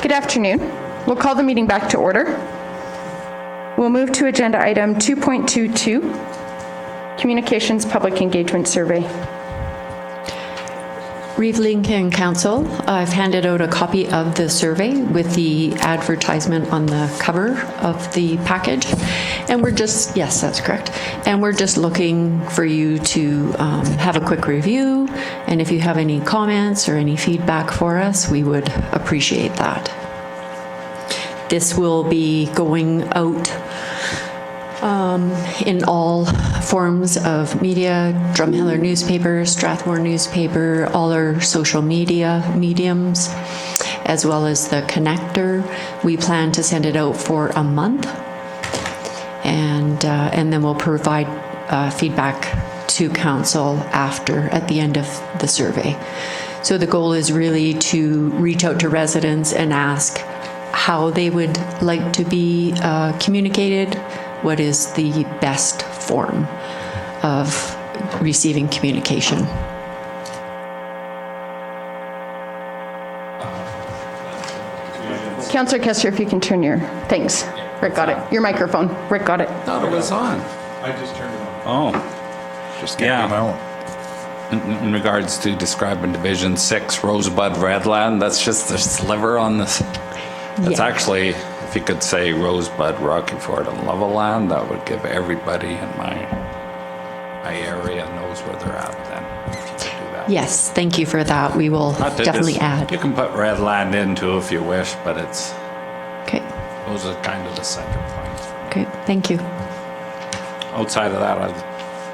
Good afternoon. We'll call the meeting back to order. We'll move to agenda item 2.22, Communications Public Engagement Survey. Reeve Lincoln Council, I've handed out a copy of the survey with the advertisement on the cover of the package. And we're just, yes, that's correct. And we're just looking for you to have a quick review. And if you have any comments or any feedback for us, we would appreciate that. This will be going out in all forms of media, Drumheller newspaper, Strathmore newspaper, all our social media mediums, as well as the connector. We plan to send it out for a month, and then we'll provide feedback to council at the end of the survey. So the goal is really to reach out to residents and ask how they would like to be communicated, what is the best form of receiving communication. Councillor Kessler, if you can turn your, thanks. Rick got it. Your microphone. Rick got it. Thought it was on. I just turned it on. Oh, Just get him out. in regards to describing Division 6 Rosebud Redland, that's just a sliver on this. It's Yeah. actually, if you could say Rosebud, Rocky Ford, and Levelland, that would give everybody in my area knows where they're at then. If you could do that. Yes, thank you for that. We will Not to definitely dis- add. You can put Redland in too if you wish, but it's, Okay, those are kind of the center points. okay, thank you. Outside of that, I was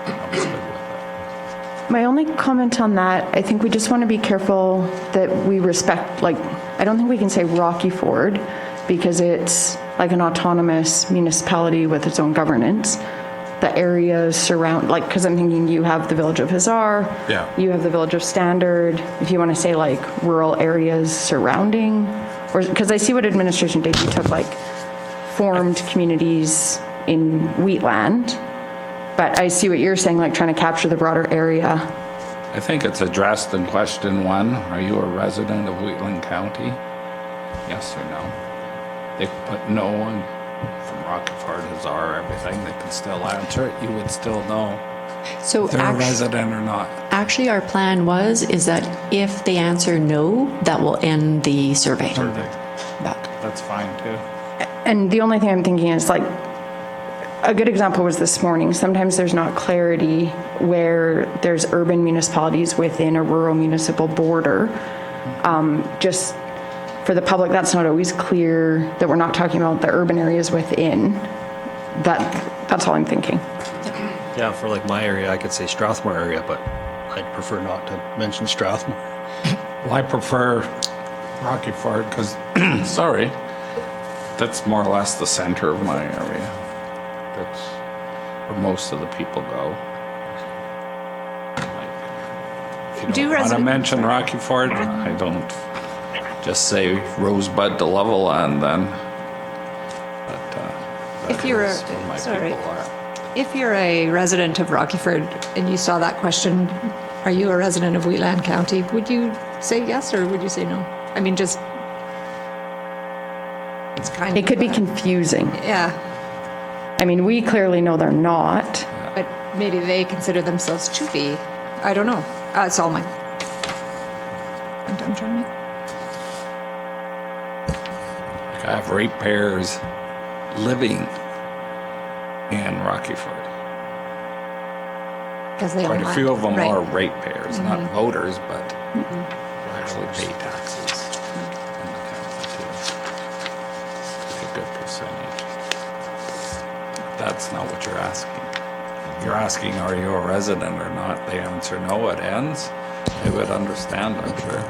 good with it. My only comment on that, I think we just want to be careful that we respect, I don't think we can say Rocky Ford because it's like an autonomous municipality with its own governance. The areas surround, because I'm thinking you have the village of Hazar, Yeah. you have the village of Standard, if you want to say rural areas surrounding, or, because I see what administration did, you took formed communities in Wheatland, but I see what you're saying, trying to capture the broader area. I think it's addressed in question 1. Are you a resident of Wheatland County? Yes or no? They put no one from Rockford, Hazar, everything. They can still answer it. You would still know So if they're a resident or not. actually our plan is that if they answer no, that will end the survey. Yeah. That's fine too. And the only thing I'm thinking is a good example was this morning. Sometimes there's not clarity where there's urban municipalities within a rural municipal border. Just for the public, that's not always clear that we're not talking about the urban areas within. That's all I'm thinking. Yeah, for my area, I could say Strathmore area, but I'd prefer not to mention Strathmore. Well, I prefer Rocky Ford because, sorry, that's more or less the center of my area. That's where most of the people go. If you don't want to mention Rocky Ford, I don't. Just say Rosebud to Levelland then. But If you're is where my people are. If you're a resident of Rockyford and you saw that question, are you a resident of Wheatland County? Would you say yes or would you say no? I mean, just it's kind of. It could be confusing. Yeah, I mean, we clearly know they're not. but maybe they consider themselves to be. I don't know. It's all my. I'm done, Jeremy. I have ratepayers living in Rockyford. Because they Quite own a few of them land. are ratepayers, not voters, but actually pay taxes in the county too. Like a good percentage. That's not what you're asking. You're asking, are you a resident or not? They answer no, it ends. They would understand, I'm sure.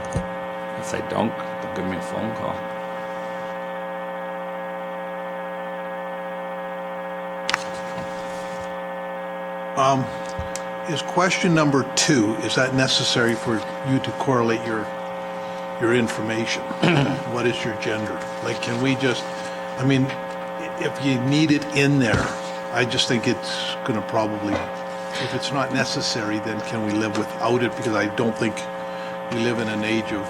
If they don't, they'll give me a phone call. Is question number 2, is that necessary for you to correlate your information? What is your gender? Can we just, if you need it in there, I just think it's going to probably, if it's not necessary, then can we live without it? Because I don't think we live in an age of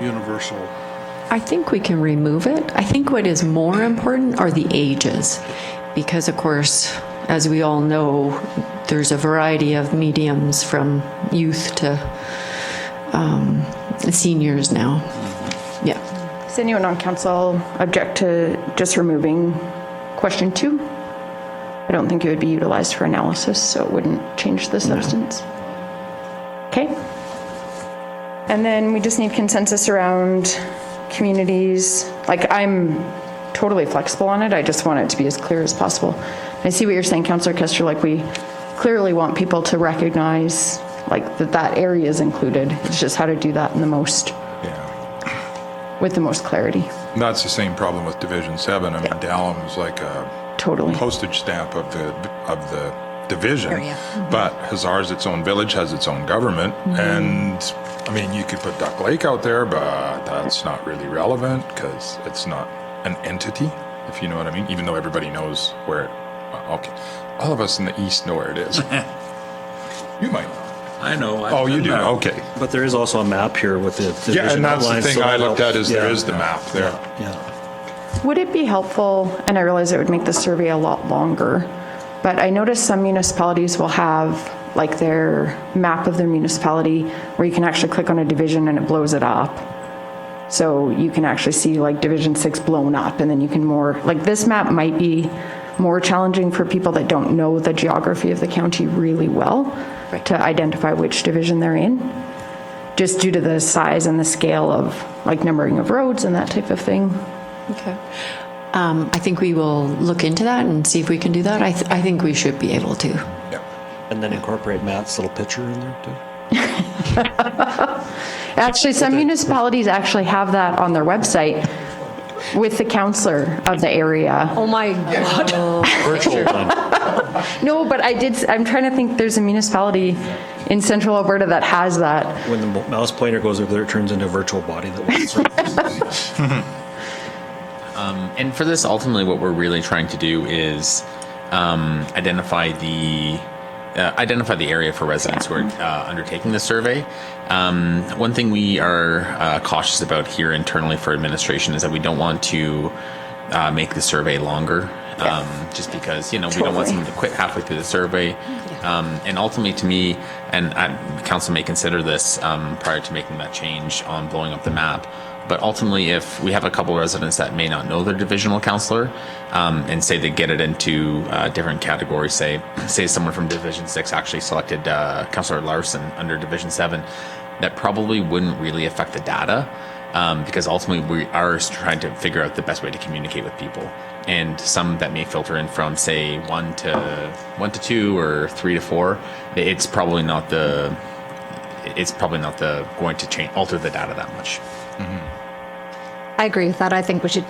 universal I think we can remove it. I think what is more important are the ages, because of course, as we all know, there's a variety of mediums from youth to seniors now. Yeah. Does anyone on council object to just removing question 2? I don't think it would be utilized for analysis, so it wouldn't change the substance. Okay. And then we just need consensus around communities. Like, I'm totally flexible on it. I just want it to be as clear as possible. I see what you're saying, Councillor Kester, like we clearly want people to recognize like that area is included. It's just how to do that in the most, with the most clarity. And that's the same problem with Division 7. I mean, Dallam's like a Totally. postage stamp of the division, Area. but Hazard's its own village, has its own government, and I mean, you could put Duck Lake out there, but that's not really relevant because it's not an entity, if you know what I mean, even though everybody knows where it, okay, all of us in the east know where it is. You might know. I know. Oh, you do, okay. But there is also a map here with the division Yeah, and that's the outlines, thing so I that looked helps. at is there Yeah. is the map there. Yeah. Would it be helpful, and I realize it would make the survey a lot longer, but I noticed some municipalities will have like their map of their municipality where you can actually click on a division and it blows it up. So you can actually see like Division 6 blown up, and then you can more, like this map might be more challenging for people that don't know the geography of the county really well to identify which division they're in, just due to the size and the scale of like numbering of roads and that type of thing. Okay. I think we will look into that and see if we can do that. I think we should be able to. Yeah. And then incorporate Matt's little picture in there too. Actually, some municipalities actually have that on their website with the counselor of the area. Oh my God. Virtual one. No, but I'm trying to think, there's a municipality in central Alberta that has that. When the mouse pointer goes over there, it turns into a virtual body that walks. And for this, ultimately, what we're really trying to do is identify the area for residents who are undertaking the survey. One thing we are cautious about here internally for administration is that we don't want to make the survey longer, just because we don't want someone to quit halfway through the survey. And ultimately, to me, and council may consider this prior to making that change on blowing up the map. But ultimately, if we have a couple residents that may not know their divisional councillor, and say they get it into different categories, say someone from Division 6 actually selected Councillor Larson under Division 7, that probably wouldn't really affect the data, because ultimately we are trying to figure out the best way to communicate with people. And some that may filter in from say 1 to 2 or 3 to 4, it's probably not going to alter the data that much. I agree with that. I think we should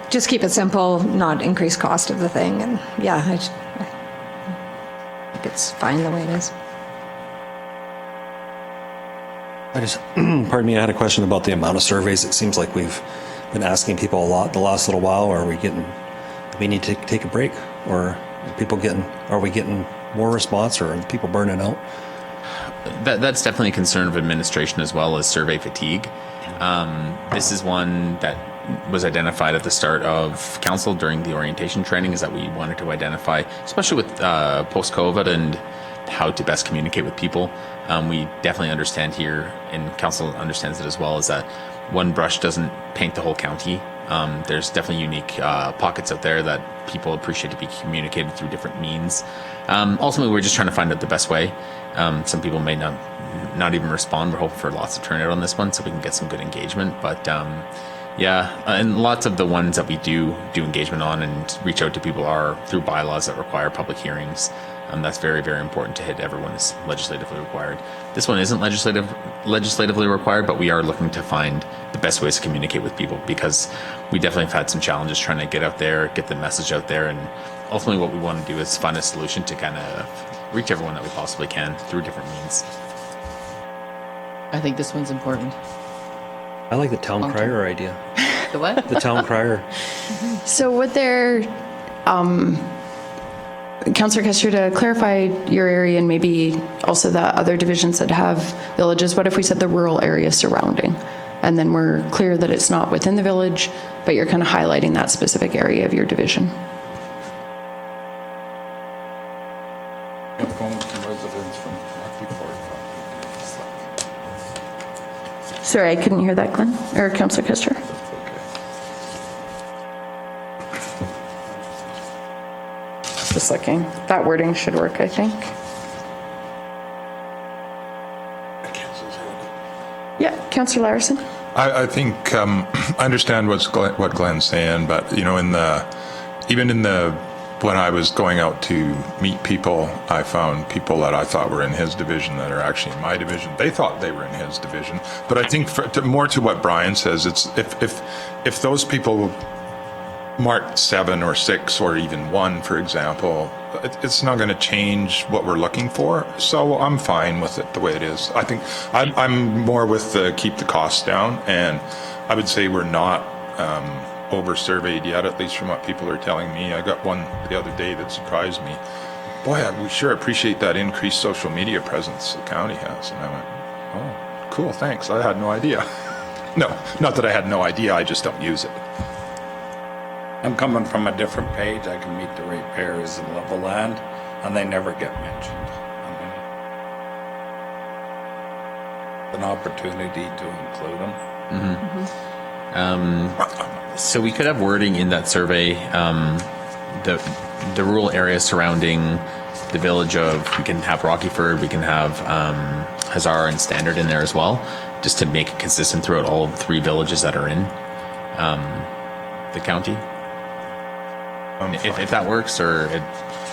just keep it simple, not increase cost of the thing. And yeah, I think it's fine the way it is. Pardon me, I had a question about the amount of surveys. It seems like we've been asking people a lot the last little while. Do we need to take a break, or are we getting more response, or are people burning out? That's definitely a concern of administration as well as survey fatigue. This is one that was identified at the start of council during the orientation training, is that we wanted to identify, especially with post-COVID and how to best communicate with people. We definitely understand here, and council understands it as well, is that one brush doesn't paint the whole county. There's definitely unique pockets out there that people appreciate to be communicated through different means. Ultimately, we're just trying to find out the best way. Some people may not even respond. We're hoping for lots of turnout on this one so we can get some good engagement. But and lots of the ones that we do engagement on and reach out to people are through bylaws that require public hearings. That's very, very important to hit everyone is legislatively required. This one isn't legislatively required, but we are looking to find the best ways to communicate with people, because we definitely have had some challenges trying to get out there, get the message out there, and ultimately what we want to do is find a solution to kind of reach everyone that we possibly can through different means. I think this one's important. I like the town crier idea. The what? The town crier. So would there, Councillor Kester, to clarify your area and maybe also the other divisions that have villages, what if we said the rural area surrounding? and then we're clear that it's not within the village, but you're kind of highlighting that specific area of your division. Phones from residents from Rocky Ford. Sorry, I couldn't hear that, Glenn, or Councillor Kester. That's okay. Just looking. That wording should work, I think. Yeah, Councillor Larson. I think I understand what Glenn's saying, but when I was going out to meet people, I found people that I thought were in his division that are actually in my division. They thought they were in his division, but I think more to what Brian says, it's if those people marked 7 or 6 or even 1, for example, it's not going to change what we're looking for. So I'm fine with it the way it is. I think I'm more with the keep the costs down, and I would say we're not over-surveyed yet, at least from what people are telling me. I got one the other day that surprised me. Boy, we sure appreciate that increased social media presence the county has. And I went, oh, cool, thanks. I had no idea. No, not that I had no idea, I just don't use it. I'm coming from a different page. I can meet the ratepayers and level land, and they never get mentioned. I mean, an opportunity to include them. So we could have wording in that survey, the rural areas surrounding the village of, we can have Rockyford, we can have Hazard and Standard in there as well, just to make it consistent throughout all of the 3 villages that are in the county. If that works, or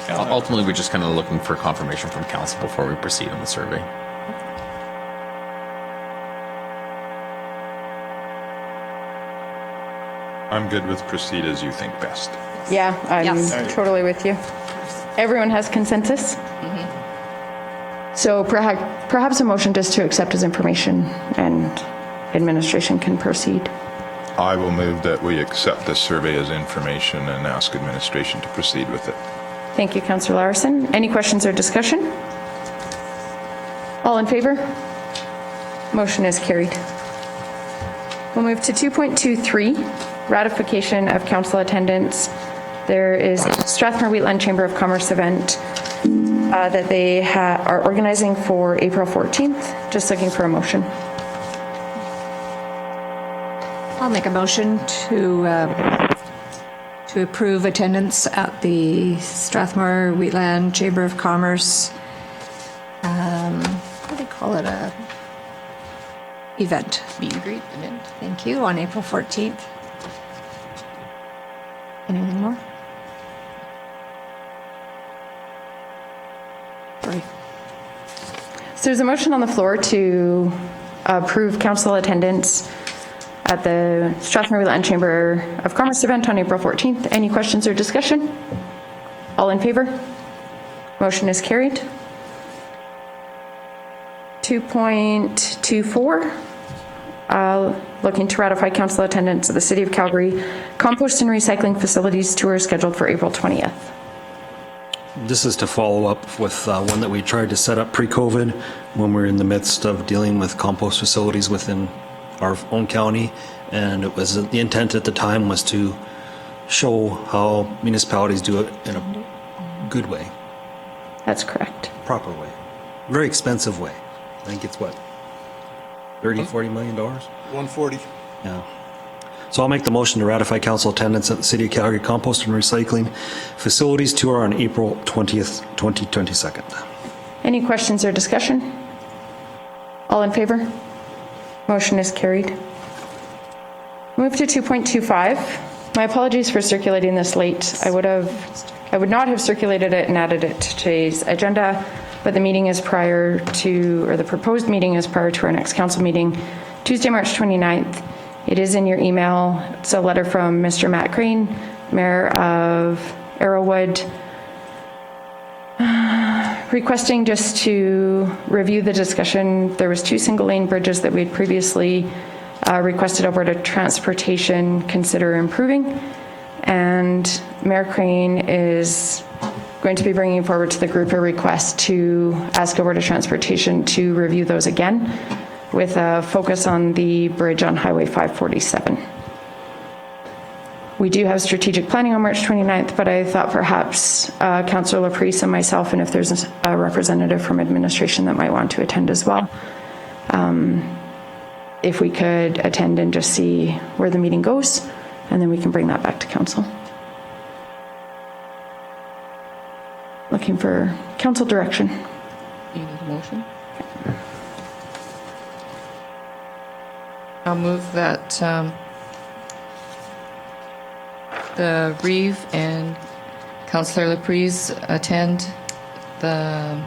ultimately we're just kind of looking for confirmation from council before we proceed on the survey. I'm good with proceed as you think best. Yeah, I'm Yes. totally with you. Everyone has consensus? So perhaps a motion just to accept as information and administration can proceed. I will move that we accept this survey as information and ask administration to proceed with it. Thank you, Councillor Larson. Any questions or discussion? All in favor? Motion is carried. We'll move to 2.23, ratification of council attendance. There is a Strathmore Wheatland Chamber of Commerce event that they are organizing for April 14th. Just looking for a motion. I'll make a motion to approve attendance at the Strathmore Wheatland Chamber of Commerce, what do they call it, a event. Meet and greet event. Thank you, on April 14th. Anything more? Sorry. So there's a motion on the floor to approve council attendance at the Strathmore Wheatland Chamber of Commerce event on April 14th. Any questions or discussion? All in favor? Motion is carried. 2.24, looking to ratify council attendance at the City of Calgary compost and recycling facilities tour scheduled for April 20th. This is to follow up with one that we tried to set up pre-COVID when we were in the midst of dealing with compost facilities within our own county, and it was the intent at the time was to show how municipalities do it in a good way, That's correct. proper way, very expensive way. I think it's what, $30-40 million? 140. Yeah. So I'll make the motion to ratify council attendance at the City of Calgary Compost and Recycling Facilities Tour on April 20th, 2022. Any questions or discussion? All in favor? Motion is carried. Move to 2.25. My apologies for circulating this late. I would not have circulated it and added it to today's agenda, but the meeting is prior to, or the proposed meeting is prior to our next council meeting, Tuesday, March 29th. It is in your email. It's a letter from Mr. Matt Crane, Mayor of Arrowwood, requesting just to review the discussion. There was 2 single-lane bridges that we had previously requested Alberta Transportation consider improving, and Mayor Crane is going to be bringing forward to the group a request to ask Alberta Transportation to review those again. with a focus on the bridge on Highway 547. We do have strategic planning on March 29th, but I thought perhaps Councillor LaPrice and myself, and if there's a representative from administration that might want to attend as well, if we could attend and just see where the meeting goes, and then we can bring that back to council. Looking for council direction. You need a motion? I'll move that the Reeve and Councillor LaPrise attend the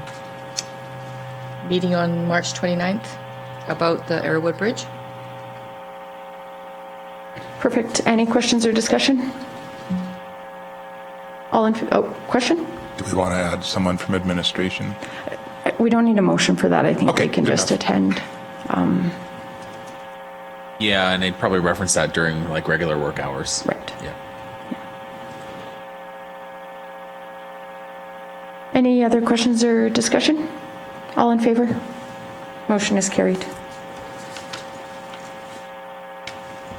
meeting on March 29th about the Arrowwood Bridge. Perfect. Any questions or discussion? All in, question? Do we want to add someone from administration? We don't need a motion for that. I think Okay, they can good just enough. attend. Yeah, and they'd probably reference that during like regular work hours. Right. Yeah. Any other questions or discussion? All in favor? Motion is carried.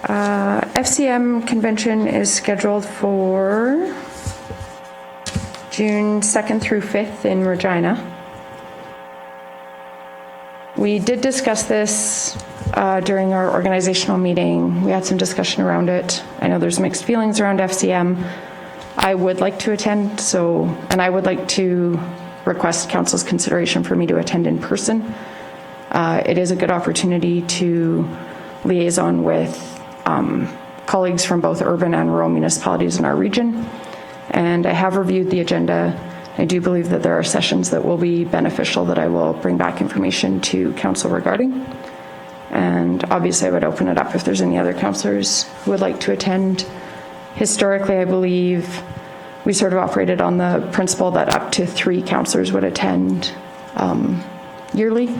FCM convention is scheduled for June 2nd through 5th in Regina. We did discuss this during our organizational meeting. We had some discussion around it. I know there's mixed feelings around FCM. I would like to attend, and I would like to request council's consideration for me to attend in person. It is a good opportunity to liaison with colleagues from both urban and rural municipalities in our region. And I have reviewed the agenda. I do believe that there are sessions that will be beneficial that I will bring back information to council regarding. And obviously I would open it up if there's any other councillors who would like to attend. Historically, I believe we sort of operated on the principle that up to 3 councillors would attend yearly.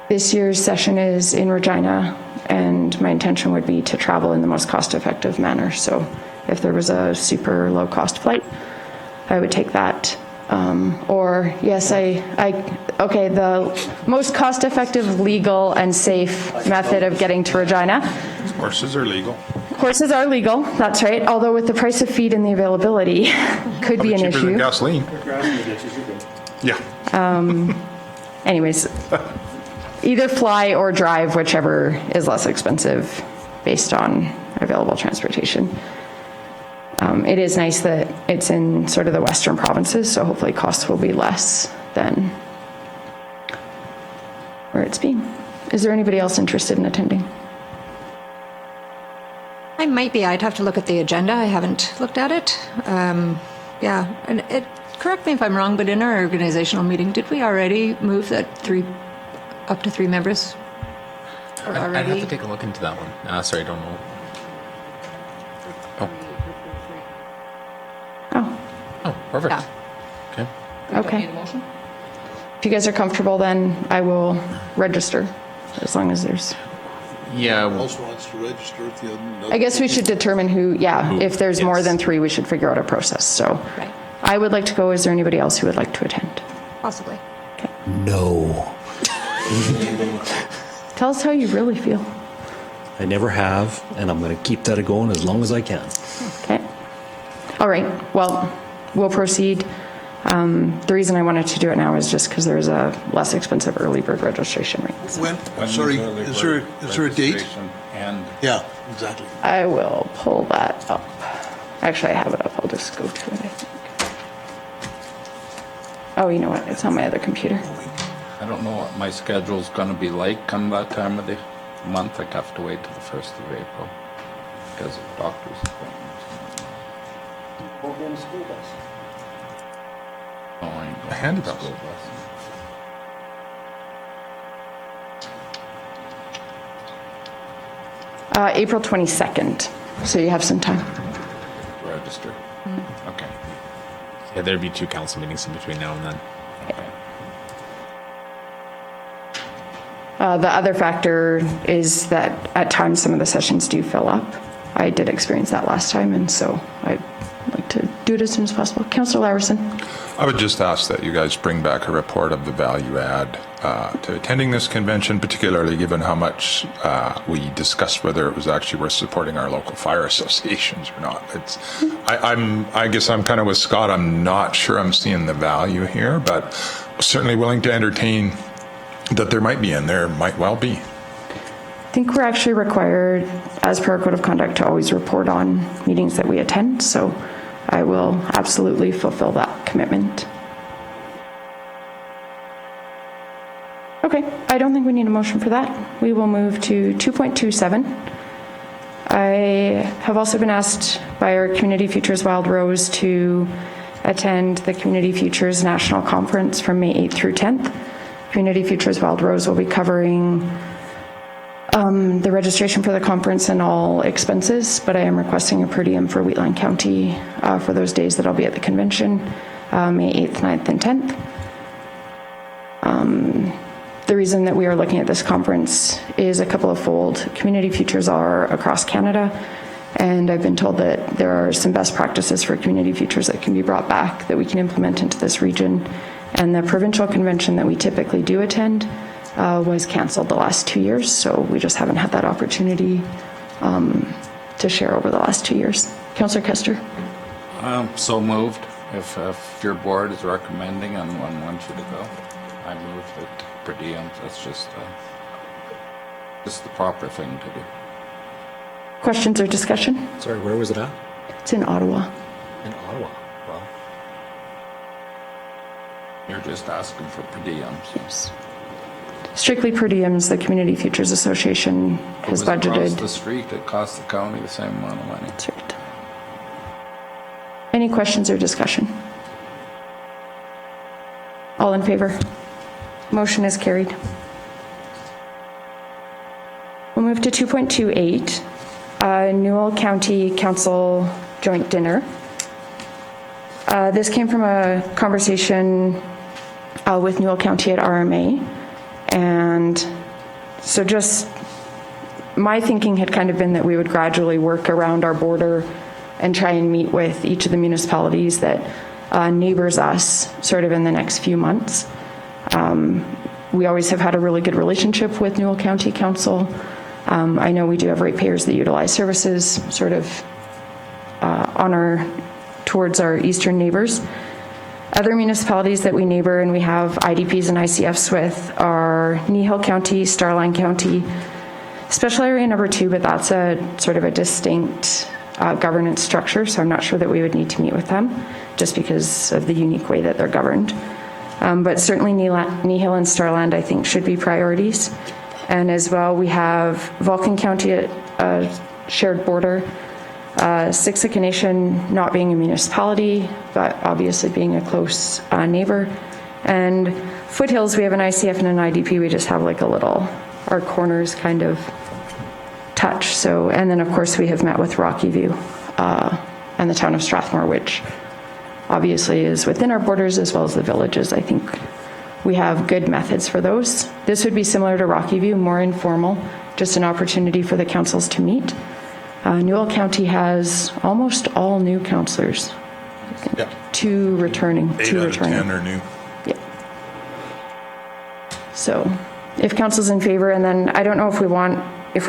This year's session is in Regina, and my intention would be to travel in the most cost-effective manner. So if there was a super low-cost flight, I would take that. Or yes, okay, the most cost-effective, legal, and safe method of getting to Regina. Horses are legal. Horses are legal, that's right, although with the price of feed and the availability, could be an Cheaper than issue. gasoline. Yeah. Anyways, either fly or drive, whichever is less expensive based on available transportation. It is nice that it's in sort of the western provinces, so hopefully costs will be less than where it's being. Is there anybody else interested in attending? I might be. I'd have to look at the agenda. I haven't looked at it. Yeah, and correct me if I'm wrong, but in our organizational meeting, did we already move that up to 3 members? Or I'd have to take a look into that one. Sorry, I don't know. Oh, Oh, oh, perfect. Yeah. Okay. okay. Need a motion? If you guys are comfortable, then I will register, as long as there's... Yeah. Else wants to register at the other. I guess we should determine who, if there's more yes. than 3, we should figure out a process. So Right. I would like to go. Is there anybody else who would like to attend? Possibly. No. Tell us how you really feel. I never have, and I'm going to keep that going as long as I can. Okay. All right. Well, we'll proceed. The reason I wanted to do it now is just because there's a less expensive early bird registration rate. When, sorry, is there a date? Registration And Yeah, exactly. I will pull that up. Actually, I have it up. I'll just go to it, I think. Oh, you know what? It's on my other computer. I don't know what my schedule's gonna be like come that time of the month. I have to wait till the 1st of April because of doctor's appointments. Oh, I ain't going A handy to bus. school bus. April 22nd. So you have some time. Register. Okay. Yeah, there'd be 2 council meetings in between now and then. The other factor is that at times some of the sessions do fill up. I did experience that last time, and so I'd like to do it as soon as possible. Councillor Larson. I would just ask that you guys bring back a report of the value add to attending this convention, particularly given how much we discussed whether it was actually worth supporting our local fire associations or not. I guess I'm kind of with Scott. I'm not sure I'm seeing the value here, but certainly willing to entertain that there might be, and there might well be. I think we're actually required, as per our code of conduct, to always report on meetings that we attend, so I will absolutely fulfill that commitment. Okay, I don't think we need a motion for that. We will move to 2.27. I have also been asked by our Community Futures Wild Rose to attend the Community Futures National Conference from May 8th through 10th. Community Futures Wild Rose will be covering the registration for the conference and all expenses, but I am requesting a per diem for Wheatland County for those days that I'll be at the convention, May 8th, 9th, and 10th. The reason that we are looking at this conference is a couple of fold. Community Futures are across Canada, and I've been told that there are some best practices for Community Futures that can be brought back that we can implement into this region. And the provincial convention that we typically do attend was canceled the last 2 years, so we just haven't had that opportunity to share over the last 2 years. Councillor Kester. So moved. If your board is recommending and one wants you to go, I move that per diem. That's just the proper thing to do. Questions or discussion? Sorry, where was it at? It's in Ottawa. In Ottawa. Wow. You're just asking for per diems. Yes. Strictly per diems, the Community Futures Association has Across budgeted. the street, it costs the county the same amount of money. That's right. Any questions or discussion? All in favor? Motion is carried. We'll move to 2.28, Newell County Council Joint Dinner. This came from a conversation with Newell County at RMA. And so just my thinking had kind of been that we would gradually work around our border and try and meet with each of the municipalities that neighbors us sort of in the next few months. We always have had a really good relationship with Newell County Council. I know we do have ratepayers that utilize services sort of towards our eastern neighbors. Other municipalities that we neighbor and we have IDPs and ICFs with are Kneehill County, Starland County, Special Area Number 2, but that's a sort of a distinct governance structure, so I'm not sure that we would need to meet with them just because of the unique way that they're governed. But certainly Kneehill and Starland, I think, should be priorities. And as well, we have Vulcan County at a shared border, Siksika Nation not being a municipality, but obviously being a close neighbor. And Foothills, we have an ICF and an IDP. We just have like a little, our corners kind of touch. So, and then of course we have met with Rocky View and the town of Strathmore, which obviously is within our borders as well as the villages. I think we have good methods for those. This would be similar to Rocky View, more informal, just an opportunity for the councils to meet. Newell County has almost all new councillors. Yeah. 2 returning. 8 2 out of returning. 10 are new. Yeah. So if council's in favor, and then I don't know if we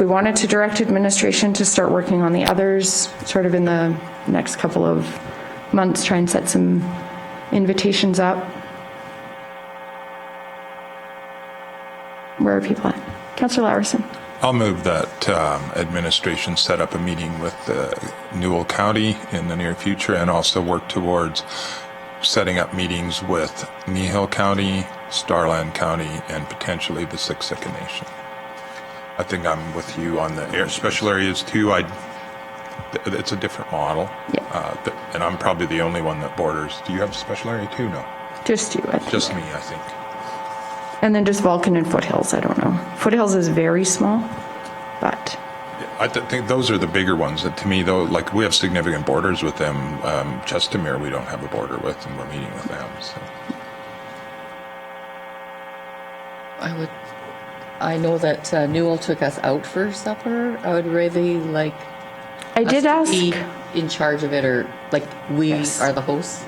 wanted to direct administration to start working on the others sort of in the next couple of months, try and set some invitations up. Where are people at? Councillor Larson. I'll move that administration set up a meeting with Newell County in the near future and also work towards setting up meetings with Kneehill County, Starland County, and potentially the Siksika Nation. I think I'm with you on the special areas too. It's a different model. Yeah. And I'm probably the only one that borders. Do you have a special area too? No. Just you, I think. Just me, I think. And then just Vulcan and Foothills, I don't know. Foothills is very small, but. I think those are the bigger ones. That to me, though, like we have significant borders with them. Chestermere, we don't have a border with, and we're meeting with them. So. I know that Newell took us out for supper. I would really like. I did ask in charge of it, or like we are the hosts?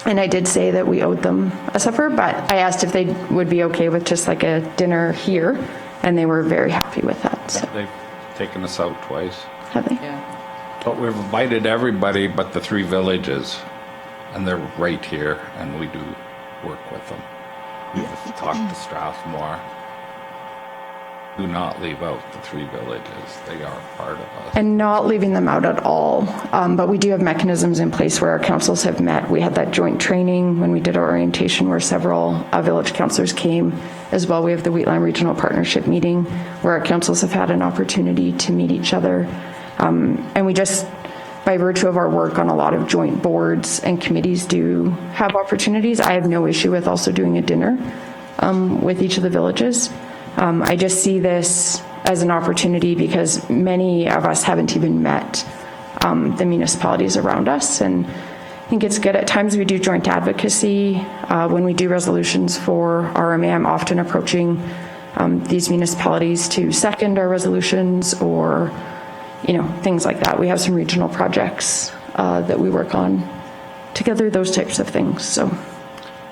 And I did say that we owed them a supper, but I asked if they would be okay with just like a dinner here, and they were very happy with that. So, They've taken us out twice. have they? Yeah. But we've invited everybody but the 3 villages, and they're right here, and we do work with them. We just talk to Strathmore. Do not leave out the 3 villages. They are part of us. And not leaving them out at all. But we do have mechanisms in place where our councils have met. We had that joint training when we did our orientation where several village councillors came as well. We have the Wheatland Regional Partnership meeting where our councils have had an opportunity to meet each other. And we just, by virtue of our work on a lot of joint boards and committees, do have opportunities. I have no issue with also doing a dinner with each of the villages. I just see this as an opportunity because many of us haven't even met the municipalities around us, and I think it's good. At times we do joint advocacy. When we do resolutions for RMA, I'm often approaching these municipalities to second our resolutions or, things like that. We have some regional projects that we work on together, those types of things. So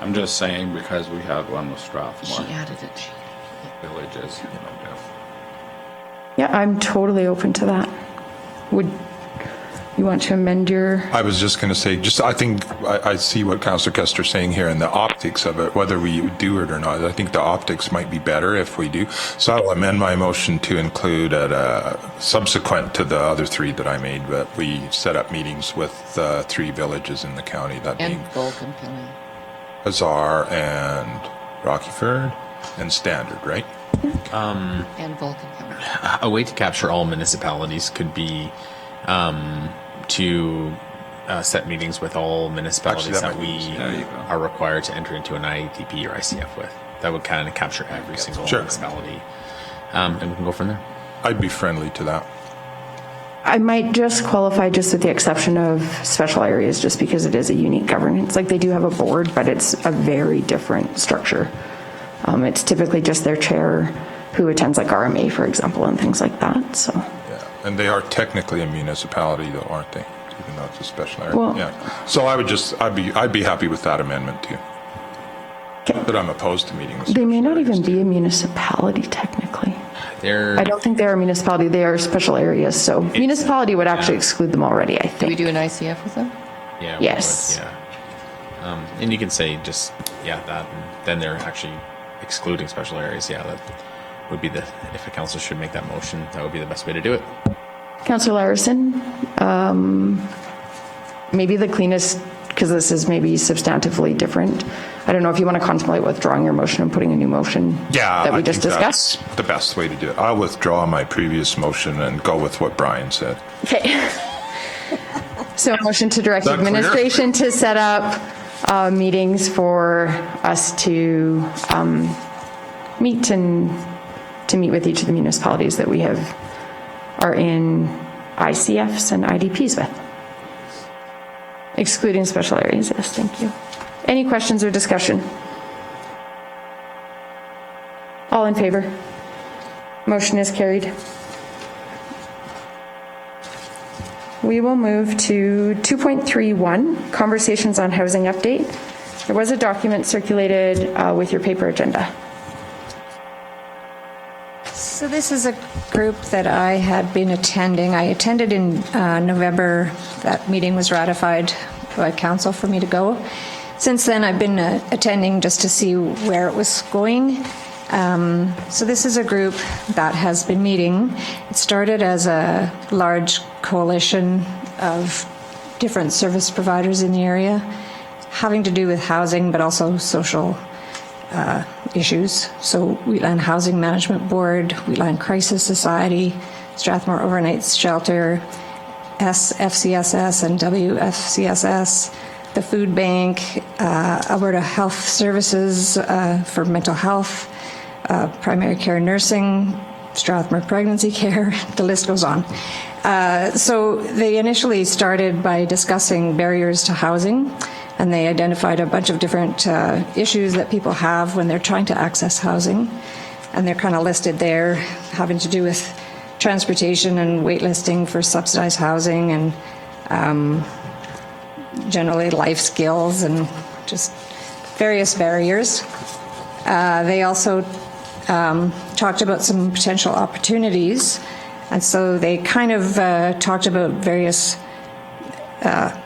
I'm just saying because we had one with Strathmore She added it. villages, yeah, I'm totally open to that. Would you want to amend your? I was just going to say, I think I see what Councillor Kester's saying here and the optics of it, whether we do it or not. I think the optics might be better if we do. So I'll amend my motion to include subsequent to the other 3 that I made, but we set up meetings with 3 villages in the county, that And being Vulcan coming. Hazar and Rockyford and Standard, right? And Vulcan coming. A way to capture all municipalities could be to set meetings with all municipalities Actually, that that might be we easy. There you go. are required to enter into an IETP or ICF with. That would kind of capture every single Sure. municipality. And we can go from there. I'd be friendly to that. I might just qualify just with the exception of special areas, just because it is a unique governance. Like they do have a board, but it's a very different structure. It's typically just their chair who attends like RMA, for example, and things like that. So, Yeah, and they are technically a municipality, though, aren't they? Even though it's a special area. Well- Yeah. So I'd be happy with that amendment too. But I'm opposed to meeting with. they may special not areas, even too. be a municipality technically. There, I don't think they are a municipality. They are special areas. So municipality would actually exclude them already, I Do we think. do an ICF with them? yeah, we Yes. would, yeah. And you can say just that, and then they're actually excluding special areas. Yeah, that would be if a council should make that motion, that would be the best way to do it. Councillor Larison, maybe the cleanest, because this is maybe substantively different. I don't know if you want to contemplate withdrawing your motion and putting a new motion Yeah, that we I just think discussed. that's the best way to do it. I'll withdraw my previous motion and go with what Brian said. Okay. So a motion to direct Is that clear? administration to set up meetings for us to meet with each of the municipalities that we are in ICFs and IDPs with. Excluding special areas, yes, thank you. Any questions or discussion? All in favor? Motion is carried. We will move to 2.31, Conversations on Housing Update. There was a document circulated with your paper agenda. So this is a group that I had been attending. I attended in November. That meeting was ratified by council for me to go. Since then, I've been attending just to see where it was going. So this is a group that has been meeting. It started as a large coalition of different service providers in the area, having to do with housing, but also social issues. So Wheatland Housing Management Board, Wheatland Crisis Society, Strathmore Overnight Shelter, SFCSS and WFCSS, the Food Bank, Alberta Health Services for mental health, primary care nursing, Strathmore Pregnancy Care, the list goes on. So they initially started by discussing barriers to housing, and they identified a bunch of different issues that people have when they're trying to access housing, and they're kind of listed there, having to do with transportation and waitlisting for subsidized housing, and generally life skills and just various barriers. They also talked about some potential opportunities, and so they kind of talked about various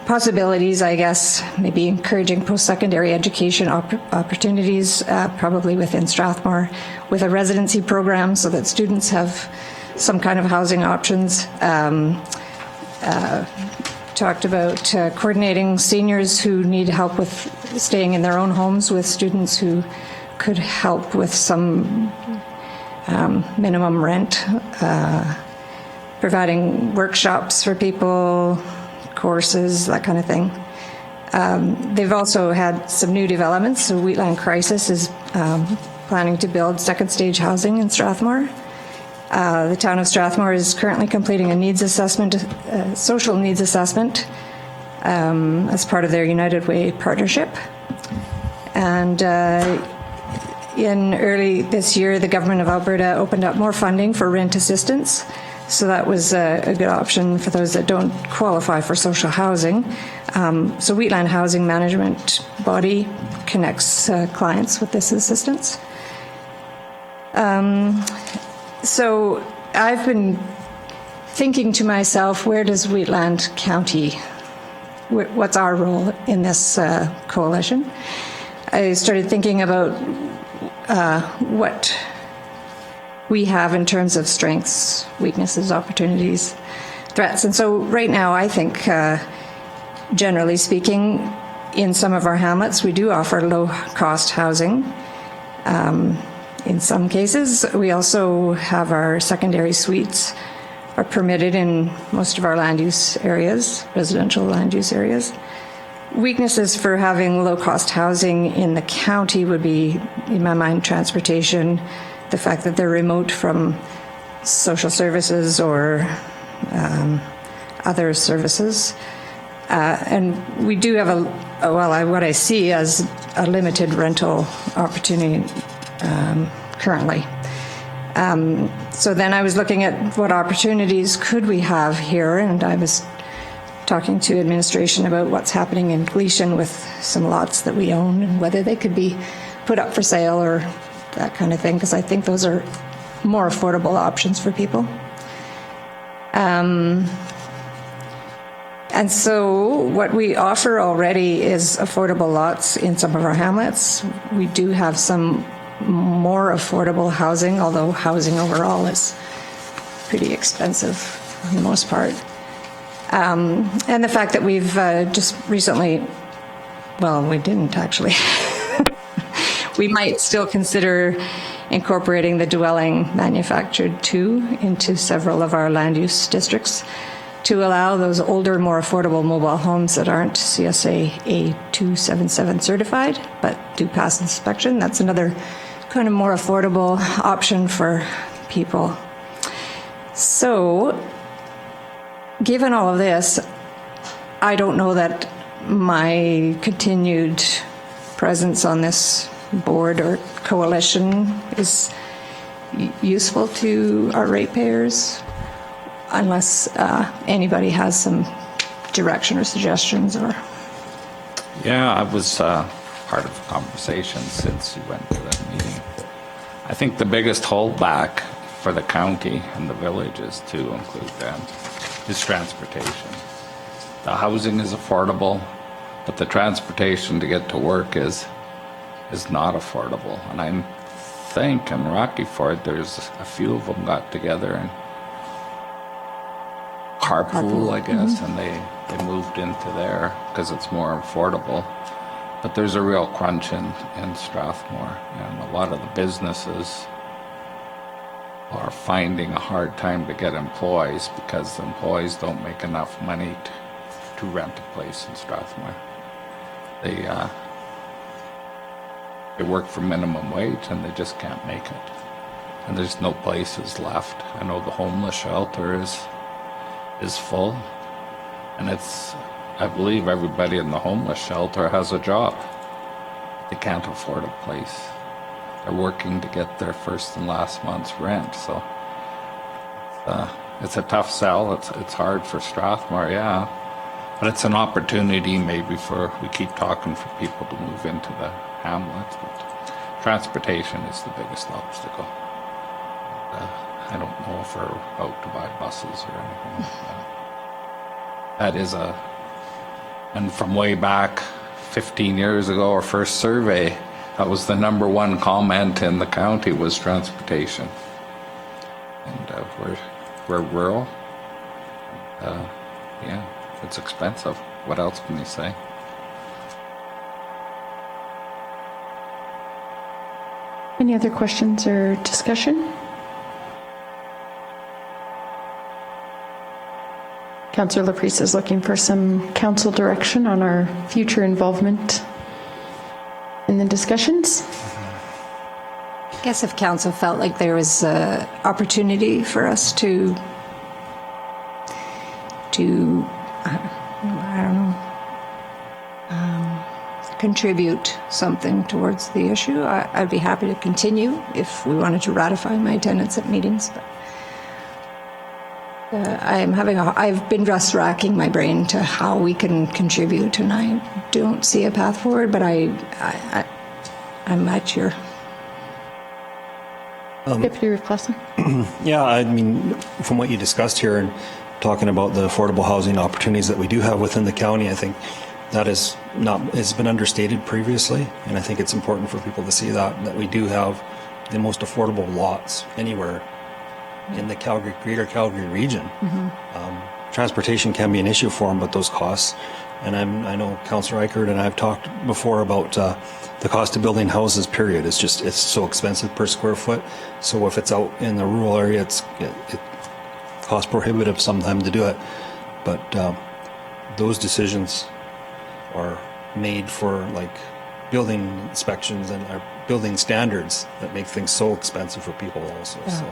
possibilities, I guess, maybe encouraging post-secondary education opportunities, probably within Strathmore, with a residency program so that students have some kind of housing options. Talked about coordinating seniors who need help with staying in their own homes with students who could help with some minimum rent, providing workshops for people, courses, that kind of thing. They've also had some new developments. So Wheatland Crisis is planning to build second stage housing in Strathmore. The town of Strathmore is currently completing a needs assessment, social needs assessment, as part of their United Way partnership. And in early this year, the government of Alberta opened up more funding for rent assistance. So that was a good option for those that don't qualify for social housing. So Wheatland Housing Management Body connects clients with this assistance. So I've been thinking to myself, where does Wheatland County, what's our role in this coalition? I started thinking about what we have in terms of strengths, weaknesses, opportunities, threats. And so right now, I think, generally speaking, in some of our hamlets, we do offer low-cost housing. In some cases, we also have our secondary suites are permitted in most of our land use areas, residential land use areas. Weaknesses for having low-cost housing in the county would be, in my mind, transportation, the fact that they're remote from social services or other services. And we do have what I see as a limited rental opportunity currently. So then I was looking at what opportunities could we have here, and I was talking to administration about what's happening in Gleason with some lots that we own and whether they could be put up for sale or that kind of thing, because I think those are more affordable options for people. And so what we offer already is affordable lots in some of our hamlets. We do have some more affordable housing, although housing overall is pretty expensive for the most part. And the fact that we've just recently, well, we didn't actually. We might still consider incorporating the dwelling manufactured to into several of our land use districts to allow those older, more affordable mobile homes that aren't CSA A277 certified, but do pass inspection. That's another kind of more affordable option for people. So, given all of this, I don't know that my continued presence on this board or coalition is useful to our ratepayers, unless anybody has some direction or suggestions. Or Yeah, I was part of the conversation since you went to that meeting. I think the biggest holdback for the county and the villages, to include them, is transportation. The housing is affordable, but the transportation to get to work is not affordable. And I think in Rocky Ford, there's a few of them got together and carpool, I guess, and they moved into there because it's more affordable. But there's a real crunch in Strathmore, and a lot of the businesses are finding a hard time to get employees because the employees don't make enough money to rent a place in Strathmore. They work for minimum wage and they just can't make it. And there's no places left. I know the homeless shelter is full, and I believe everybody in the homeless shelter has a job. They can't afford a place. They're working to get their first and last month's rent, so it's a tough sell. It's hard for Strathmore, yeah. But it's an opportunity maybe we keep talking for people to move into the hamlets, but transportation is the biggest obstacle. I don't know if we're out to buy buses or anything like that. That is and from way back 15 years ago, our first survey, that was the #1 comment in the county was transportation. And we're rural. Yeah, it's expensive. What else can you say? Any other questions or discussion? Councillor Laprise is looking for some council direction on our future involvement in the discussions. I guess if council felt like there was an opportunity for us to I don't know, contribute something towards the issue, I'd be happy to continue if we wanted to ratify my attendance at meetings. But I've been just racking my brain to how we can contribute, and I don't see a path forward, but I'm at your... Deputy Reeve Clausen. Yeah, I mean, from what you discussed here and talking about the affordable housing opportunities that we do have within the county, I think that has been understated previously, and I think it's important for people to see that we do have the most affordable lots anywhere in the greater Calgary region. Transportation can be an issue for them, but those costs, and I know Councillor Eichert and I have talked before about the cost of building houses, period. It's so expensive per square foot. So if it's out in the rural area, it cost prohibitive sometimes to do it. But those decisions are made for like building inspections and building standards that make things so expensive for people also. Yeah. So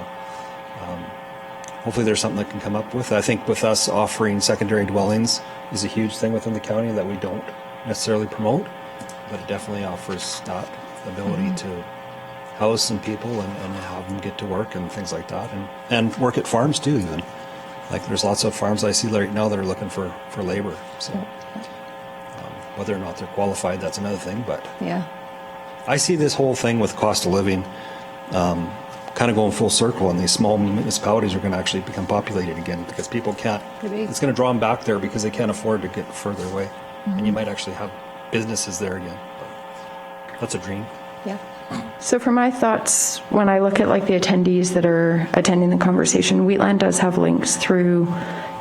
hopefully there's something that can come up with. I think with us offering secondary dwellings is a huge thing within the county that we don't necessarily promote, but it definitely offers that ability to house some people and have them get to work and things like that, and work at farms too even. Like there's lots of farms I see right now that are looking for labor. So whether or not they're qualified, that's another thing, but Yeah. I see this whole thing with cost of living kind of going full circle, and these small municipalities are going to actually become populated again because people can't, it's going to draw them back there because they can't afford to get further away. And you might actually have businesses there again, but that's a dream. Yeah. So for my thoughts, when I look at like the attendees that are attending the conversation, Wheatland does have links through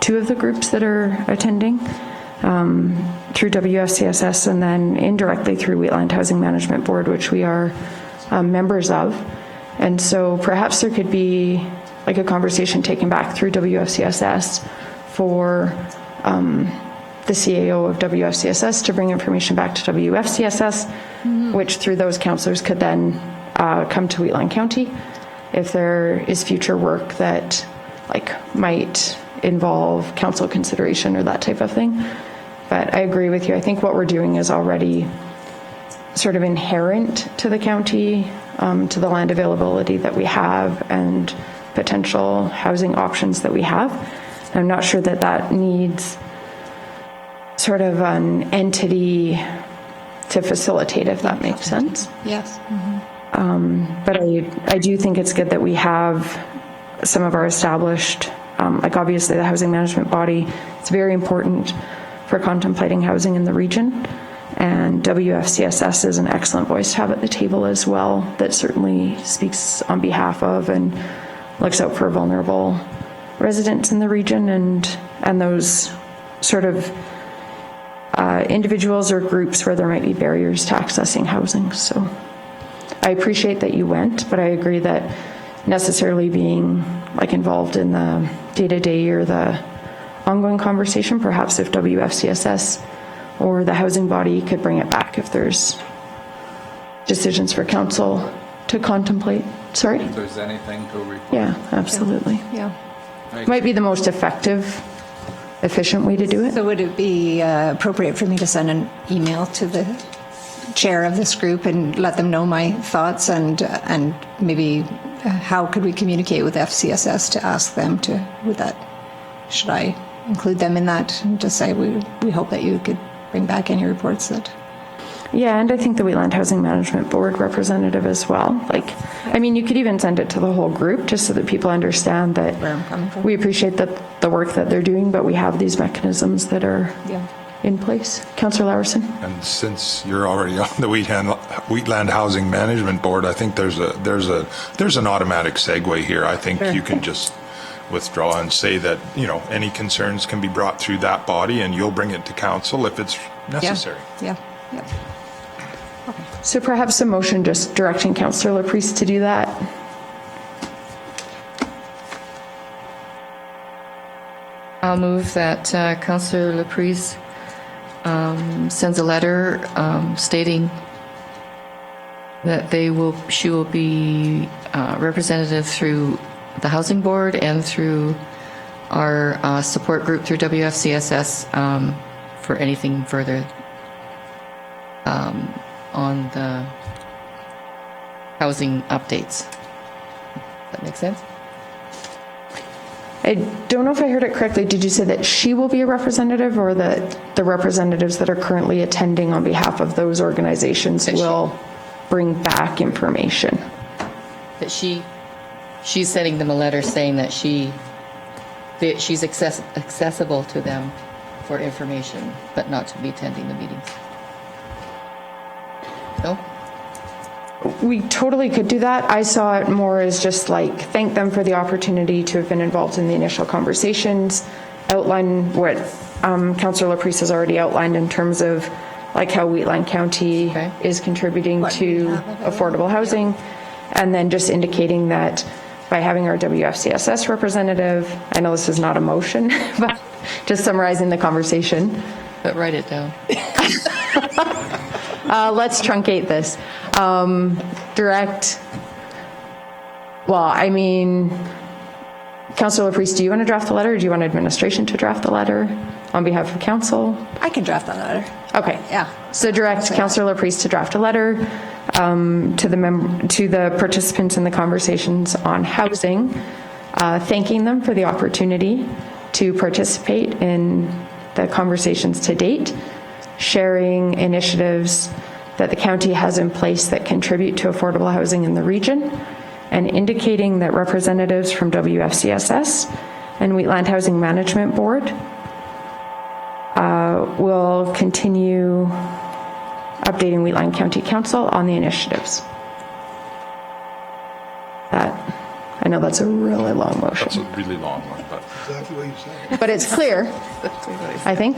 2 of the groups that are attending, through WFCSS and then indirectly through Wheatland Housing Management Board, which we are members of. And so perhaps there could be like a conversation taken back through WFCSS for the CAO of WFCSS to bring information back to WFCSS, which through those councillors could then come to Wheatland County if there is future work that like might involve council consideration or that type of thing. But I agree with you. I think what we're doing is already sort of inherent to the county, to the land availability that we have and potential housing options that we have. I'm not sure that that needs sort of an entity to facilitate, if that makes sense. Yes. But I do think it's good that we have some of our established, like obviously the housing management body, it's very important for contemplating housing in the region. And WFCSS is an excellent voice to have at the table as well, that certainly speaks on behalf of and looks out for vulnerable residents in the region and those sort of individuals or groups where there might be barriers to accessing housing. So I appreciate that you went, but I agree that necessarily being like involved in the day-to-day or the ongoing conversation, perhaps if WFCSS or the housing body could bring it back if there's decisions for council to contemplate. Sorry? If there's anything to report. Yeah, absolutely. Yeah. Might be the most effective, efficient way to do it. So would it be appropriate for me to send an email to the chair of this group and let them know my thoughts and maybe how could we communicate with FCSS to ask them to, should I include them in that and just say, we hope that you could bring back any reports that. Yeah, and I think the Wheatland Housing Management Board representative as well. Like, I mean, you could even send it to the whole group just so that people understand that Where I'm coming from. we appreciate the work that they're doing, but we have these mechanisms that are Yeah. in place. Councillor Larson? And since you're already on the Wheatland Housing Management Board, I think there's an automatic segue here. I think you can just withdraw and say that, any concerns can be brought through that body and you'll bring it to council if it's necessary. Yeah. So perhaps a motion just directing Councillor LaPriest to do that. I'll move that Councillor LaPriest sends a letter stating that she will be representative through the Housing Board and through our support group through WFCSS for anything further on the housing updates. Does that make sense? I don't know if I heard it correctly. Did you say that she will be a representative, or that the representatives that are currently attending on behalf of those organizations will bring back information? That she's sending them a letter saying that she's accessible to them for information, but not to be attending the meetings. No? We totally could do that. I saw it more as just like thank them for the opportunity to have been involved in the initial conversations, outline what Councillor LaPriest has already outlined in terms of like how Wheatland County is contributing to affordable housing, and then just indicating that by having our WFCSS representative, I know this is not a motion, but just summarizing the conversation. But write it down. Let's truncate this. Councillor LaPriest, do you want to draft the letter, or do you want administration to draft the letter on behalf of council? I can draft that letter. Okay. Yeah. So direct Councillor LaPriest to draft a letter to the participants in the conversations on housing, thanking them for the opportunity to participate in the conversations to date, sharing initiatives that the county has in place that contribute to affordable housing in the region, and indicating that representatives from WFCSS and Wheatland Housing Management Board will continue updating Wheatland County Council on the initiatives. I know that's a really long motion. That's a really long one, but Exactly what you said. But it's clear, I think.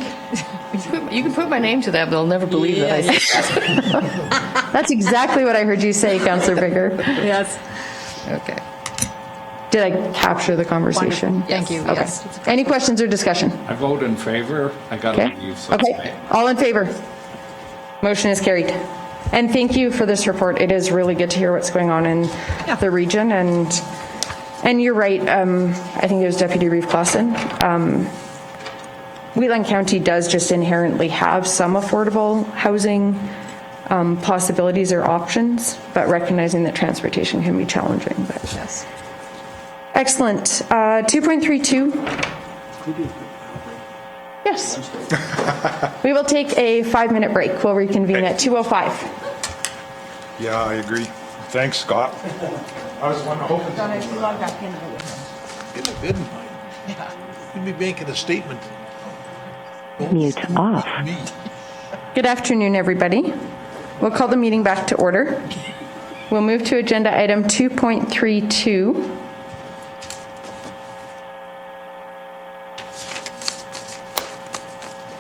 You can put my name to that, but they'll never believe that I said that. That's exactly what I heard you say, Councillor Bigger. Yes. Okay. Did I capture the conversation? Thank you. Okay. Yes. Any questions or discussion? I vote in favor. I got to Okay. leave. So Okay. All in favor? Motion is carried. And thank you for this report. It is really good to hear what's going on in the region. And you're right. I think it was Deputy Reeve Clausen. Wheatland County does just inherently have some affordable housing possibilities or options, but recognizing that transportation can be challenging. But yes. Excellent. 2.32. Yes. We will take a 5-minute break. We'll reconvene at 2:05. yeah, I agree. Thanks, Scott. I was hoping. In the bid line. You'd be making a statement. Mute off. Me. Good afternoon, everybody. We'll call the meeting back to order. We'll move to agenda item 2.32.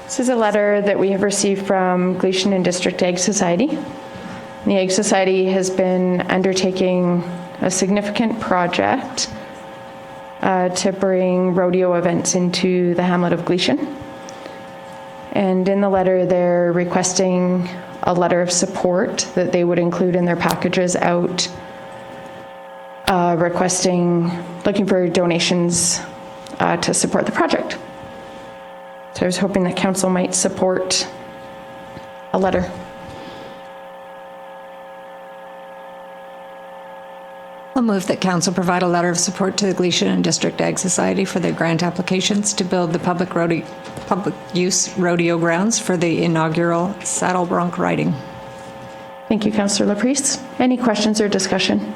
This is a letter that we have received from Gleason and District Ag Society. The Ag Society has been undertaking a significant project to bring rodeo events into the hamlet of Gleason. And in the letter, they're requesting a letter of support that they would include in their packages out, looking for donations to support the project. So I was hoping that council might support a letter. I'll move that council provide a letter of support to the Gleason and District Ag Society for their grant applications to build the public use rodeo grounds for the inaugural saddle bronc riding. Thank you, Councillor Laprise. Any questions or discussion?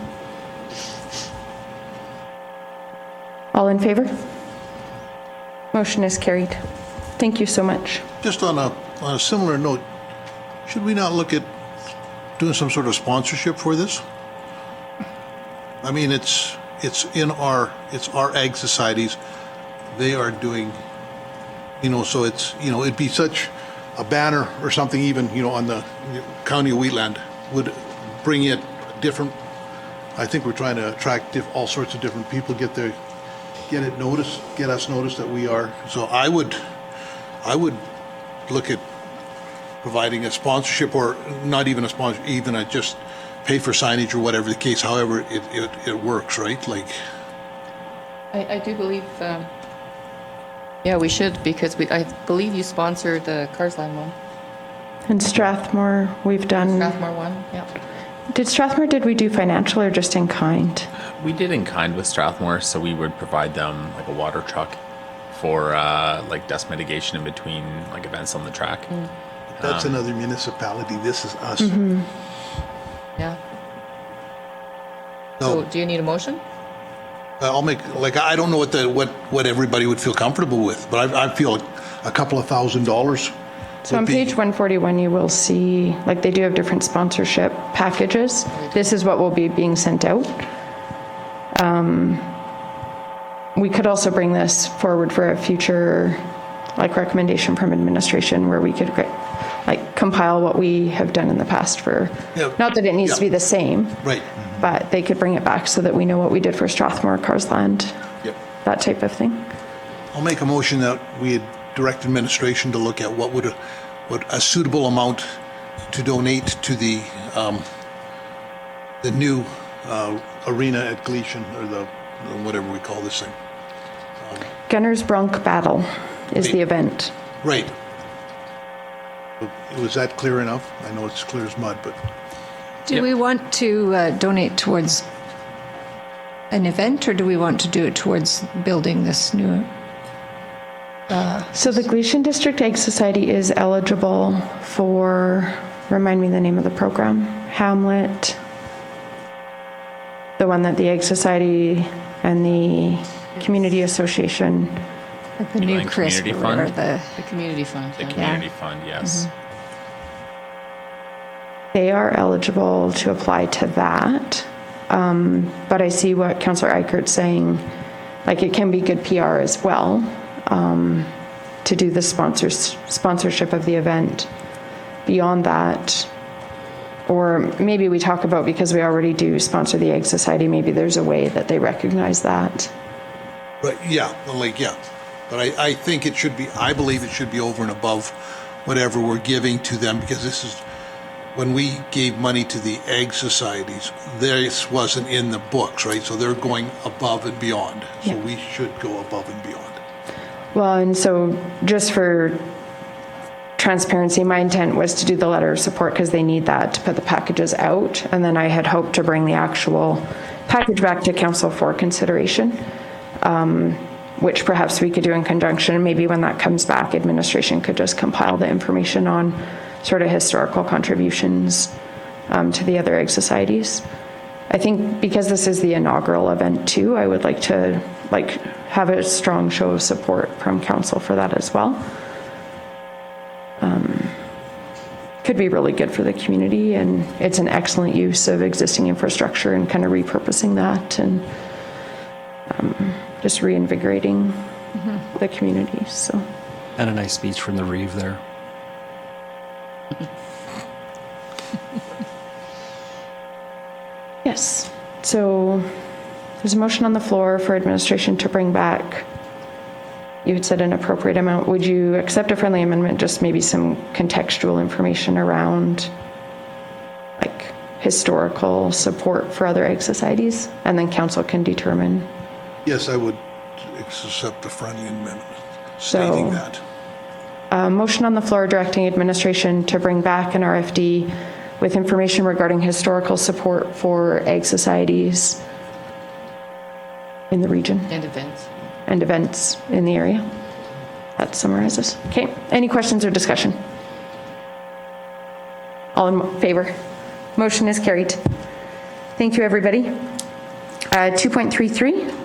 All in favor? Motion is carried. Thank you so much. Just on a similar note, should we not look at doing some sort of sponsorship for this? I mean, it's our ag societies. They are doing, so it's, it'd be such a banner or something, even, on the county of Wheatland would bring it different. I think we're trying to attract all sorts of different people, get us noticed that we are. So I would look at providing a sponsorship, or not even a sponsor, even a just pay for signage or whatever the case, however it works, right? Like, I do believe, yeah, we should, because I believe you sponsored the Carsland one. In Strathmore, we've done... Strathmore one, yeah. Did we do financial or just in kind? We did in kind with Strathmore, so we would provide them like a water truck for like dust mitigation in between like events on the track. that's another municipality. This is us. Yeah. No. So do you need a motion? I'll make, I don't know what everybody would feel comfortable with, but I feel a couple of $1,000s. So on page 141, you will see, they do have different sponsorship packages. This is what will be being sent out. We could also bring this forward for a future, recommendation from administration where we could, compile what we have done in the past for, Yeah. not that it needs to be the same, Right. but they could bring it back so that we know what we did for Strathmore, Carsland, Yep. that type of thing. I'll make a motion that we direct administration to look at what a suitable amount to donate to the new arena at Gleason, or the whatever we call this thing. Gunners Bronc Battle is the Right. event. Right. Was that clear enough? I know it's clear as mud, but Do we want to donate towards an event, or do we want to do it towards building this new? So the Gleason District Ag Society is eligible for, remind me the name of the program, Hamlet, the one that the Ag Society and the Community Association, Like the new Like crisp, community or whatever fund? The community fund. The yeah. community fund, yes. they are eligible to apply to that. But I see what Councillor Eichert's saying, it can be good PR as well, to do the sponsorship of the event. Beyond that, or maybe we talk about, because we already do sponsor the Ag Society, maybe there's a way that they recognize that. yeah. But I think I believe it should be over and above whatever we're giving to them, because this is, when we gave money to the ag societies, this wasn't in the books, right? So they're going above and beyond. So Yeah. we should go above and beyond. Well, and so just for transparency, my intent was to do the letter of support because they need that to put the packages out. And then I had hoped to bring the actual package back to council for consideration, which perhaps we could do in conjunction. And maybe when that comes back, administration could just compile the information on sort of historical contributions to the other ag societies. I think because this is the inaugural event too, I would like to have a strong show of support from council for that as well. Could be really good for the community, and it's an excellent use of existing infrastructure and kind of repurposing that and just reinvigorating the community. So, And a nice speech from the Reeve there. yes. So there's a motion on the floor for administration to bring back, you had said an appropriate amount. Would you accept a friendly amendment, just maybe some contextual information around historical support for other ag societies? And then council can determine. Yes, I would accept the friendly amendment stating that. Motion on the floor directing administration to bring back an RFD with information regarding historical support for ag societies in the region And events. and events in the area. That summarizes. Okay, any questions or discussion? All in favor? Motion is carried. Thank you, everybody. 2.33,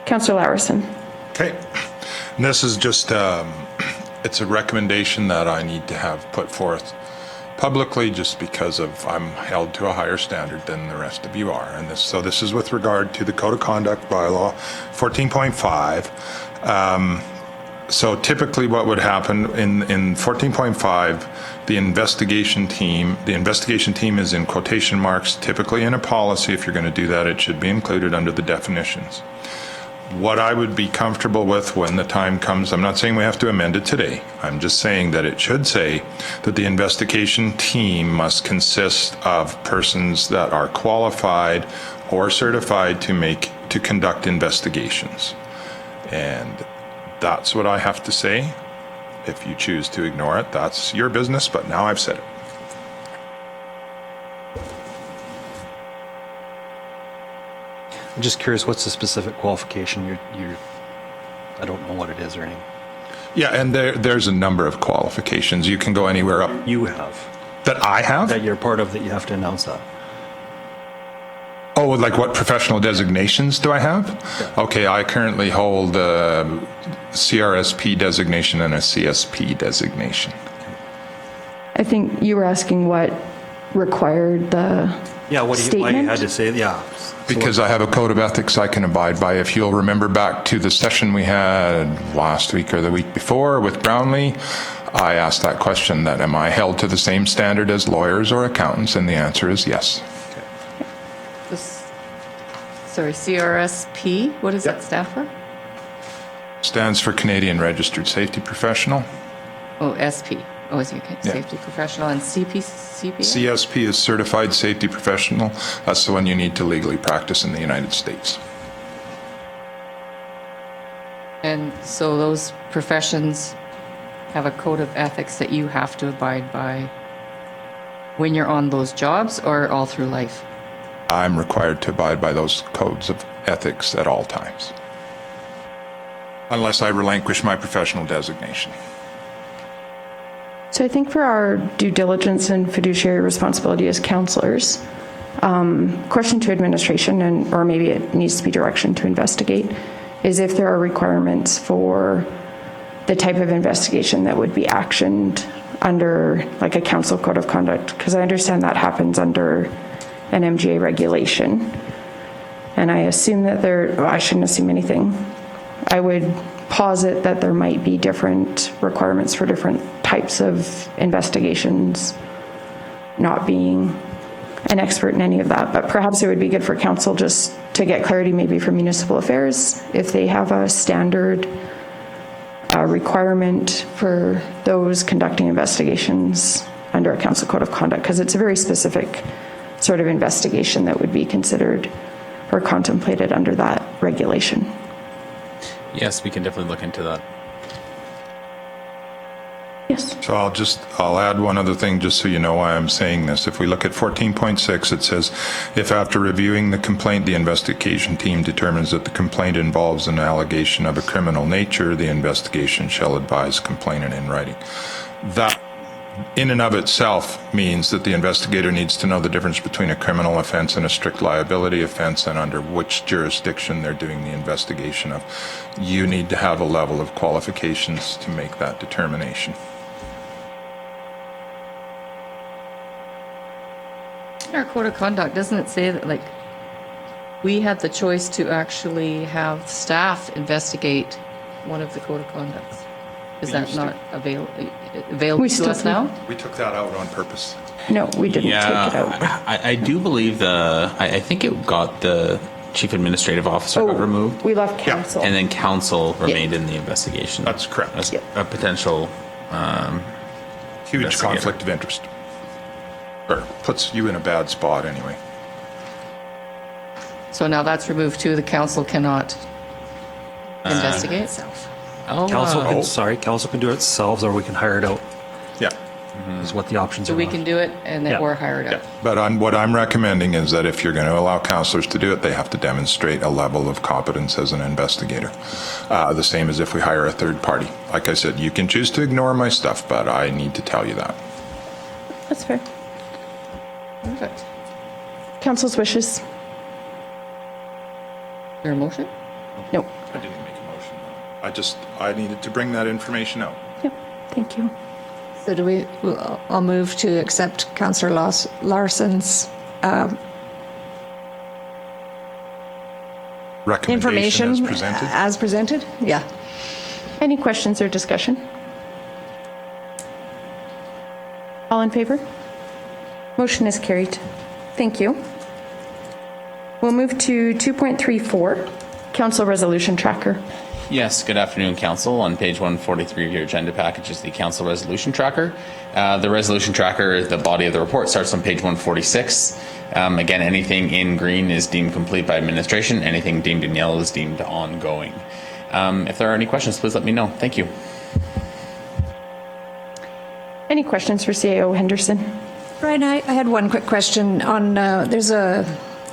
Councillor Lawerson. Okay. And this is just, it's a recommendation that I need to have put forth publicly just because of I'm held to a higher standard than the rest of you are. And this is with regard to the Code of Conduct bylaw 14.5. So typically what would happen in 14.5, the investigation team is in quotation marks, typically in a policy. If you're going to do that, it should be included under the definitions. What I would be comfortable with when the time comes, I'm not saying we have to amend it today. I'm just saying that it should say that the investigation team must consist of persons that are qualified or certified to conduct investigations. And that's what I have to say. If you choose to ignore it, that's your business, but now I've said it. I'm just curious, what's the specific qualification I don't know what it is or anything. Yeah, and there's a number of qualifications. You can go anywhere up. You have, That I have? that you're part of, that you have to announce that. Oh, like what professional designations do I have? Okay, I currently hold a CRSP designation and a CSP designation. I think you were asking what required the Yeah, why you statement? had to say, yeah. Because I have a code of ethics I can abide by. If you'll remember back to the session we had last week or the week before with Brownlee, I asked that question, that am I held to the same standard as lawyers or accountants? And the answer is yes. Sorry, CRSP, what does that stand for? Stands for Canadian Registered Safety Professional. Oh, SP. Oh, is it safety professional, and CPA? CSP is Certified Safety Professional. That's the one you need to legally practice in the United States. And so those professions have a code of ethics that you have to abide by when you're on those jobs or all through life? I'm required to abide by those codes of ethics at all times, unless I relinquish my professional designation. So I think for our due diligence and fiduciary responsibility as counselors, question to administration, or maybe it needs to be direction to investigate, is if there are requirements for the type of investigation that would be actioned under like a council code of conduct, because I understand that happens under an MGA regulation. And I assume that I shouldn't assume anything. I would posit that there might be different requirements for different types of investigations, not being an expert in any of that, but perhaps it would be good for council just to get clarity maybe from municipal affairs, if they have a standard requirement for those conducting investigations under a council code of conduct, because it's a very specific sort of investigation that would be considered or contemplated under that regulation. Yes, we can definitely look into that. Yes. So I'll add one other thing just so you know why I'm saying this. If we look at 14.6, it says, if after reviewing the complaint, the investigation team determines that the complaint involves an allegation of a criminal nature, the investigation shall advise complainant in writing. That in and of itself means that the investigator needs to know the difference between a criminal offense and a strict liability offense and under which jurisdiction they're doing the investigation of. You need to have a level of qualifications to make that determination. Our code of conduct, doesn't it say that, like, we have the choice to actually have staff investigate one of the code of conducts? Is that not available We to still us do. now? We took that out on purpose. No, we didn't take it out. I do believe I think it got the chief administrative officer got removed, We left council. and then council remained in the investigation. That's correct. As a potential Huge investigator. conflict of interest. Or puts you in a bad spot anyway. So now that's removed too, the council cannot investigate? Oh, Council can do it themselves, or we can hire it out. Yeah. is what the options are. So we can do it and then Yeah. or hire it out. But what I'm recommending is that if you're going to allow counselors to do it, they have to demonstrate a level of competence as an investigator. The same as if we hire a third party. Like I said, you can choose to ignore my stuff, but I need to tell you that. That's fair. Perfect. Council's wishes? Is there a motion? No. I didn't make a motion. I needed to bring that information out. Yep. Thank you. So I'll move to accept Councillor Larson's Recommendation information as presented. as presented? Yeah. Any questions or discussion? All in favor? Motion is carried. Thank you. We'll move to 2.34, Council Resolution Tracker. Yes, good afternoon, Council. On page 143 of your agenda package is the Council Resolution Tracker. The Resolution Tracker, the body of the report, starts on page 146. Again, anything in green is deemed complete by administration. Anything deemed in yellow is deemed ongoing. If there are any questions, please let me know. Thank you. Any questions for CAO Henderson? Brian, I had one quick question on, there's a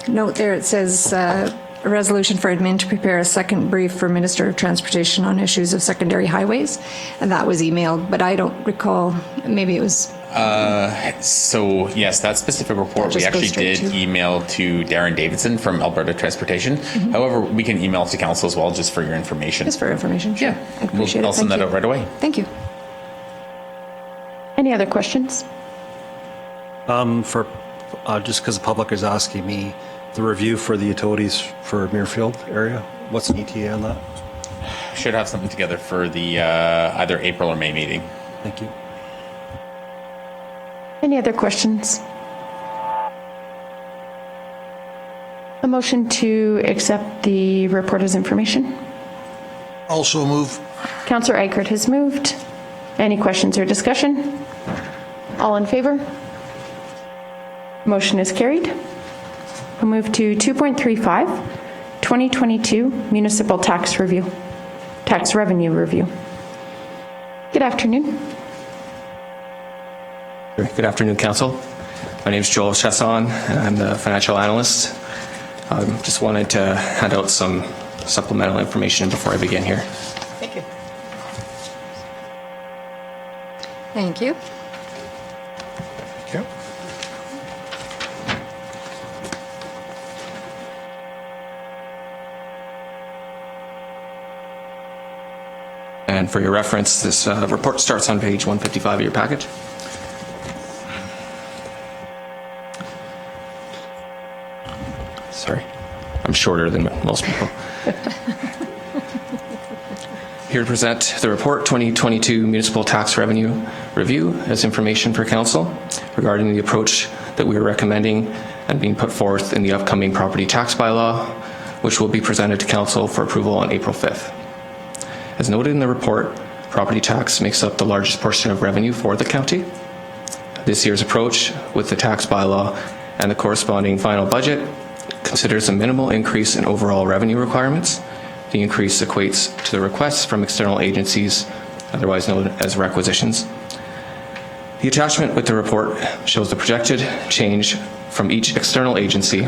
note there, it says, a resolution for admin to prepare a second brief for Minister of Transportation on issues of secondary highways, and that was emailed, but I don't recall, maybe it was, So yes, that specific report That we just actually goes straight did to- email to Darren Davidson from Alberta Transportation. However, we can email to council as well, just for your information. just for information. Sure. Yeah, I appreciate I'll it. send Thank that you. out right away. Thank you. Any other questions? Just because the public is asking me, the review for the utilities for Muirfield area, what's an ETA on that? Should have something together for the either April or May meeting. Thank you. Any other questions? A motion to accept the report as information. Also move. Councillor Eichert has moved. Any questions or discussion? All in favor? Motion is carried. We'll move to 2.35, 2022 Municipal Tax Review, Tax Revenue Review. Good afternoon. Good afternoon, Council. My name is Joel Chasson, and I'm the financial analyst. Just wanted to hand out some supplemental information before I begin here. Thank you. Thank you. Okay. And for your reference, this report starts on page 155 of your package. Sorry, I'm shorter than most people. Here to present the report 2022 Municipal Tax Revenue Review as information for Council regarding the approach that we are recommending and being put forth in the upcoming property tax bylaw, which will be presented to Council for approval on April 5th. As noted in the report, property tax makes up the largest portion of revenue for the county. This year's approach with the tax bylaw and the corresponding final budget considers a minimal increase in overall revenue requirements. The increase equates to the requests from external agencies, otherwise known as requisitions. The attachment with the report shows the projected change from each external agency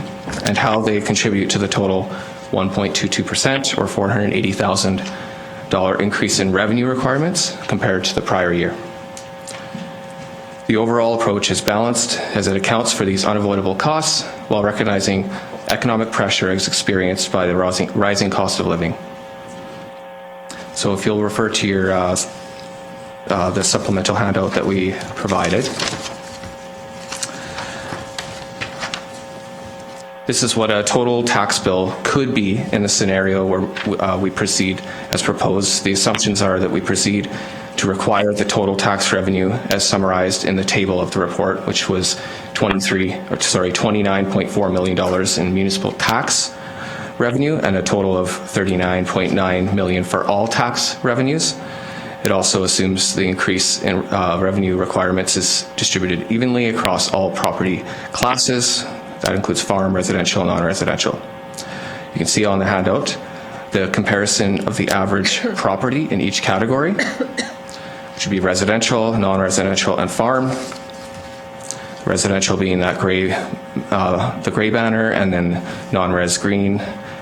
and how they contribute to the total 1.22% or $480,000 increase in revenue requirements compared to the prior year. The overall approach is balanced as it accounts for these unavoidable costs while recognizing economic pressure is experienced by the rising cost of living. So if you'll refer to your the supplemental handout that we provided. This is what a total tax bill could be in the scenario where we proceed as proposed. The assumptions are that we proceed to require the total tax revenue as summarized in the table of the report, which was $29.4 million in municipal tax revenue and a total of $39.9 million for all tax revenues. It also assumes the increase in revenue requirements is distributed evenly across all property classes. That includes farm, residential, non-residential. You can see on the handout the comparison of the average property in each category. which would be residential, non-residential, and farm. Residential being that gray, the gray banner, and then non-res green,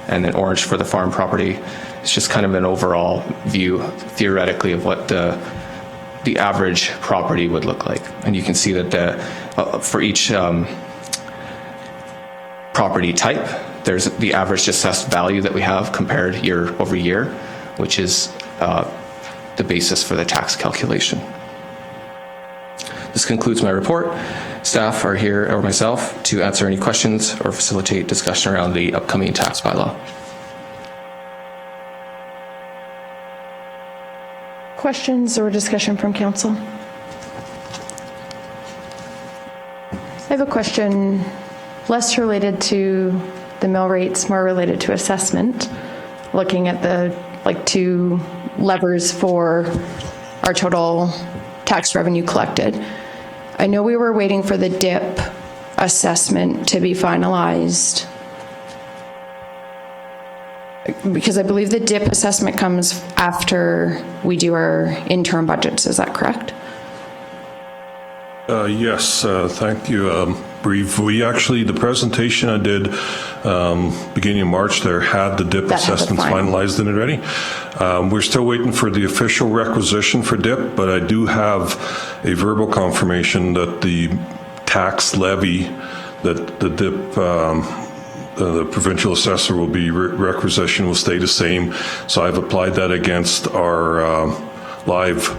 and then orange for the farm property. It's just kind of an overall view, theoretically, of what the average property would look like. And you can see that for each property type, there's the average assessed value that we have compared year over year, which is the basis for the tax calculation. This concludes my report. Staff are here, or myself, to answer any questions or facilitate discussion around the upcoming tax bylaw. Questions or discussion from council? I have a question less related to the mill rates, more related to assessment, looking at the two levers for our total tax revenue collected. I know we were waiting for the DIP assessment to be finalized, because I believe the DIP assessment comes after we do our interim budgets. Is that correct? Yes, thank you, Breve. We actually, the presentation I did beginning of March there had the DIP assessments finalized in it already. We're still waiting for the official requisition for DIP, but I do have a verbal confirmation that the tax levy that the DIP the provincial assessor will be requisition will stay the same. So I've applied that against our live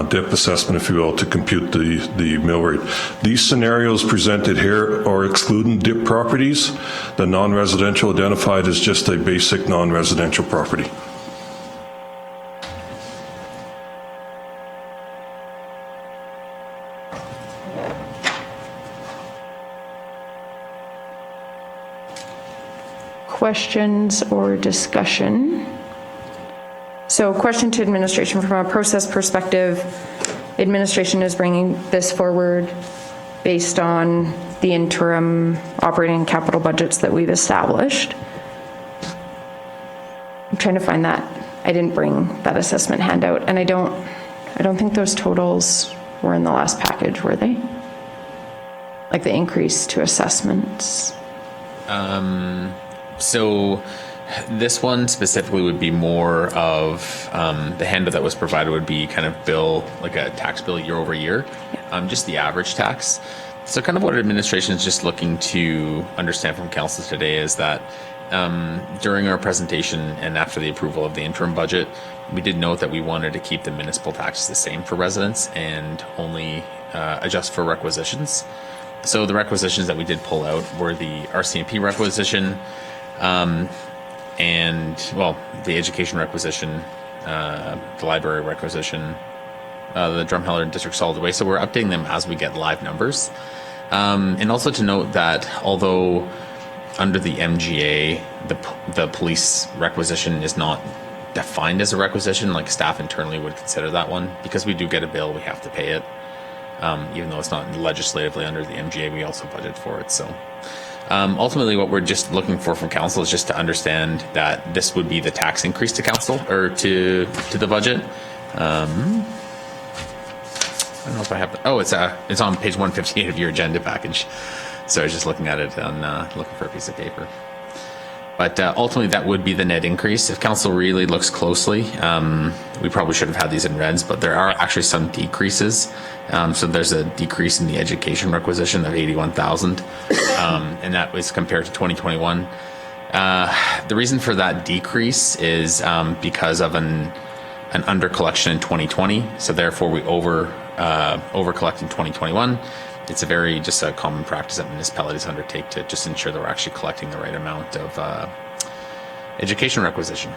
DIP assessment, if you will, to compute the mill rate. These scenarios presented here are excluding DIP properties. The non-residential identified as just a basic non-residential property. Questions or discussion? So question to administration: from a process perspective, administration is bringing this forward based on the interim operating and capital budgets that we've established. I'm trying to find that. I didn't bring that assessment handout, and I don't think those totals were in the last package, were they? Like the increase to assessments? So this one specifically would be more of the handout that was provided would be kind of bill, like a tax bill year over year, just the average tax. So kind of what administration is just looking to understand from council today is that during our presentation and after the approval of the interim budget, we did note that we wanted to keep the municipal taxes the same for residents and only adjust for requisitions. So the requisitions that we did pull out were the RCMP requisition, and, well, the education requisition, the library requisition, the Drumheller District Solid Waste. So we're updating them as we get live numbers. And also to note that although under the MGA, the police requisition is not defined as a requisition, like staff internally would consider that one, because we do get a bill, we have to pay it. Even though it's not legislatively under the MGA, we also budget for it. So ultimately what we're just looking for from council is just to understand that this would be the tax increase to council or to the budget. I don't know if I have it. Oh, it's on page 158 of your agenda package. So I was just looking at it and looking for a piece of paper. But ultimately, that would be the net increase. If council really looks closely, we probably should have had these in reds, but there are actually some decreases. So there's a decrease in the education requisition of 81,000, and that was compared to 2021. The reason for that decrease is because of an under collection in 2020. So therefore, we over collect in 2021. It's just a common practice that municipalities undertake to just ensure that we're actually collecting the right amount of education requisition.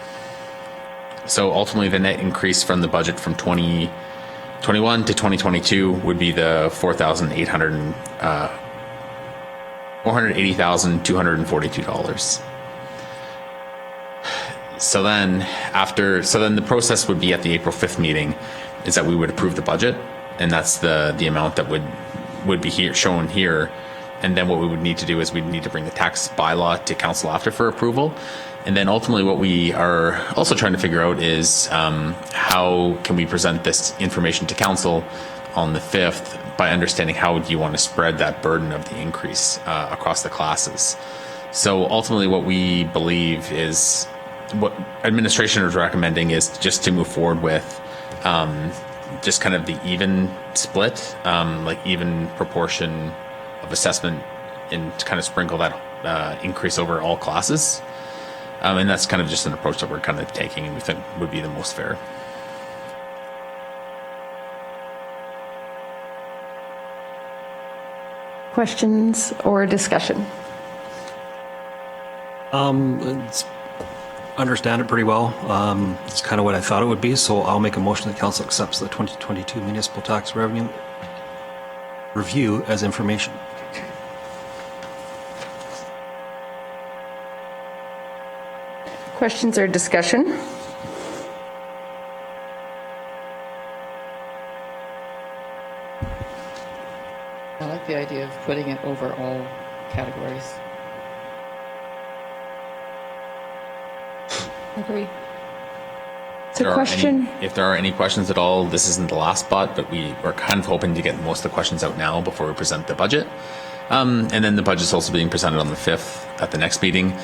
So ultimately, the net increase from the budget from 2021 to 2022 would be the $480,242. So then the process would be at the April 5th meeting is that we would approve the budget, and that's the amount that would be shown here And then what we would need to do is we'd need to bring the tax bylaw to council after for approval. And then ultimately what we are also trying to figure out is how can we present this information to council on the 5th by understanding how do you want to spread that burden of the increase across the classes. So ultimately what we believe is what administration is recommending is just to move forward with just kind of the even split, like even proportion of assessment, and to kind of sprinkle that increase over all classes. And that's kind of just an approach that we're kind of taking and we think would be the most fair. Questions or discussion? Understand it pretty well. It's kind of what I thought it would be, so I'll make a motion that council accepts the 2022 municipal tax revenue review as information. Questions or discussion? I like the idea of putting it over all categories. Agree. It's a question. If there are any questions at all, this isn't the last spot, but we are kind of hoping to get most of the questions out now before we present the budget. And then the budget's also being presented on the 5th at the next meeting.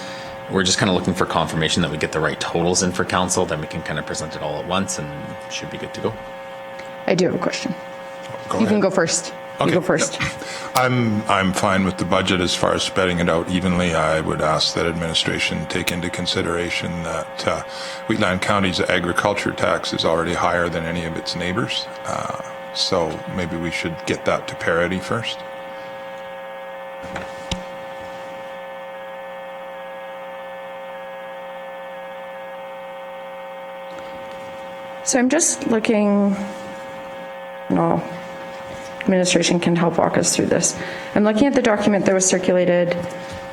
We're just kind of looking for confirmation that we get the right totals in for council, then we can kind of present it all at once and should be good to go. I do have a question. Go You ahead. can go first. Okay. You go first. I'm fine with the budget as far as spreading it out evenly. I would ask that administration take into consideration that Wheatland County's agriculture tax is already higher than any of its neighbors. So maybe we should get that to parity first. So I'm just looking, no, administration can help walk us through this. I'm looking at the document that was circulated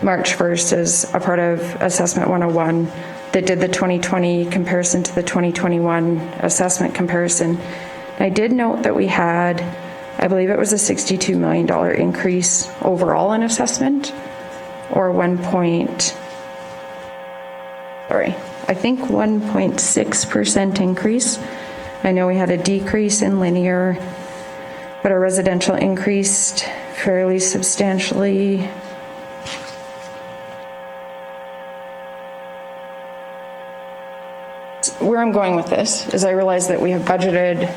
March 1st as a part of Assessment 101 that did the 2020 comparison to the 2021 assessment comparison. And I did note that we had, I believe it was a $62 million increase overall in assessment, or 1.6% increase. I know we had a decrease in linear, but our residential increased fairly substantially. Where I'm going with this is I realize that we have budgeted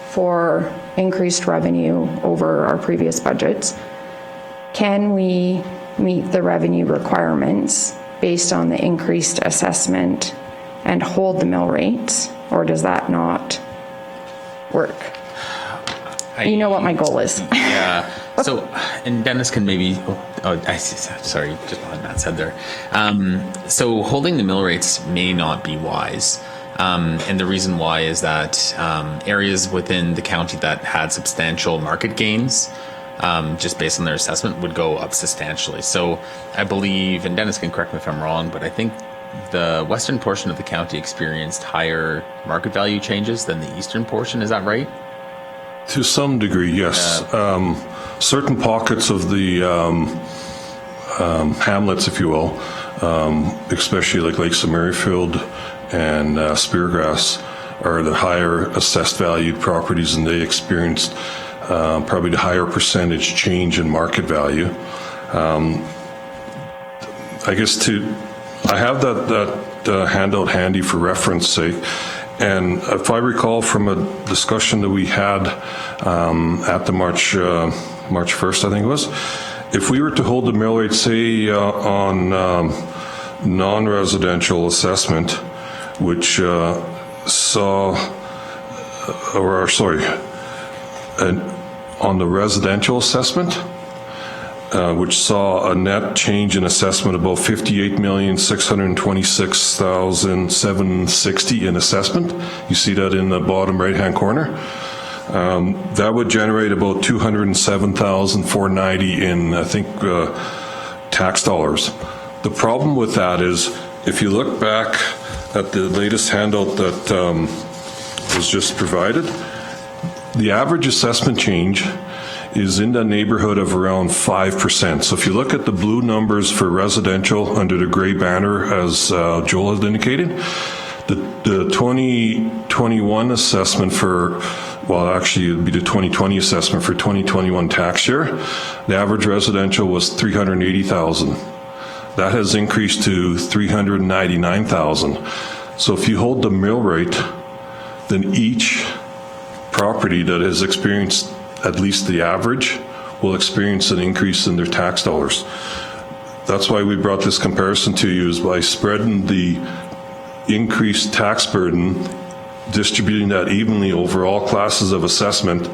for increased revenue over our previous budgets. Can we meet the revenue requirements based on the increased assessment and hold the mill rates, or does that not work? You know what my goal is. Yeah. So, and Dennis can maybe, I see, sorry, just what Matt said there. So holding the mill rates may not be wise. And the reason why is that areas within the county that had substantial market gains, just based on their assessment, would go up substantially. So I believe, and Dennis can correct me if I'm wrong, but I think the western portion of the county experienced higher market value changes than the eastern portion. Is that right? To some degree, yes. Certain pockets of the hamlets, if you will, especially like Lakes of Merrifield and Speargrass, are the higher assessed valued properties, and they experienced probably the higher percentage change in market value. I guess I have that handout handy for reference sake. And if I recall from a discussion that we had at the March 1st, I think it was, if we were to hold the mill rate, say, on non-residential assessment, which on the residential assessment, which saw a net change in assessment of about $58,626,760 in assessment. You see that in the bottom right-hand corner. That would generate about $207,490 in, I think, tax dollars. The problem with that is, if you look back at the latest handout that was just provided, the average assessment change is in the neighborhood of around 5%. So if you look at the blue numbers for residential under the gray banner, as Joel has indicated, the 2021 assessment for, well, actually it'd be the 2020 assessment for 2021 tax year, the average residential was $380,000. That has increased to $399,000. So if you hold the mill rate, then each property that has experienced at least the average will experience an increase in their tax dollars. That's why we brought this comparison to you, is by spreading the increased tax burden, distributing that evenly over all classes of assessment.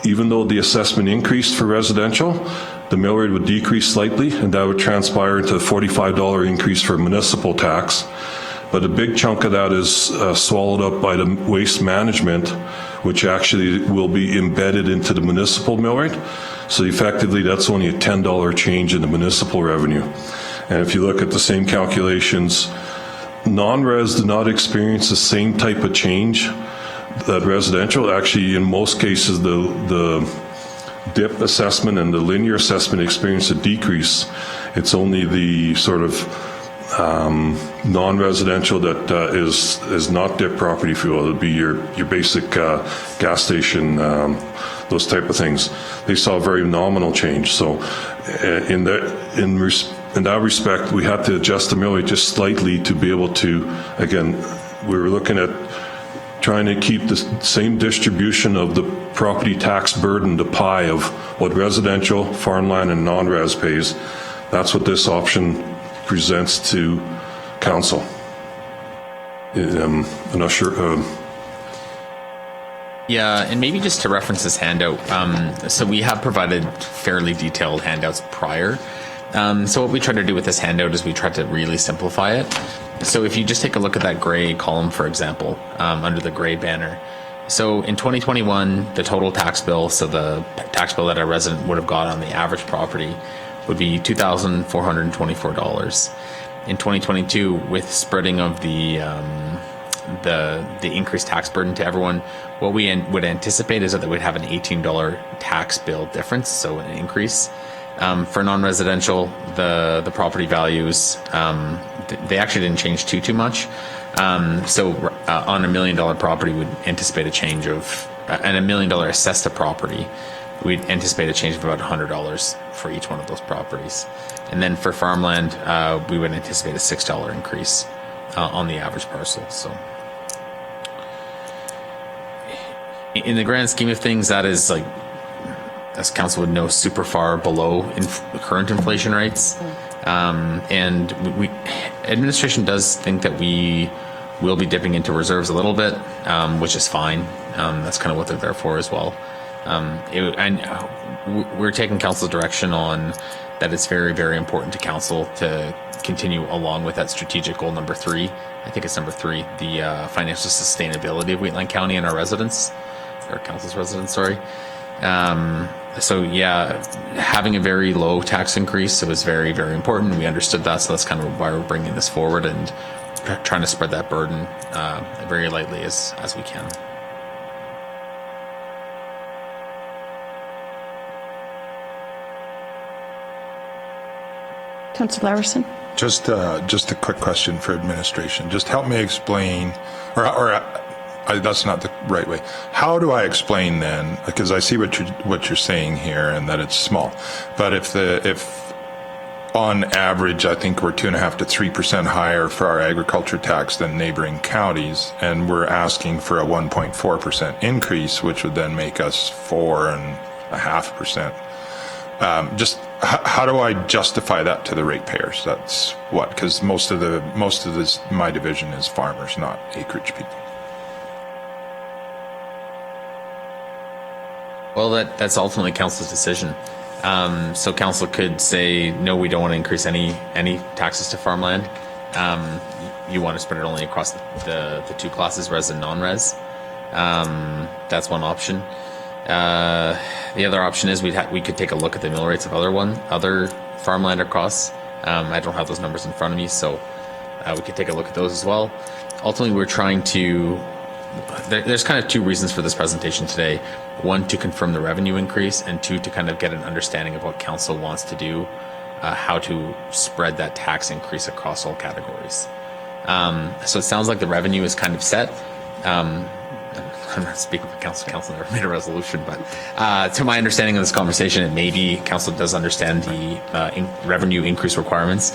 Even though the assessment increased for residential, the mill rate would decrease slightly, and that would transpire into a $45 increase for municipal tax. But a big chunk of that is swallowed up by the waste management, which actually will be embedded into the municipal mill rate. So effectively, that's only a $10 change in the municipal revenue. And if you look at the same calculations, non-res did not experience the same type of change that residential. Actually, in most cases, the dip assessment and the linear assessment experienced a decrease. It's only the sort of non-residential that is not dip property fuel. It'd be your basic gas station, those type of things. They saw a very nominal change. So in that respect, we had to adjust the mill rate just slightly to be able to, again, we were looking at trying to keep the same distribution of the property tax burden, the pie of what residential, farmland, and non-res pays. That's what this option presents to council. I'm not sure. Yeah, and maybe just to reference this handout, so we have provided fairly detailed handouts prior. So what we tried to do with this handout is we tried to really simplify it. So if you just take a look at that gray column, for example, under the gray banner. So in 2021, the total tax bill, so the tax bill that a resident would have got on the average property would be $2,424. In 2022, with spreading of the increased tax burden to everyone, what we would anticipate is that we'd have an $18 tax bill difference, so an increase. For non-residential, the property values, they actually didn't change too much. So on $1 million property, we'd anticipate a change of, and $1 million assessed to property, we'd anticipate a change of about $100 for each one of those properties. And then for farmland, we would anticipate a $6 increase on the average parcel. So in the grand scheme of things, that is, like, as council would know, super far below current inflation rates. And administration does think that we will be dipping into reserves a little bit, which is fine. That's kind of what they're there for as well. And we're taking council's direction on that. It's very, very important to council to continue along with that strategic goal number 3. I think it's number 3, the financial sustainability of Wheatland County and our residents, or council's residents, sorry. So yeah, having a very low tax increase, so is very, very important. We understood that, so that's kind of why we're bringing this forward and trying to spread that burden very lightly as we can. Councillor Larson? Just a quick question for administration. Just help me explain, that's not the right way. How do I explain then? Because I see what you're saying here, and that it's small. But if on average, I think we're 2.5% to 3% higher for our agriculture tax than neighboring counties, and we're asking for a 1.4% increase, which would then make us 4.5%. Just how do I justify that to the ratepayers? That's what, because most of this, my division is farmers, not acreage people. Well, that's ultimately council's decision. So council could say, no, we don't want to increase any taxes to farmland. You want to spread it only across the two classes, res and non-res. That's one option. The other option is we could take a look at the mill rates of other farmland across. I don't have those numbers in front of me, so we could take a look at those as well. Ultimately, we're trying to there's kind of two reasons for this presentation today. One, to confirm the revenue increase, and two, to kind of get an understanding of what council wants to do, how to spread that tax increase across all categories. So it sounds like the revenue is kind of set. I'm not speaking for council. Council never made a resolution, but to my understanding of this conversation, it may be council does understand the revenue increase requirements.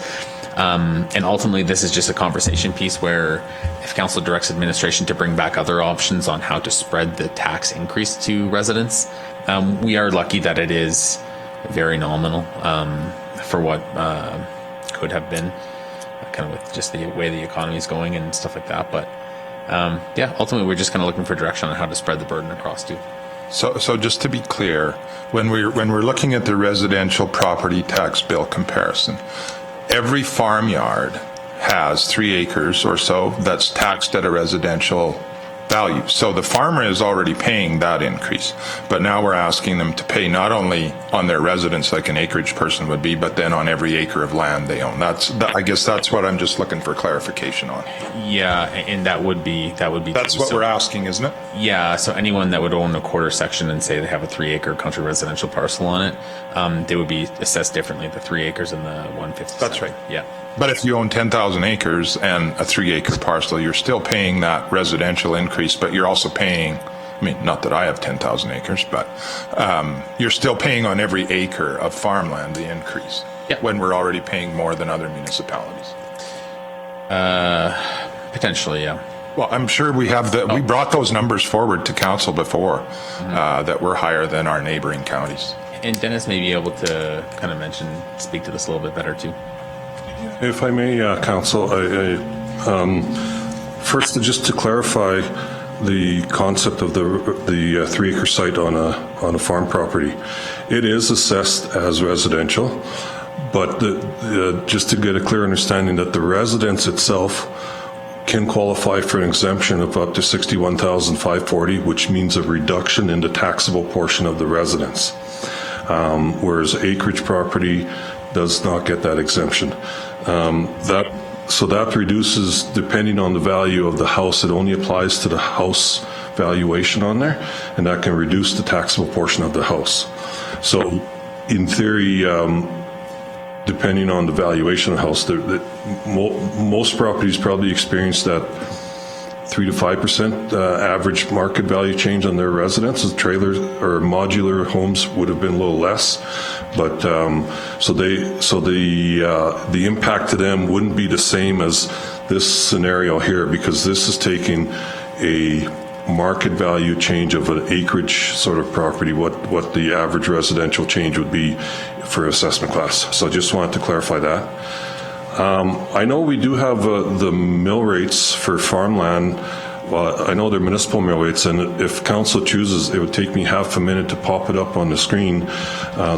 And ultimately, this is just a conversation piece where if council directs administration to bring back other options on how to spread the tax increase to residents, we are lucky that it is very nominal for what could have been, kind of with just the way the economy is going and stuff like that. But yeah, ultimately, we're just kind of looking for direction on how to spread the burden across too. So just to be clear, when we're looking at the residential property tax bill comparison, every farmyard has 3 acres or so that's taxed at a residential value. So the farmer is already paying that increase, but now we're asking them to pay not only on their residence like an acreage person would be, but then on every acre of land they own. I guess that's what I'm just looking for clarification on. Yeah, and that would be. That's what we're asking, isn't it? Yeah. So anyone that would own a quarter section and say they have a 3-acre country residential parcel on it, they would be assessed differently. The 3 acres and the 150. That's right. Yeah. But if you own 10,000 acres and a 3-acre parcel, you're still paying that residential increase, but you're also paying, I mean, not that I have 10,000 acres, but you're still paying on every acre of farmland the increase. Yeah. When we're already paying more than other municipalities. Potentially, yeah. Well, I'm sure we have we brought those numbers forward to council before, that we're higher than our neighboring counties. And Dennis may be able to kind of speak to this a little bit better too. If I may, Council, first, just to clarify the concept of the 3-acre site on a farm property, it is assessed as residential, but just to get a clear understanding that the residence itself can qualify for an exemption of up to $61,540, which means a reduction in the taxable portion of the residence, whereas acreage property does not get that exemption. So that reduces, depending on the value of the house, it only applies to the house valuation on there, and that can reduce the taxable portion of the house. So in theory, depending on the valuation of the house, most properties probably experience that 3 to 5% average market value change on their residences. Trailers or modular homes would have been a little less, but so the impact to them wouldn't be the same as this scenario here, because this is taking a market value change of an acreage sort of property, what the average residential change would be for assessment class. So I just wanted to clarify that. I know we do have the mill rates for farmland. Well, I know they're municipal mill rates, and if council chooses, it would take me half a minute to pop it up on the screen. I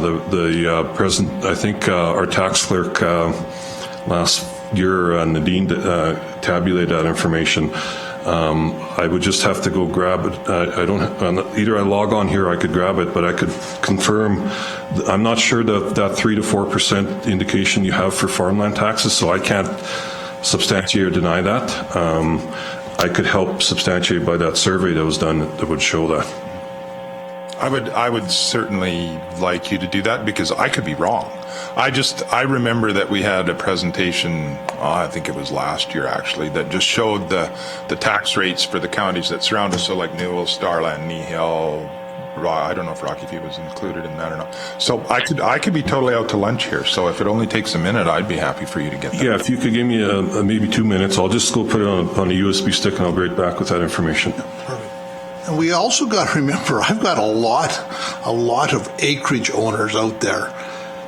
think our tax clerk last year, Nadine, tabulated that information. I would just have to go grab it. Either I log on here, I could grab it, but I could confirm. I'm not sure that 3 to 4% indication you have for farmland taxes, so I can't substantiate or deny that. I could help substantiate by that survey that was done that would show that. I would certainly like you to do that, because I could be wrong. I remember that we had a presentation, I think it was last year actually, that just showed the tax rates for the counties that surround us, so like Newell, Starland, Nehill, I don't know if Rocky View was included in that or not. So I could be totally out to lunch here, so if it only takes a minute, I'd be happy for you to get that. Yeah, if you could give me maybe 2 minutes, I'll just go put it on a USB stick and I'll be right back with that information. Perfect. And we also got to remember, I've got a lot of acreage owners out there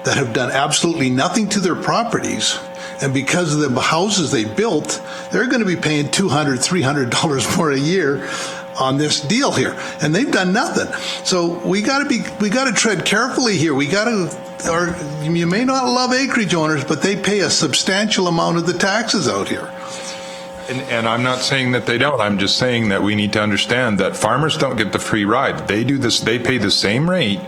that have done absolutely nothing to their properties, and because of the houses they built, they're going to be paying $200, $300 more a year on this deal here, and they've done nothing. So we got to tread carefully here. Or you may not love acreage owners, but they pay a substantial amount of the taxes out here. And I'm not saying that they don't. I'm just saying that we need to understand that farmers don't get the free ride. They do this. They pay the same rate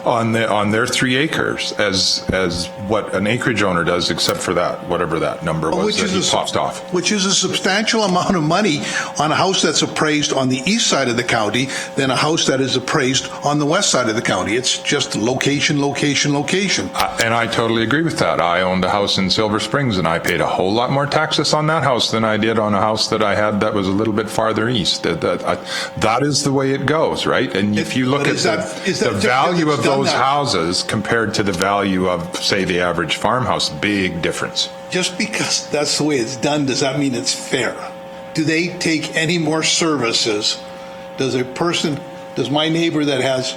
on their 3 acres as what an acreage owner does, except for that, whatever that number was that he popped off. Which is a substantial amount of money on a house that's appraised on the east side of the county than a house that is appraised on the west side of the county. It's just location, location, location. And I totally agree with that. I owned a house in Silver Springs, and I paid a whole lot more taxes on that house than I did on a house that I had that was a little bit farther east. That is the way it goes, right? And if you look at the value of those houses compared to the value of, say, the average farmhouse, big difference. Just because that's the way it's done, does that mean it's fair? Do they take any more services? Does my neighbor that has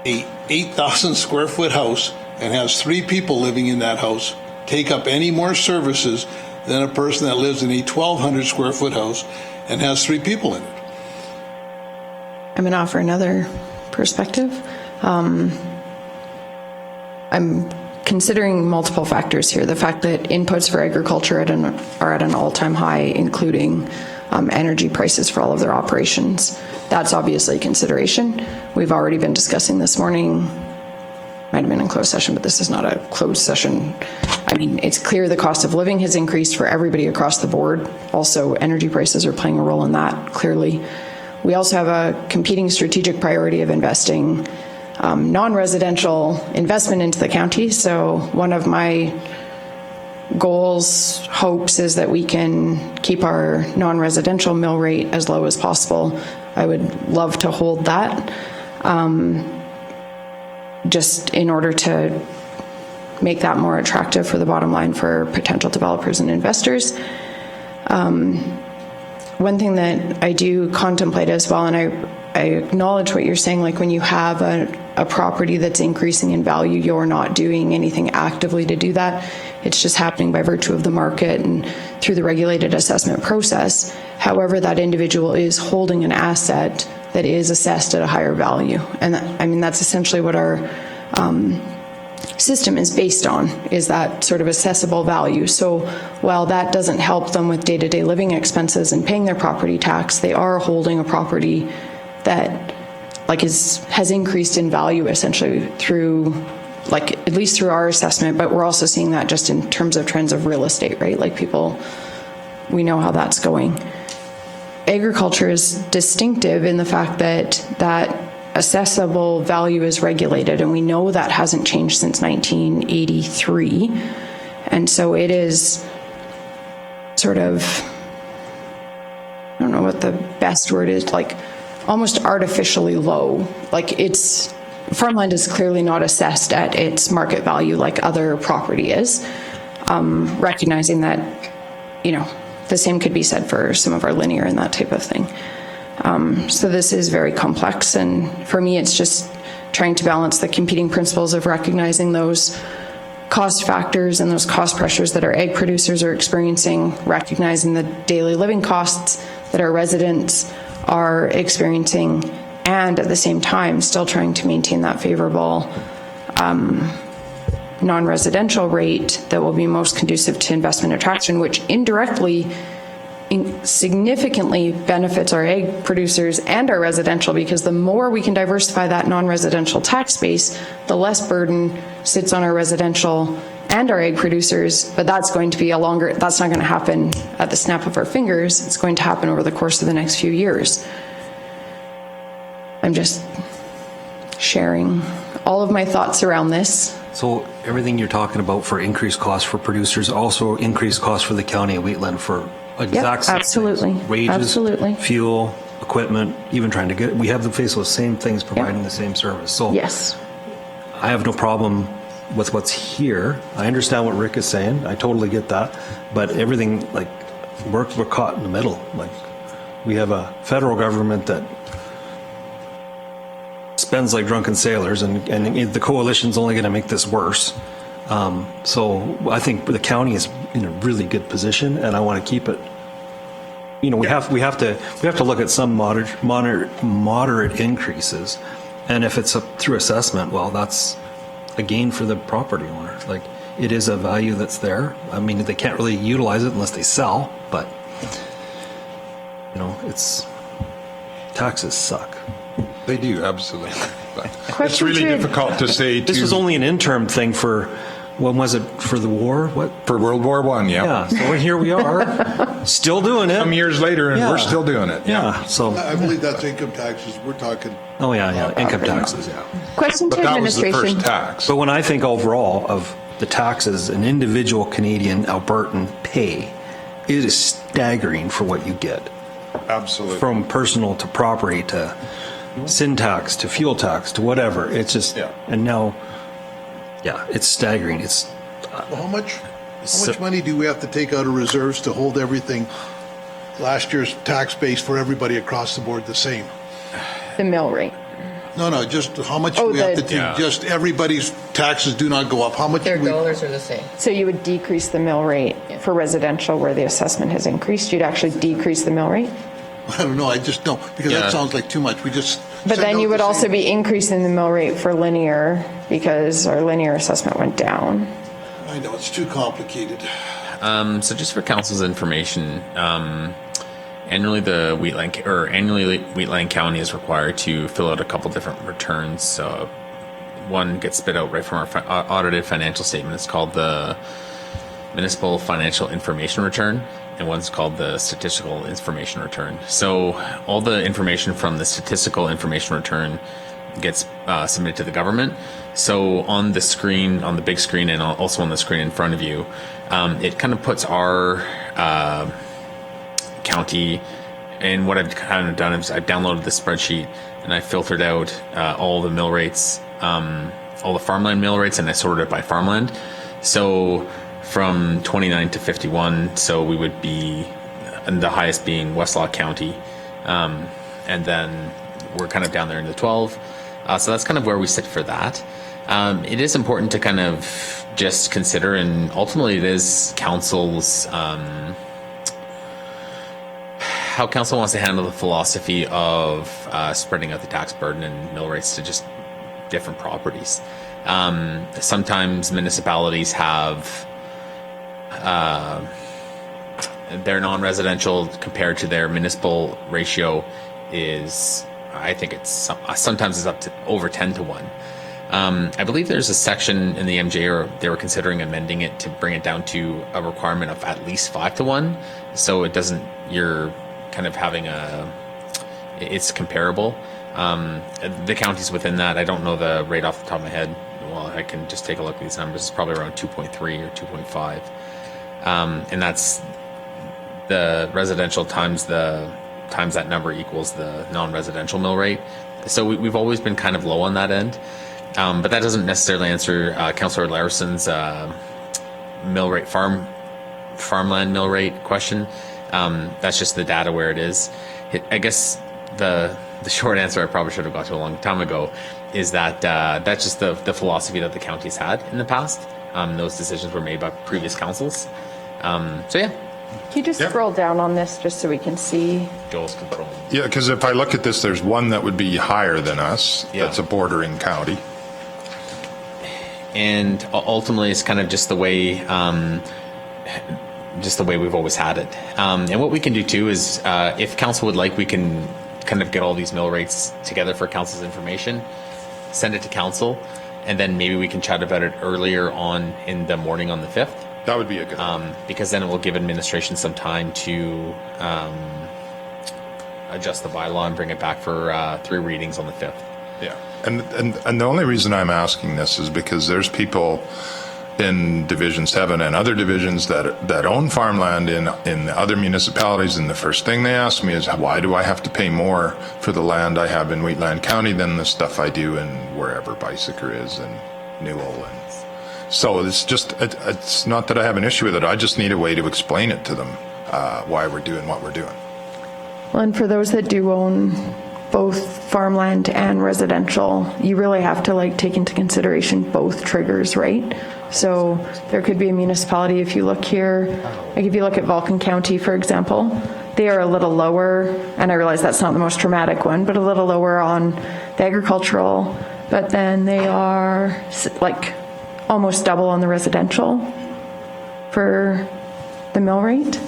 a 8,000 square foot house and has 3 people living in that house take up any more services than a person that lives in a 1,200 square foot house and has 3 people in it? I'm going to offer another perspective. I'm considering multiple factors here. The fact that inputs for agriculture are at an all-time high, including energy prices for all of their operations. That's obviously a consideration. We've already been discussing this morning, might have been in closed session, but this is not a closed session. I mean, it's clear the cost of living has increased for everybody across the board. Also, energy prices are playing a role in that, clearly. We also have a competing strategic priority of investing non-residential investment into the county. So one of my goals, hopes, is that we can keep our non-residential mill rate as low as possible. I would love to hold that, just in order to make that more attractive for the bottom line for potential developers and investors. One thing that I do contemplate as well, and I acknowledge what you're saying, like when you have a property that's increasing in value, you're not doing anything actively to do that. It's just happening by virtue of the market and through the regulated assessment process. However, that individual is holding an asset that is assessed at a higher value. And I mean, that's essentially what our system is based on, is that sort of assessable value. So while that doesn't help them with day-to-day living expenses and paying their property tax, they are holding a property that has increased in value essentially through, at least through our assessment, but we're also seeing that just in terms of trends of real estate, right? Like we know how that's going. Agriculture is distinctive in the fact that assessable value is regulated, and we know that hasn't changed since 1983. And so it is sort of, I don't know what the best word is, almost artificially low. Farmland is clearly not assessed at its market value like other property is. Recognizing that, the same could be said for some of our linear and that type of thing. So this is very complex, and for me, it's just trying to balance the competing principles of recognizing those cost factors and those cost pressures that our egg producers are experiencing, recognizing the daily living costs that our residents are experiencing, and at the same time, still trying to maintain that favorable non-residential rate that will be most conducive to investment attraction, which indirectly significantly benefits our egg producers and our residential, because the more we can diversify that non-residential tax base, the less burden sits on our residential and our egg producers. But that's going to be that's not going to happen at the snap of our fingers. It's going to happen over the course of the next few years. I'm just sharing all of my thoughts around this. So everything you're talking about for increased costs for producers, also increased costs for the county of Wheatland for exact same absolutely. things. Wages, absolutely. Fuel, equipment, even trying to we have to face those same things providing the same service. So yes, I have no problem with what's here. I understand what Rick is saying. I totally get that. But everything, we're caught in the middle. We have a federal government that spends like drunken sailors, and the coalition's only going to make this worse. So I think the county is in a really good position, and I want to keep it. We have to look at some moderate increases, and if it's through assessment, well, that's a gain for the property owner. It is a value that's there. I mean, they can't really utilize it unless they sell, but taxes suck. They do, absolutely. But it's Question really two. difficult to say This was only an interim thing for, when was it, for the war? What? for World War I, yeah. Yeah, so here we are, still doing it. Some years later, and Yeah. we're still doing it. Yeah, so, I believe that's income taxes. We're talking. oh yeah, income taxes, yeah. Question to But that was the administration. first tax. But when I think overall of the taxes an individual Canadian Albertan pay, it is staggering for what you get. Absolutely. From personal to property to sin tax to fuel tax to whatever. It's just, Yeah. and now, yeah, it's staggering. It's, Well, how much money do we have to take out of reserves to hold everything, last year's tax base for everybody across the board the same? The mill rate. No, just how much Oh, do we have to the- take? Yeah. Just everybody's taxes do not go up. How much Their do we? dollars are the same. So you would decrease the mill rate for residential where the assessment has increased. You'd actually decrease the mill rate. I don't know. I just don't, because Yeah. that sounds like too much. We just. But send then out you would the also same- be increasing the mill rate for linear because our linear assessment went down. I know, it's too complicated. So just for council's information, annually Wheatland County is required to fill out a couple different returns. One gets spit out right from our audited financial statement. It's called the Municipal Financial Information Return, and one's called the Statistical Information Return. So all the information from the Statistical Information Return gets submitted to the government. So on the screen, on the big screen, and also on the screen in front of you, it kind of puts our county. And what I've kind of done is I've downloaded the spreadsheet and I filtered out all the mill rates, all the farmland mill rates, and I sorted it by farmland. So from 29 to 51, so we would be, and the highest being Westlaw County, and then we're kind of down there in the 12. So that's kind of where we sit for that. It is important to kind of just consider, and ultimately it is council's, how council wants to handle the philosophy of spreading out the tax burden and mill rates to just different properties. Sometimes municipalities have their non-residential compared to their municipal ratio is, I think it's sometimes it's up to over 10 to 1. I believe there's a section in the MJ, or they were considering amending it to bring it down to a requirement of at least 5 to 1, so it doesn't, you're kind of having it's comparable. The counties within that, I don't know the rate off the top of my head. Well, I can just take a look at these numbers. It's probably around 2.3 or 2.5. And that's the residential times that number equals the non-residential mill rate. So we've always been kind of low on that end. But that doesn't necessarily answer Councillor Larson's mill rate, farmland mill rate question. That's just the data where it is. I guess the short answer I probably should have got to a long time ago is that that's just the philosophy that the county's had in the past. Those decisions were made by previous councils. So yeah, Can you just scroll down on this just so we can see? Joel's controlling. Yeah, because if I look at this, there's one that would be higher than us. Yeah. That's a bordering county. And ultimately, it's kind of just the way we've always had it. And what we can do too is, if council would like, we can kind of get all these mill rates together for council's information, send it to council, and then maybe we can chat about it earlier on in the morning on the 5th. That would be a good one. Because then it will give administration some time to adjust the bylaw and bring it back for 3 readings on the 5th. Yeah. And the only reason I'm asking this is because there's people in Division 7 and other divisions that own farmland in other municipalities, and the first thing they ask me is, why do I have to pay more for the land I have in Wheatland County than the stuff I do in wherever Bicycle is and Newell? And so it's just, it's not that I have an issue with it, I just need a way to explain it to them, why we're doing what we're doing. Well, and for those that do own both farmland and residential, you really have to take into consideration both triggers, right? So there could be a municipality, if you look here, if you look at Vulcan County, for example, they are a little lower, and I realize that's not the most dramatic one, but a little lower on the agricultural, but then they are almost double on the residential for the mill rate.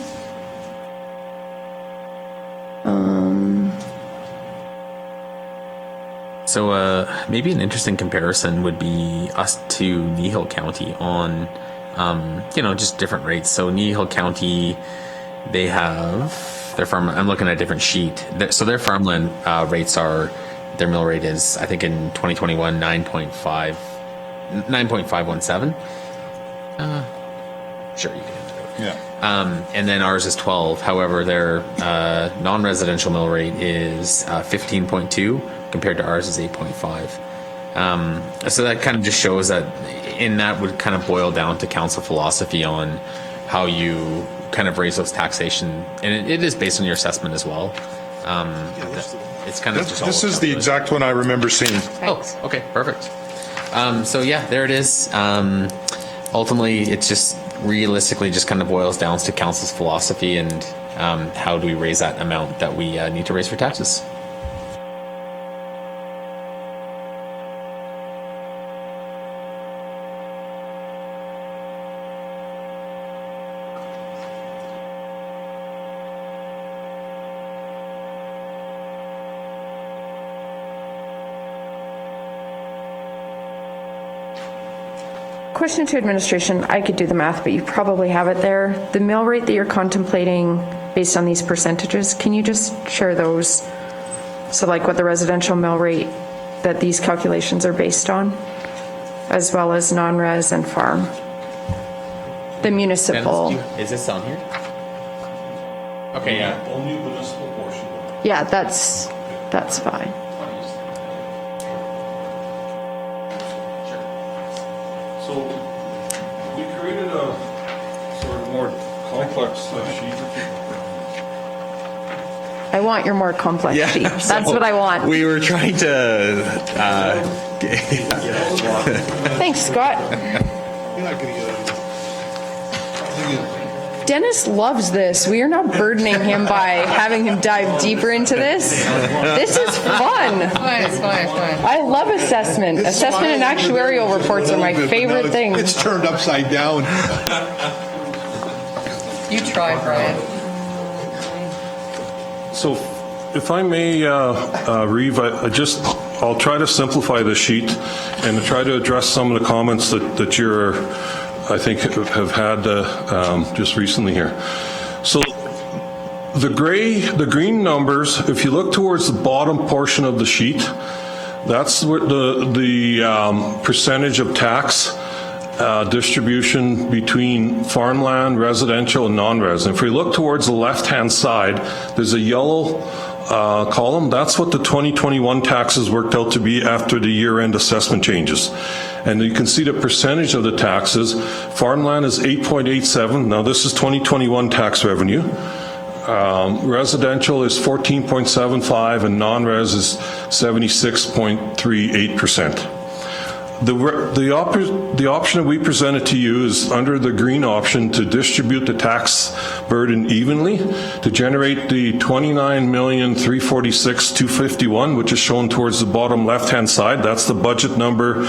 So maybe an interesting comparison would be us to Nehill County on, just different rates. So Nehill County, they have their farm. I'm looking at a different sheet. So their farmland rates are, their mill rate is, I think in 2021, 9.517. Sure, you can. Yeah. And then ours is 12. However, their non-residential mill rate is 15.2 compared to ours is 8.5. So that kind of just shows that, and that would kind of boil down to council philosophy on how you kind of raise those taxation, and it is based on your assessment as well. It's kind of just This is the exact one I remember seeing. Oh, okay, perfect. So yeah, there it is. Ultimately, it's just realistically just kind of boils down to council's philosophy and how do we raise that amount that we need to raise for taxes. Question to administration, I could do the math, but you probably have it there. The mill rate that you're contemplating based on these percentages, can you just share those? So like what the residential mill rate that these calculations are based on, as well as non-res and farm? The municipal. Is this on here? Okay, yeah. Only municipal portion. Yeah, that's fine. So we created a sort of more complex sheet. I want your more complex sheet. That's what I want. We were trying to. Thanks, Scott. You're not going to get it. Dennis loves this. We are not burdening him by having him dive deeper into this. This is fun. Fine. I love assessment. Assessment and actuarial reports are my favorite things. It's turned upside down. You try, Brian. So if I may, Reeve, I'll try to simplify the sheet and to try to address some of the comments that you're, I think, have had just recently here. So the green numbers, if you look towards the bottom portion of the sheet, that's what the percentage of tax distribution between farmland, residential, and non-res. And if we look towards the left-hand side, there's a yellow column. That's what the 2021 taxes worked out to be after the year-end assessment changes. And you can see the percentage of the taxes. Farmland is 8.87. Now this is 2021 tax revenue. Residential is 14.75 and non-res is 76.38%. The option that we presented to you is under the green option to distribute the tax burden evenly to generate the $29,346,251, which is shown towards the bottom left-hand side. That's the budget number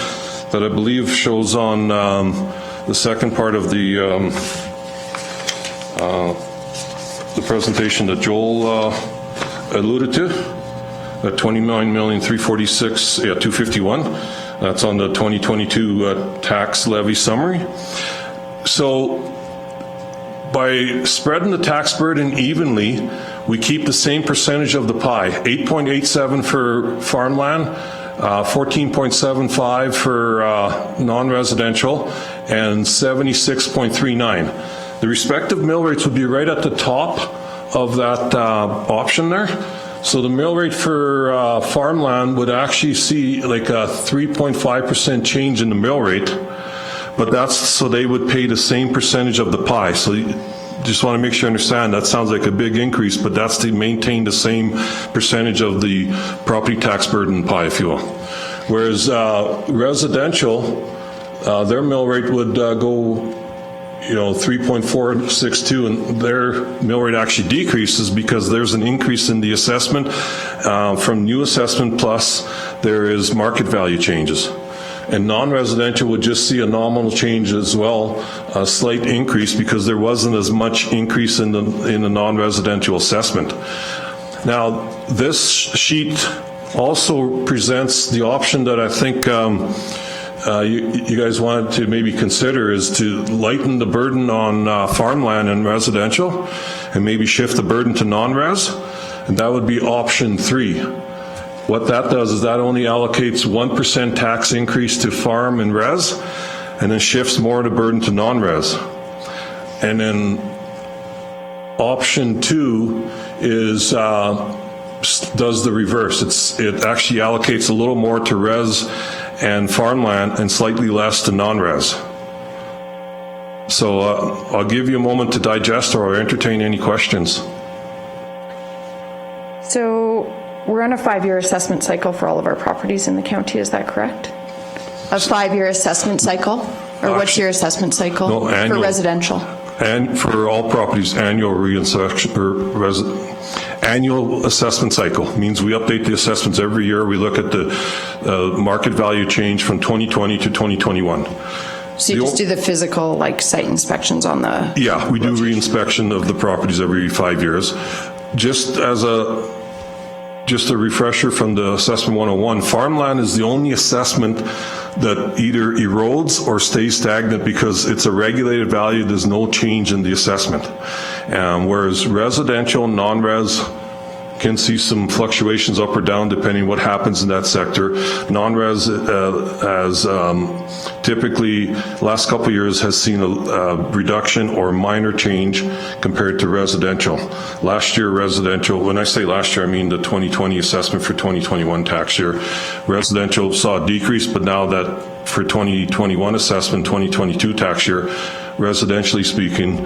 that I believe shows on the second part of the presentation that Joel alluded to. That $29,346,251. That's on the 2022 tax levy summary. So by spreading the tax burden evenly, we keep the same percentage of the pie, 8.87 for farmland, 14.75 for non-residential, and 76.39. The respective mill rates would be right at the top of that option there. So the mill rate for farmland would actually see like a 3.5% change in the mill rate, but that's so they would pay the same percentage of the pie. So just want to make sure you understand, that sounds like a big increase, but that's to maintain the same percentage of the property tax burden pie, if you will. Whereas residential, their mill rate would go 3.462, and their mill rate actually decreases because there's an increase in the assessment from new assessment, plus there is market value changes. And non-residential would just see a nominal change as well, a slight increase because there wasn't as much increase in the non-residential assessment. Now, this sheet also presents the option that I think you guys wanted to maybe consider, is to lighten the burden on farmland and residential and maybe shift the burden to non-res. And that would be option 3. What that does is that only allocates 1% tax increase to farm and res, and then shifts more of the burden to non-res. And then option 2 is does the reverse. It actually allocates a little more to res and farmland and slightly less to non-res. So I'll give you a moment to digest or entertain any questions. So we're on a 5-year assessment cycle for all of our properties in the county, is that correct? A 5-year assessment cycle? Or what's your assessment cycle? No, annual. For residential? And for all properties, annual reinspection, or annual assessment cycle. Means we update the assessments every year. We look at the market value change from 2020 to 2021. So you just do the physical, like, site inspections on the... Yeah, we do reinspection of the properties every 5 years. Just a refresher from the Assessment 101, farmland is the only assessment that either erodes or stays stagnant because it's a regulated value, there's no change in the assessment. Whereas residential, non-res can see some fluctuations up or down depending what happens in that sector. Non-res has typically, last couple of years, has seen a reduction or minor change compared to residential. Last year, residential, when I say last year, I mean the 2020 assessment for 2021 tax year. Residential saw a decrease, but now that for 2021 assessment, 2022 tax year, residentially speaking,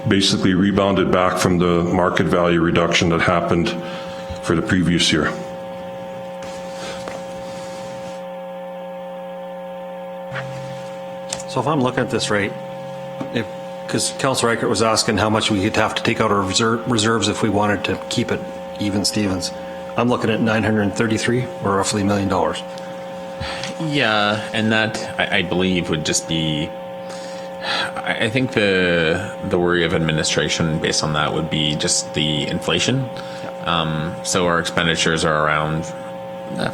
basically rebounded back from the market value reduction that happened for the previous year. So if I'm looking at this right, because Councillor Reichert was asking how much we'd have to take out our reserves if we wanted to keep it even Stevens, I'm looking at 933, or roughly $1 million. Yeah, and that, I believe, would just be... I think the worry of administration based on that would be just the inflation. So our expenditures are around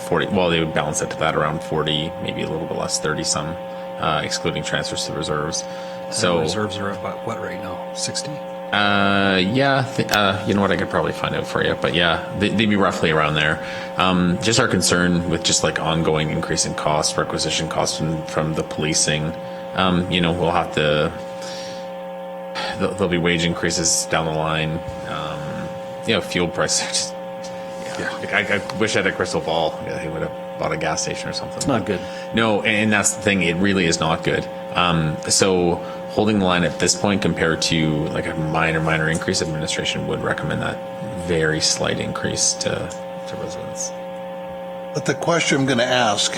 40, well, they would balance it to that around 40, maybe a little bit less, 30 some, excluding transfers to reserves. So reserves are at what right now, 60? Yeah, you know what, I could probably find out for you, but yeah, they'd be roughly around there. Just our concern with just like ongoing increase in costs, requisition costs from the policing. You know, we'll have to, there'll be wage increases down the line. You know, fuel prices. Like I wish I had a crystal ball. I would have bought a gas station or something. It's not good. No, and that's the thing. It really is not good. So holding the line at this point compared to like a minor increase, administration would recommend that very slight increase to residents. But the question I'm going to ask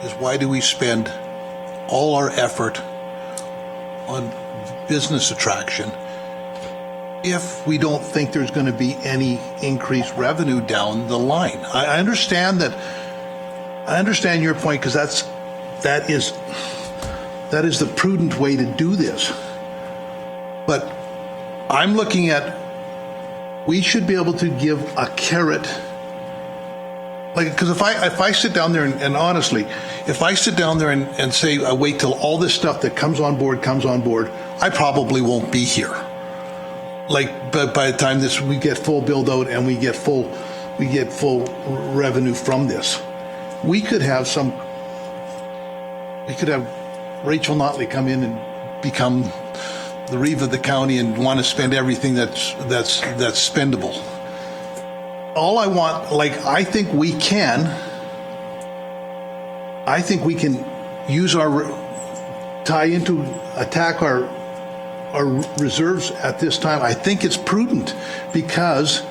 is, why do we spend all our effort on business attraction if we don't think there's going to be any increased revenue down the line? I understand your point, because that is the prudent way to do this. But I'm looking at, we should be able to give a carrot. Like, because if I sit down there and honestly, if I sit down there and say, I wait till all this stuff that comes on board, I probably won't be here. Like, but by the time we get full build out and we get full revenue from this, we could have Rachel Notley come in and become the reeve of the county and want to spend everything that's spendable. All I want, like, I think we can use attack our reserves at this time. I think it's prudent, because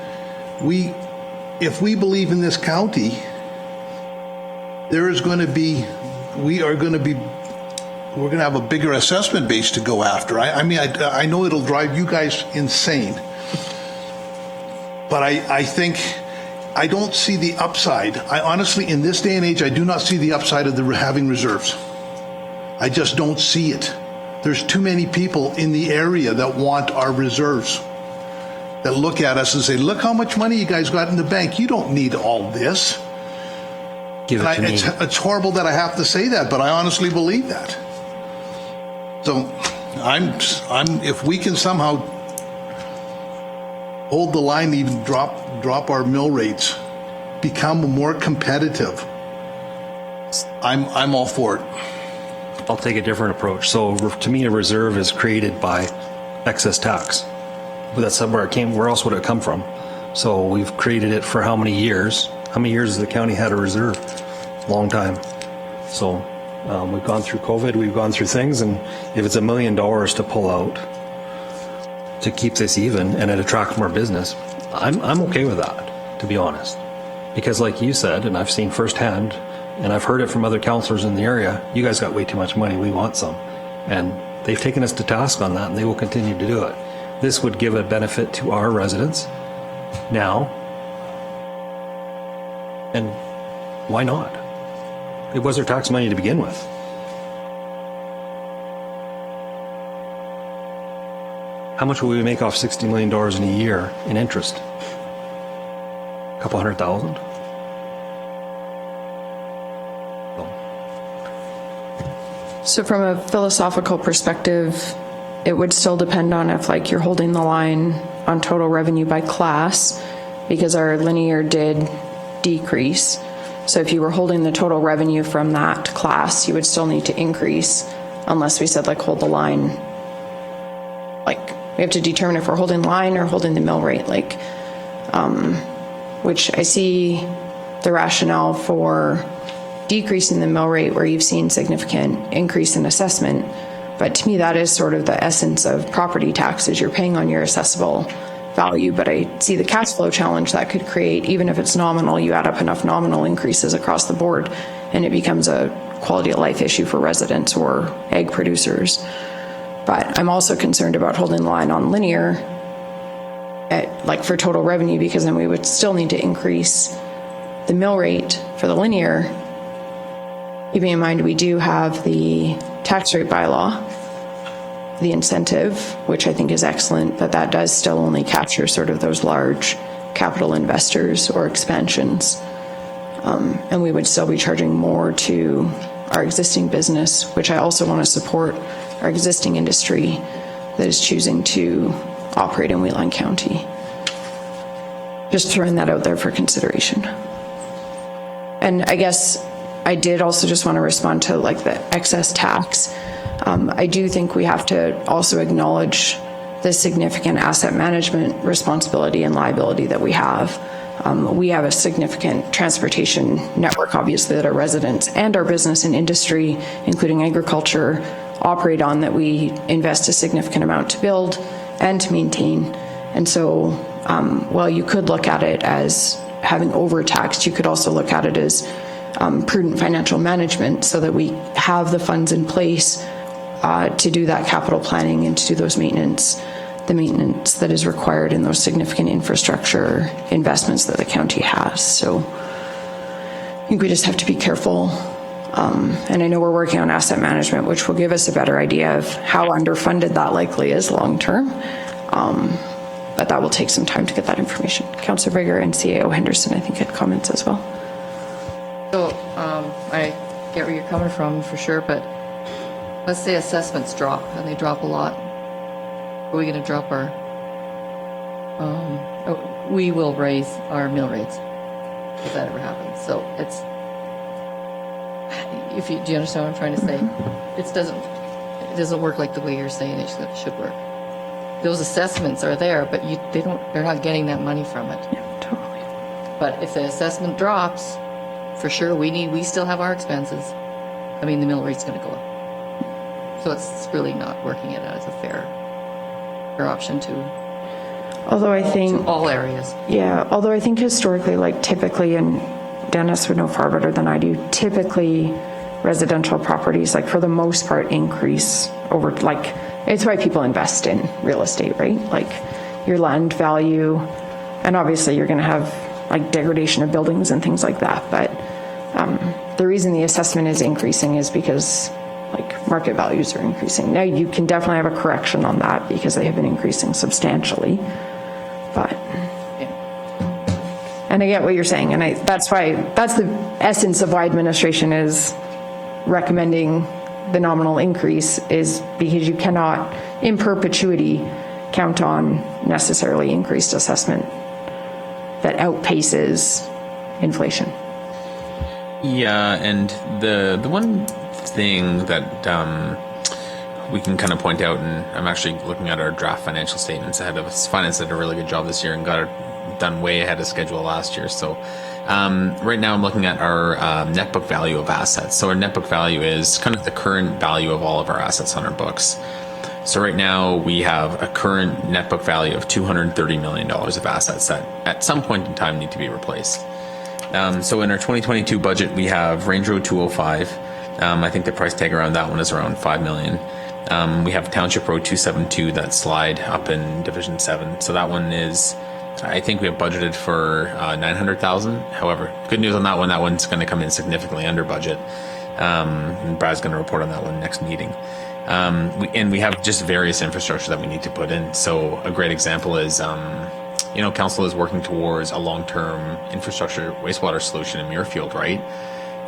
if we believe in this county, we're going to have a bigger assessment base to go after. I mean, I know it'll drive you guys insane, but I think I don't see the upside. I honestly, in this day and age, I do not see the upside of having reserves. I just don't see it. There's too many people in the area that want our reserves. that look at us and say, look how much money you guys got in the bank. You don't need all this. Give it to me. It's horrible that I have to say that, but I honestly believe that. So if we can somehow hold the line, even drop our mill rates, become more competitive, I'm all for it. I'll take a different approach. So to me, a reserve is created by excess tax. But that's where it came. Where else would it come from? So we've created it for how many years? How many years has the county had a reserve? Long time. So we've gone through COVID, we've gone through things, and if it's $1 million to pull out to keep this even and it attracts more business, I'm okay with that, to be honest. Because like you said, and I've seen firsthand, and I've heard it from other councillors in the area, you guys got way too much money, we want some. And they've taken us to task on that, and they will continue to do it. This would give a benefit to our residents now, and why not? It was their tax money to begin with. How much will we make off $60 million in a year in interest? A couple $100,000? So from a philosophical perspective, it would still depend on if like you're holding the line on total revenue by class, because our linear did decrease. So if you were holding the total revenue from that class, you would still need to increase, unless we said like hold the line. Like we have to determine if we're holding the line or holding the mill rate, like, which I see the rationale for decreasing the mill rate where you've seen significant increase in assessment. But to me, that is sort of the essence of property taxes. You're paying on your assessable value, but I see the cash flow challenge that could create, even if it's nominal, you add up enough nominal increases across the board and it becomes a quality of life issue for residents or egg producers. But I'm also concerned about holding the line on linear like for total revenue, because then we would still need to increase the mill rate for the linear. Keeping in mind, we do have the tax rate bylaw, the incentive, which I think is excellent, but that does still only capture sort of those large capital investors or expansions. And we would still be charging more to our existing business, which I also want to support our existing industry that is choosing to operate in Wheatland County. Just throwing that out there for consideration. And I guess I did also just want to respond to like the excess tax. I do think we have to also acknowledge the significant asset management responsibility and liability that we have. We have a significant transportation network, obviously, that our residents and our business and industry, including agriculture, operate on, that we invest a significant amount to build and to maintain. And so while you could look at it as having overtaxed, you could also look at it as prudent financial management, so that we have the funds in place to do that capital planning and to do those maintenance that is required in those significant infrastructure investments that the county has. So I think we just have to be careful. And I know we're working on asset management, which will give us a better idea of how underfunded that likely is long term. But that will take some time to get that information. Councillor Bigger and CAO Henderson, I think, had comments as well. So I get where you're coming from for sure, but let's say assessments drop and they drop a lot. Are we going to drop our, we will raise our mill rates if that ever happens. So it's, do you understand what I'm trying to say? It doesn't work like the way you're saying it should work. Those assessments are there, but they're not getting that money from it. Yeah, totally. But if the assessment drops, for sure, we still have our expenses. I mean, the mill rate's going to go up. So it's really not working it as a fair option to all areas. Yeah, although I think historically, like typically, and Dennis would know far better than I do, typically residential properties, like for the most part, increase over, like, it's why people invest in real estate, right? Like your land value, and obviously you're going to have like degradation of buildings and things like that. But the reason the assessment is increasing is because like market values are increasing. Now you can definitely have a correction on that because they have been increasing substantially. But, and I get what you're saying, and that's the essence of why administration is recommending the nominal increase, is because you cannot, in perpetuity, count on necessarily increased assessment that outpaces inflation. Yeah, and the one thing that we can kind of point out, and I'm actually looking at our draft financial statements ahead of us. Finance did a really good job this year and got it done way ahead of schedule last year. So right now I'm looking at our net book value of assets. So our net book value is kind of the current value of all of our assets on our books. So right now we have a current net book value of $230 million of assets that at some point in time need to be replaced. So in our 2022 budget, we have Range Road 205. I think the price tag around that one is around $5 million. We have Township Road 272, that slide up in Division 7. So that one is, I think we have budgeted for $900,000. However, good news on that one's going to come in significantly under budget. And Brad's going to report on that one next meeting. We have just various infrastructure that we need to put in. So a great example is, council is working towards a long-term infrastructure wastewater solution in Muirfield, right?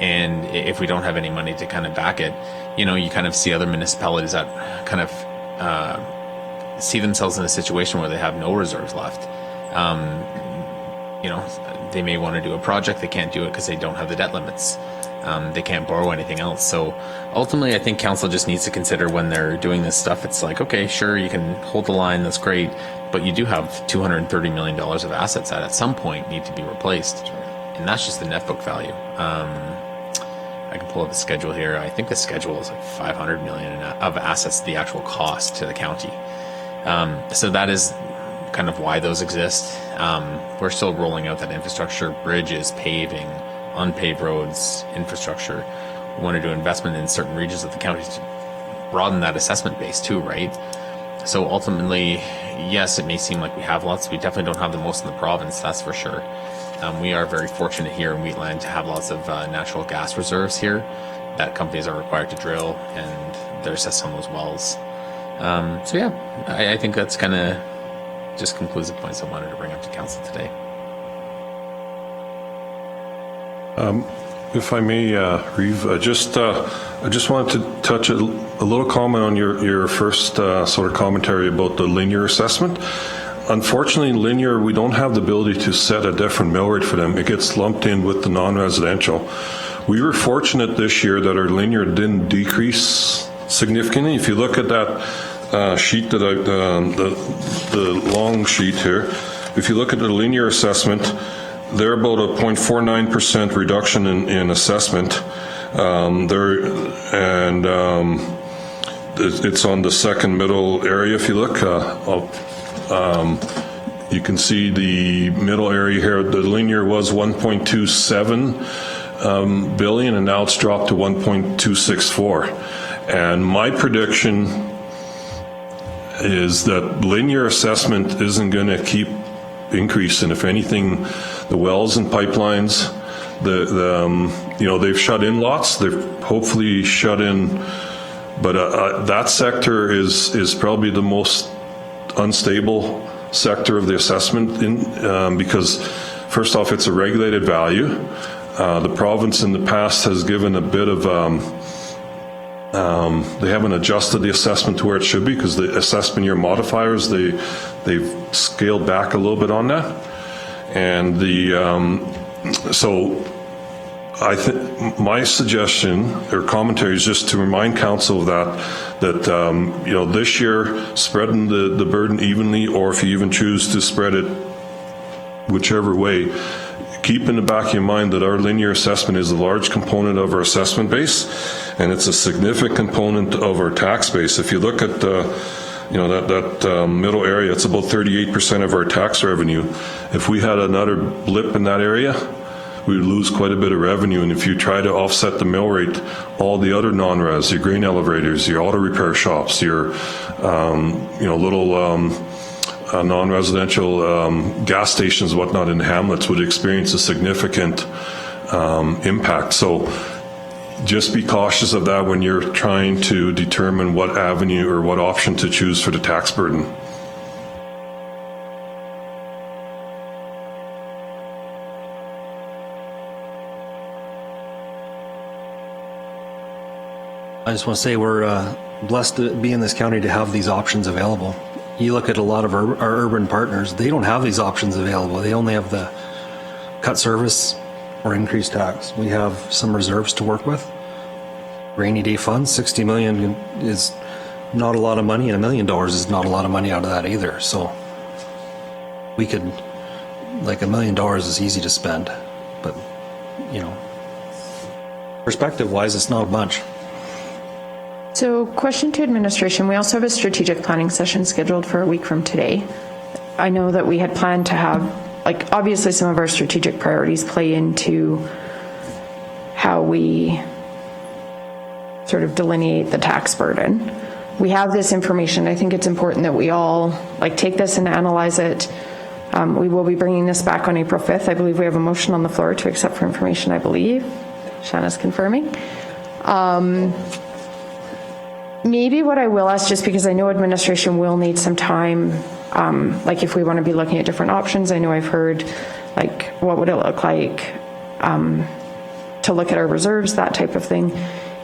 And if we don't have any money to kind of back it, you kind of see other municipalities that kind of see themselves in a situation where they have no reserves left. They may want to do a project, they can't do it because they don't have the debt limits. They can't borrow anything else. So ultimately, I think council just needs to consider when they're doing this stuff, it's like, okay, sure, you can hold the line, that's great, but you do have $230 million of assets that at some point need to be replaced. And that's just the net book value. I can pull up the schedule here. I think the schedule is like $500 million of assets, the actual cost to the county. So that is kind of why those exist. We're still rolling out that infrastructure, bridges, paving, unpaved roads, infrastructure. We want to do investment in certain regions of the county to broaden that assessment base too, right? So ultimately, yes, it may seem like we have lots. We definitely don't have the most in the province, that's for sure. We are very fortunate here in Wheatland to have lots of natural gas reserves here that companies are required to drill, and they're assessed on those wells. So yeah, I think that's kind of just concludes the points I wanted to bring up to council today. If I may, Reeve, I just wanted to touch a little comment on your first sort of commentary about the linear assessment. Unfortunately, in linear, we don't have the ability to set a different mill rate for them. It gets lumped in with the non-residential. We were fortunate this year that our linear didn't decrease significantly. If you look at that sheet that the long sheet here, if you look at the linear assessment, they're about a 0.49% reduction in assessment. It's on the second middle area. If you look, you can see the middle area here. The linear was 1.27 billion, and now it's dropped to 1.264. And my prediction is that linear assessment isn't going to keep increasing. If anything, the wells and pipelines, they've shut in lots. They've hopefully shut in, but that sector is probably the most unstable sector of the assessment because first off, it's a regulated value. The province in the past has given a bit of they haven't adjusted the assessment to where it should be because the assessment year modifiers, they've scaled back a little bit on that. And so I think my suggestion or commentary is just to remind council of that this year, spreading the burden evenly, or if you even choose to spread it whichever way, keep in the back of your mind that our linear assessment is a large component of our assessment base, and it's a significant component of our tax base. If you look at that middle area, it's about 38% of our tax revenue. If we had another blip in that area, we would lose quite a bit of revenue. And if you try to offset the mill rate, all the other non-res, your grain elevators, your auto repair shops, your little non-residential gas stations, whatnot in hamlets would experience a significant impact. So just be cautious of that when you're trying to determine what avenue or what option to choose for the tax burden. I just want to say we're blessed to be in this county to have these options available. You look at a lot of our urban partners, they don't have these options available. They only have the cut service or increased tax. We have some reserves to work with. Rainy day funds, 60 million is not a lot of money, and $1 million is not a lot of money out of that either. So we could, like $1 million is easy to spend, but you know, perspective wise, it's not a bunch. So question to administration, we also have a strategic planning session scheduled for a week from today. I know that we had planned to have, like, obviously some of our strategic priorities play into how we sort of delineate the tax burden. We have this information. I think it's important that we all take this and analyze it. We will be bringing this back on April 5th. I believe we have a motion on the floor to accept for information, I believe. Shanna's confirming. Maybe what I will ask, just because I know administration will need some time, if we want to be looking at different options, I know I've heard, what would it look like to look at our reserves, that type of thing.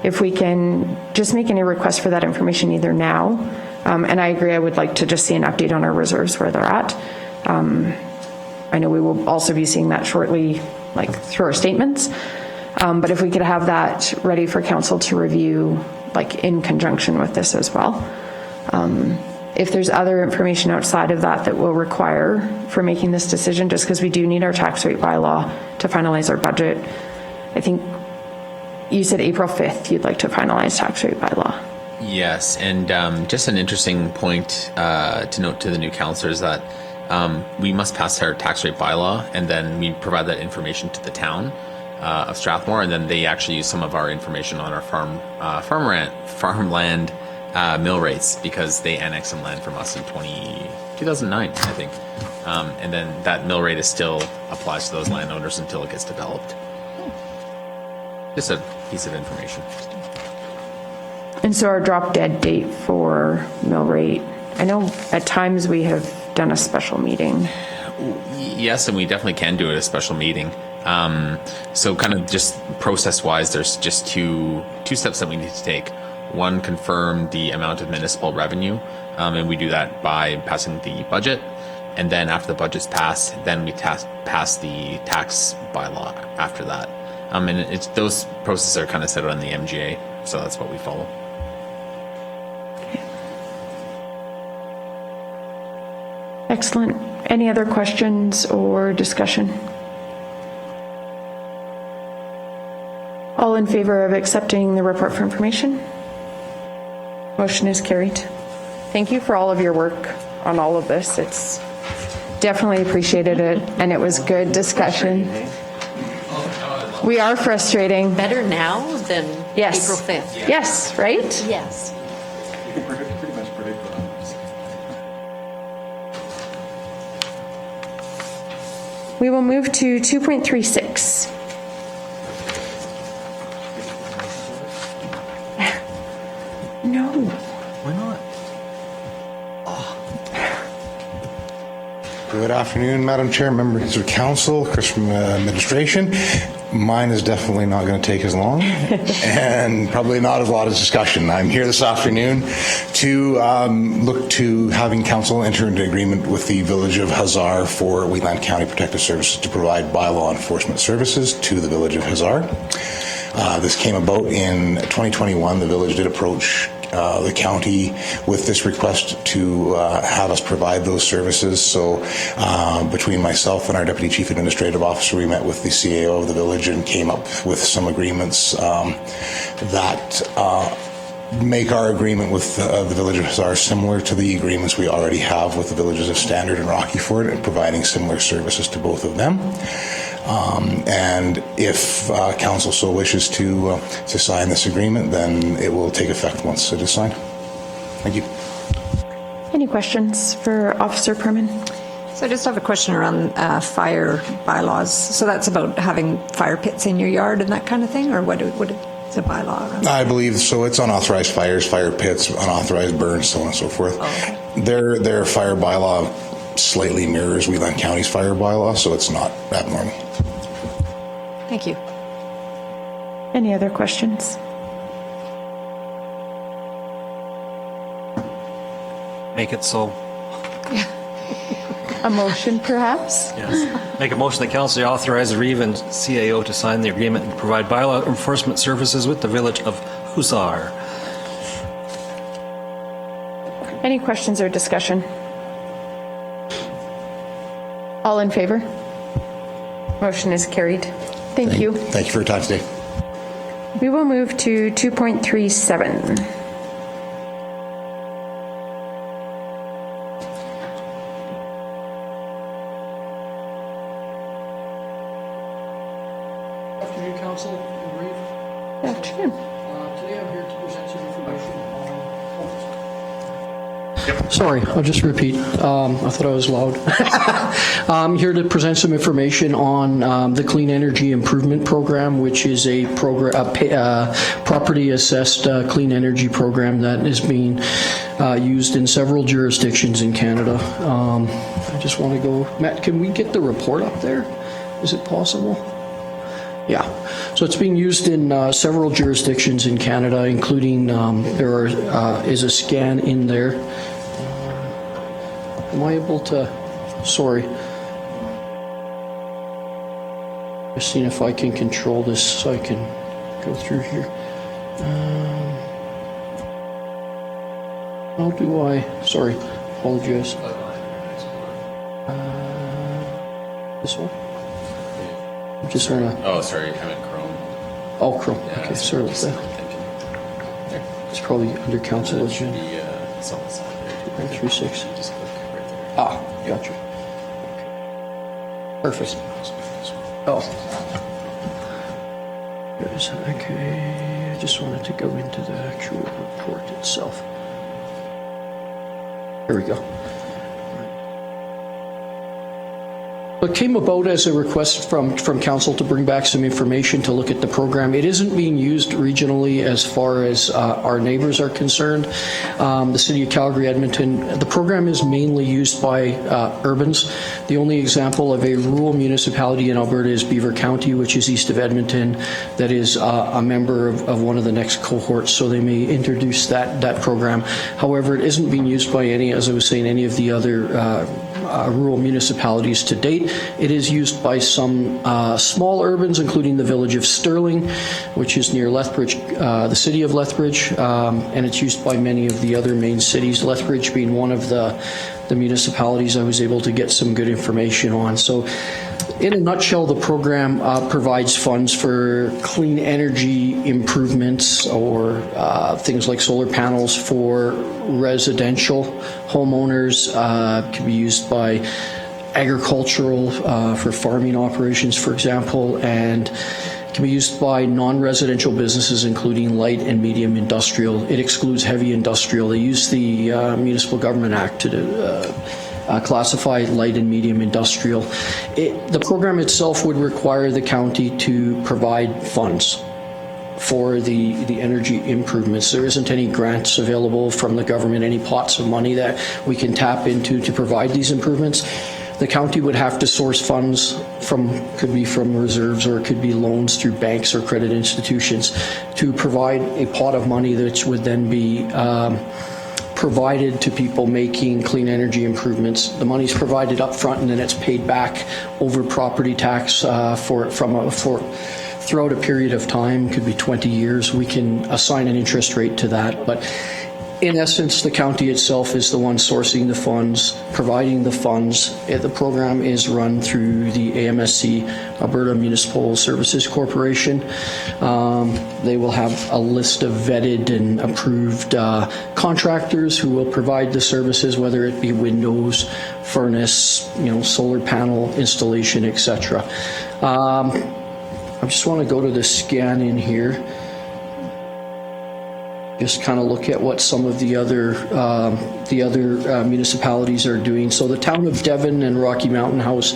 If we can just make any requests for that information either now, and I agree, I would like to just see an update on our reserves where they're at. I know we will also be seeing that shortly, through our statements. But if we could have that ready for council to review, in conjunction with this as well. If there's other information outside of that that we'll require for making this decision, just because we do need our tax rate bylaw to finalize our budget. I think you said April 5th you'd like to finalize tax rate bylaw. Yes, and just an interesting point to note to the new councillors that we must pass our tax rate bylaw, and then we provide that information to the town of Strathmore, and then they actually use some of our information on our farmland mill rates, because they annexed some land from us in 2009, I think. And then that mill rate is still applies to those landowners until it gets developed. Just a piece of information. And so our drop dead date for mill rate, I know at times we have done a special meeting. Yes, and we definitely can do it at a special meeting. So kind of just process-wise, there's just two steps that we need to take. One, confirm the amount of municipal revenue, and we do that by passing the budget. And then after the budget's passed, then we pass the tax bylaw after that. And those processes are kind of set out in the MGA, so that's what we follow. Excellent. Any other questions or discussion? All in favor of accepting the report for information? Motion is carried. Thank you for all of your work on all of this. It's definitely appreciated it, and it was good discussion. We are frustrating. Better now than Yes. April 5th. Yes, right? Yes. You can pretty much predict that. We will move to 2.36. No. Why not? Good afternoon, Madam Chair, members of council, Chris from administration. Mine is definitely not going to take as long and probably not as a lot of discussion. I'm here this afternoon to look to having council enter into agreement with the Village of Hazard for Wheatland County Protective Services to provide bylaw enforcement services to the Village of Hazard. This came about in 2021. The village did approach the county with this request to have us provide those services. So between myself and our Deputy Chief Administrative Officer, we met with the CAO of the village and came up with some agreements that make our agreement with the Village of Hazard similar to the agreements we already have with the villages of Standard and Rocky Ford, and providing similar services to both of them. And if council so wishes to sign this agreement, then it will take effect once it is signed. Thank you. Any questions for Officer Perman? So I just have a question around fire bylaws. So that's about having fire pits in your yard and that kind of thing, or what is a bylaw around that? I believe so. It's unauthorized fires, fire pits, unauthorized burns, so on and so forth. Oh, okay. Their fire bylaw slightly mirrors Wheatland County's fire bylaw, so it's not abnormal. Thank you. Any other questions? make it so. A motion, perhaps? Yes. Make a motion that council authorize the Reeve and CAO to sign the agreement and provide bylaw enforcement services with the village of Hussar. Any questions or discussion? All in favor? Motion is carried. Thank you. Thank you for your time today. We will move to 2.37. Afternoon, Council. Good afternoon. Today I'm here to present some information on... Sorry, I'll just repeat. I thought I was loud. I'm here to present some information on the Clean Energy Improvement Program, which is a property-assessed clean energy program that is being used in several jurisdictions in Canada. I just want to go... Matt, can we get the report up there? Is it possible? Yeah. So it's being used in several jurisdictions in Canada, including there is a scan in there. Am I able to... Sorry. Just seeing if I can control this so I can go through here. How do I... Sorry. Apologize. This one? I just want to... Oh, sorry, I'm in Chrome. Oh, Chrome. Yeah, Okay, that's sorry what about I'm that. thinking. It's probably under council agenda. It's on the side there. 3.36. Just click right there. Ah, gotcha. Perfect. Oh. Good. Okay, I just wanted to go into the actual report itself. Here we go. It came about as a request from council to bring back some information to look at the program. It isn't being used regionally as far as our neighbors are concerned. The city of Calgary, Edmonton, the program is mainly used by urbans. The only example of a rural municipality in Alberta is Beaver County, which is east of Edmonton, that is a member of one of the next cohorts, so they may introduce that program. However, it isn't being used by any, as I was saying, any of the other rural municipalities to date. It is used by some small urbans, including the village of Sterling, which is near Lethbridge, the city of Lethbridge, and it's used by many of the other main cities, Lethbridge being one of the municipalities I was able to get some good information on. So in a nutshell, the program provides funds for clean energy improvements or things like solar panels for residential homeowners. Can be used by agricultural, for farming operations, for example, and can be used by non-residential businesses, including light and medium industrial. It excludes heavy industrial. They use the Municipal Government Act to classify light and medium industrial. The program itself would require the county to provide funds for the energy improvements. There isn't any grants available from the government, any pots of money that we can tap into to provide these improvements. The county would have to source funds could be from reserves, or it could be loans through banks or credit institutions to provide a pot of money that would then be provided to people making clean energy improvements. The money's provided up front and then it's paid back over property tax throughout a period of time, could be 20 years. We can assign an interest rate to that, but in essence, the county itself is the one sourcing the funds, providing the funds. The program is run through the AMSC, Alberta Municipal Services Corporation. They will have a list of vetted and approved contractors who will provide the services, whether it be windows, furnace, solar panel installation, etc. I just want to go to the scan in here. Just kind of look at what some of the other municipalities are doing. So the town of Devon and Rocky Mountain House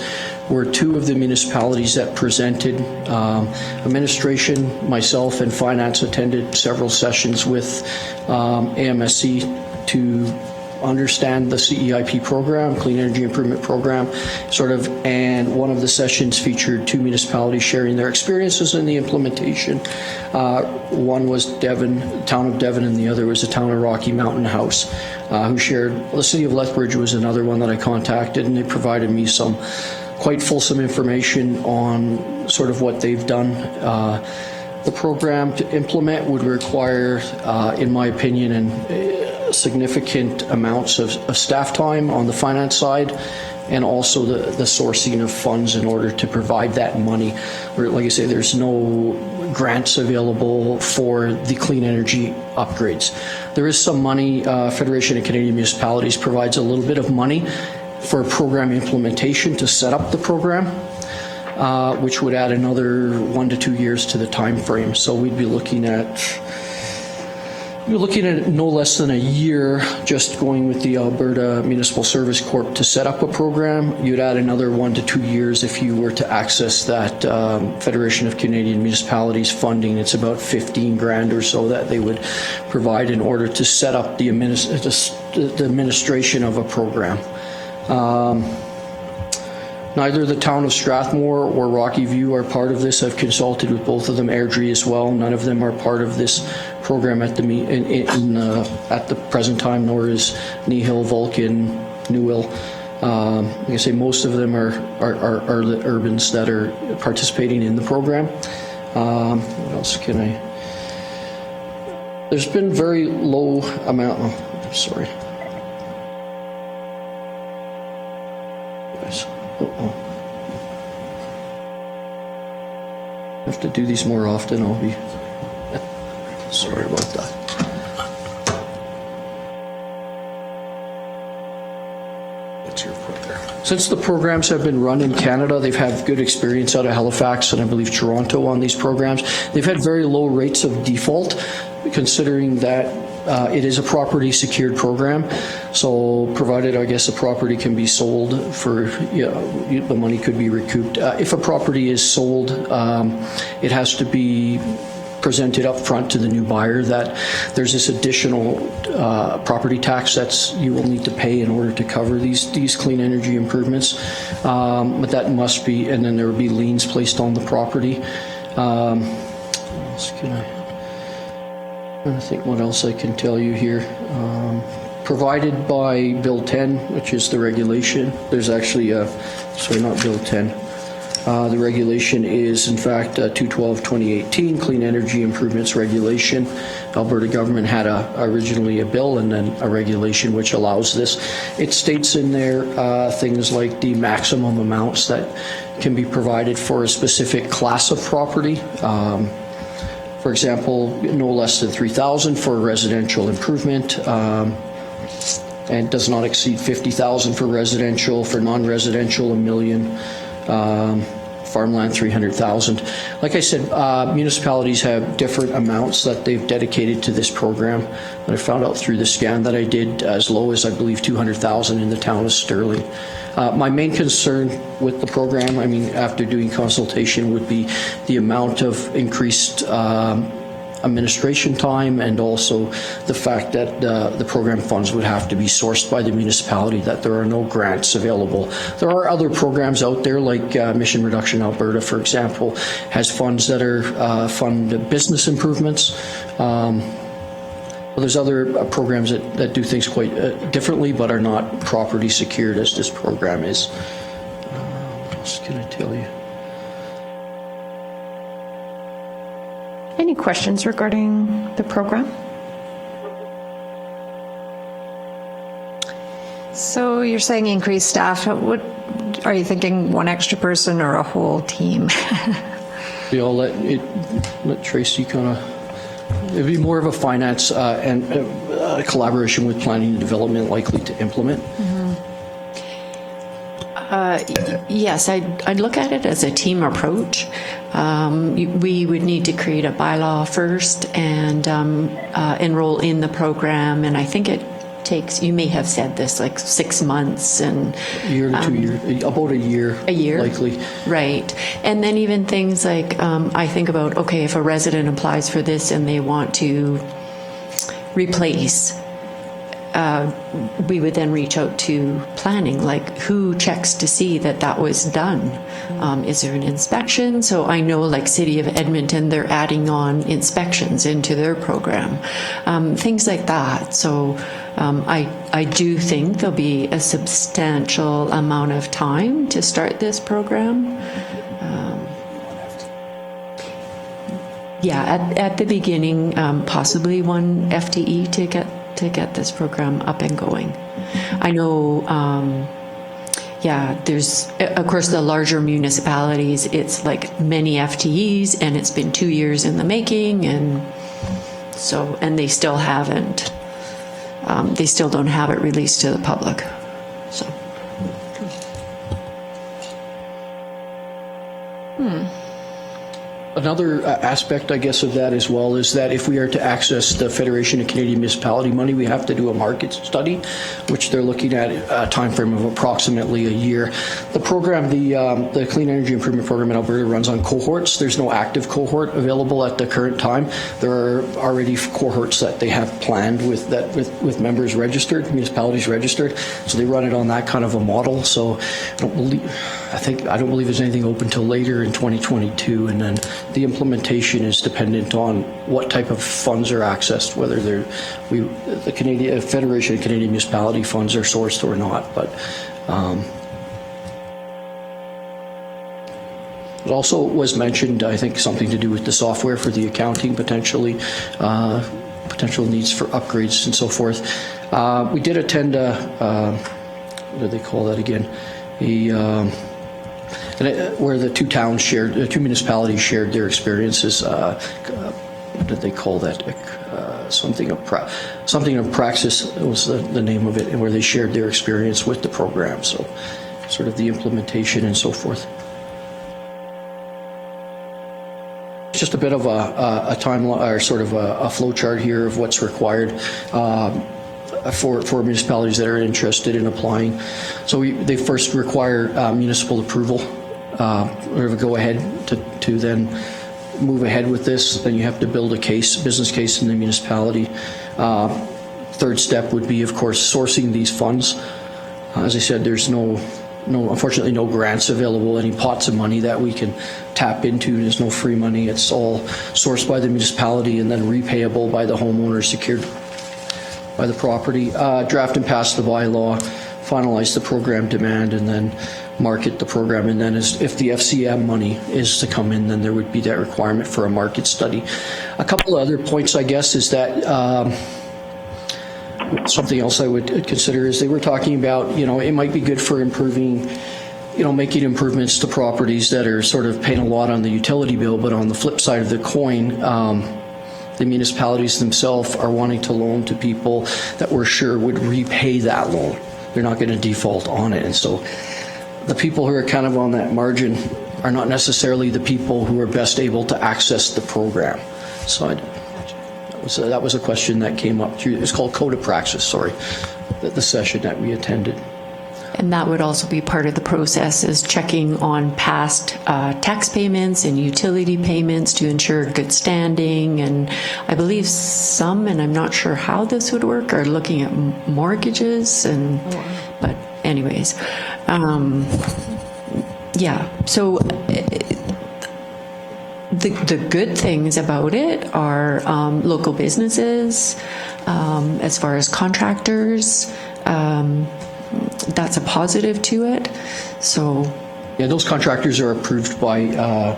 were two of the municipalities that presented. Administration, myself, and finance attended several sessions with AMSC to understand the CEIP program, Clean Energy Improvement Program, and one of the sessions featured 2 municipalities sharing their experiences in the implementation. One was Devon, the town of Devon, and the other was the town of Rocky Mountain House, who shared. The city of Lethbridge was another one that I contacted, and they provided me some quite fulsome information on sort of what they've done. The program to implement would require, in my opinion, significant amounts of staff time on the finance side, and also the sourcing of funds in order to provide that money. Like I say, there's no grants available for the clean energy upgrades. There is some money. Federation of Canadian Municipalities provides a little bit of money for program implementation to set up the program, which would add another 1 to 2 years to the time frame. So we'd be looking at no less than a year just going with the Alberta Municipal Service Corp to set up a program. You'd add another 1 to 2 years if you were to access that Federation of Canadian Municipalities funding. It's about 15 grand or so that they would provide in order to set up the administration of a program. Neither the town of Strathmore or Rocky View are part of this. I've consulted with both of them, Airdrie as well. None of them are part of this program at the present time, nor is Nihil, Vulcan, Newell. Like I say, most of them are the urbans that are participating in the program. What else can I? There's been very low amount. Oh, sorry. I have to do these more often. I'll be sorry about that. What's your report there? Since the programs have been run in Canada, they've had good experience out of Halifax and I believe Toronto on these programs. They've had very low rates of default, considering that it is a property secured program. So provided, I guess, a property can be sold for, the money could be recouped. If a property is sold, it has to be presented up front to the new buyer that there's this additional property tax that you will need to pay in order to cover these clean energy improvements. But that must be, and then there would be liens placed on the property. What else can I think what else I can tell you here. Provided by Bill 10, which is the regulation. There's actually, sorry, not Bill 10. The regulation is, in fact, 212-2018, Clean Energy Improvements Regulation. Alberta government had originally a bill and then a regulation which allows this. It states in there things like the maximum amounts that can be provided for a specific class of property. For example, no less than $3,000 for residential improvement, and does not exceed $50,000 for residential. For non-residential, $1 million. Farmland, $300,000. Like I said, municipalities have different amounts that they've dedicated to this program. And I found out through the scan that I did as low as, I believe, $200,000 in the town of Sterling. My main concern with the program, I mean, after doing consultation, would be the amount of increased administration time, and also the fact that the program funds would have to be sourced by the municipality, that there are no grants available. There are other programs out there, like Mission Reduction Alberta, for example, has funds that are fund business improvements. There's other programs that do things quite differently, but are not property secured as this program is. What else can I tell you? Any questions regarding the program? So you're saying increased staff. What are you thinking? One extra person or a whole team? I'll let Tracy kind of. It'd be more of a finance and collaboration with planning and development likely to implement. Yes, I'd look at it as a team approach. We would need to create a bylaw first and enroll in the program, and I think it takes, you may have said this, like 6 months and a year to 2 years, about a year likely. Right. And then even things like I think about, okay, if a resident applies for this and they want to replace we would then reach out to planning, like who checks to see that that was done? Is there an inspection? So I know like City of Edmonton, they're adding on inspections into their program, things like that. So I do think there'll be a substantial amount of time to start this program. Yeah, at the beginning, possibly one FTE to get this program up and going. I know, there's, of course, the larger municipalities, it's like many FTEs, and it's been 2 years in the making, and so, and they still haven't, they still don't have it released to the public, so. Another aspect, I guess, of that as well is that if we are to access the Federation of Canadian Municipality money, we have to do a market study, which they're looking at a time frame of approximately a year. The program, the Clean Energy Improvement Program in Alberta runs on cohorts. There's no active cohort available at the current time. There are already cohorts that they have planned with members registered, municipalities registered. So they run it on that kind of a model. So I don't believe there's anything open till later in 2022, and then the implementation is dependent on what type of funds are accessed, whether the Federation of Canadian Municipality funds are sourced or not. But it also was mentioned, I think, something to do with the software for the accounting, potentially potential needs for upgrades and so forth. We did attend what do they call that again? Where the two towns shared, the two municipalities shared their experiences. What did they call that? Something of praxis was the name of it, and where they shared their experience with the program. So, sort of the implementation and so forth. It's just a bit of a timeline, or sort of a flow chart here of what's required. For municipalities that are interested in applying. So they first require municipal approval, or go ahead to then move ahead with this. Then you have to build a business case in the municipality. Third step would be, of course, sourcing these funds. As I said, there's unfortunately no grants available, any pots of money that we can tap into. There's no free money. It's all sourced by the municipality and then repayable by the homeowner, secured by the property. Draft and pass the bylaw, finalize the program demand, and then market the program. And then if the FCM money is to come in, then there would be that requirement for a market study. A couple of other points, I guess, is that something else I would consider is they were talking about, it might be good for improving, making improvements to properties that are sort of paying a lot on the utility bill, but on the flip side of the coin, the municipalities themselves are wanting to loan to people that we're sure would repay that loan. They're not going to default on it. And so the people who are kind of on that margin are not necessarily the people who are best able to access the program. So that was a question that came up through, it's called Code of Praxis, sorry, the session that we attended. And that would also be part of the process, is checking on past tax payments and utility payments to ensure good standing. And I believe some, and I'm not sure how this would work, are looking at mortgages. But anyways, yeah. So the good things about it are local businesses, as far as contractors. That's a positive to it. So, yeah, those contractors are approved by the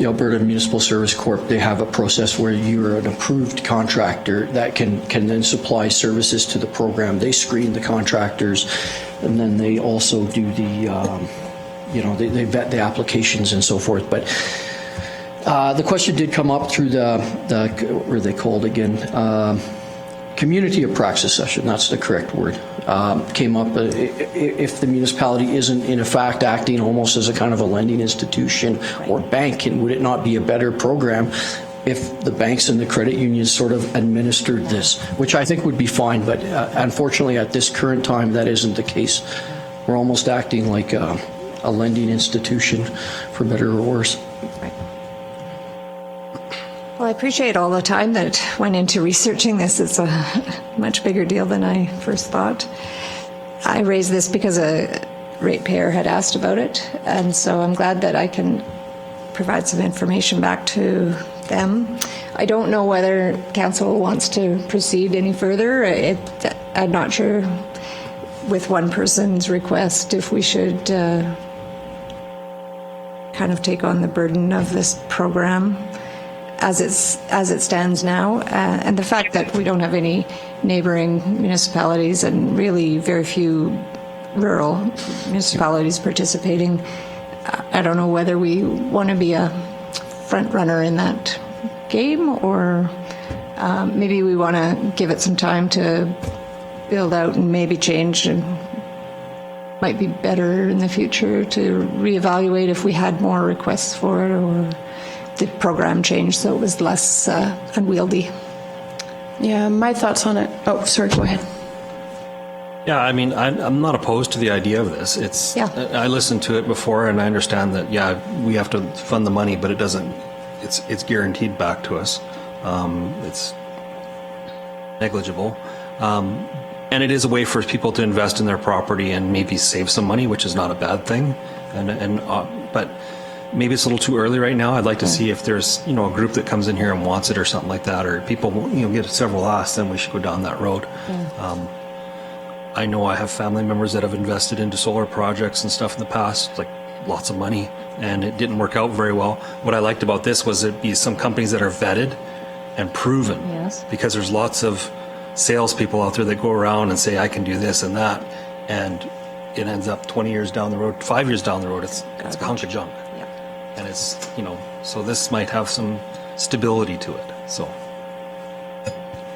Alberta Municipal Service Corp. They have a process where you're an approved contractor that can then supply services to the program. They screen the contractors, and then they also do the they vet the applications and so forth. But the question did come up through the what were they called again? Community of praxis session, that's the correct word, came up. If the municipality isn't in fact acting almost as a kind of a lending institution or bank, and would it not be a better program if the banks and the credit unions sort of administered this, which I think would be fine, but unfortunately at this current time that isn't the case. We're almost acting like a lending institution, for better or worse. Well, Well, I appreciate all the time that went into researching this. It's a much bigger deal than I first thought. I raised this because a ratepayer had asked about it, and so I'm glad that I can provide some information back to them. I don't know whether council wants to proceed any further. I'm not sure with one person's request if we should kind of take on the burden of this program as it stands now, and the fact that we don't have any neighboring municipalities and really very few rural municipalities participating. I don't know whether we want to be a front runner in that game, or maybe we want to give it some time to build out and maybe change, and might be better in the future to reevaluate if we had more requests for it, or the program changed so it was less unwieldy. Yeah, my thoughts on it. Oh, sorry, go ahead. Yeah, I mean, I'm not opposed to the idea of this. I listened to it before, and I understand that, yeah, we have to fund the money, but it's guaranteed back to us. It's negligible. And it is a way for people to invest in their property and maybe save some money, which is not a bad thing. But maybe it's a little too early right now. I'd like to see if there's, a group that comes in here and wants it or something like that, or people, get several asks, then we should go down that road. I know I have family members that have invested into solar projects and stuff in the past, like lots of money, and it didn't work out very well. What I liked about this was it'd be some companies that are vetted and proven, because there's lots of salespeople out there that go around and say, I can do this and that, and it ends up 20 years down the road, 5 years down the road, it's a hunk of junk. And it's, so this might have some stability to it, so.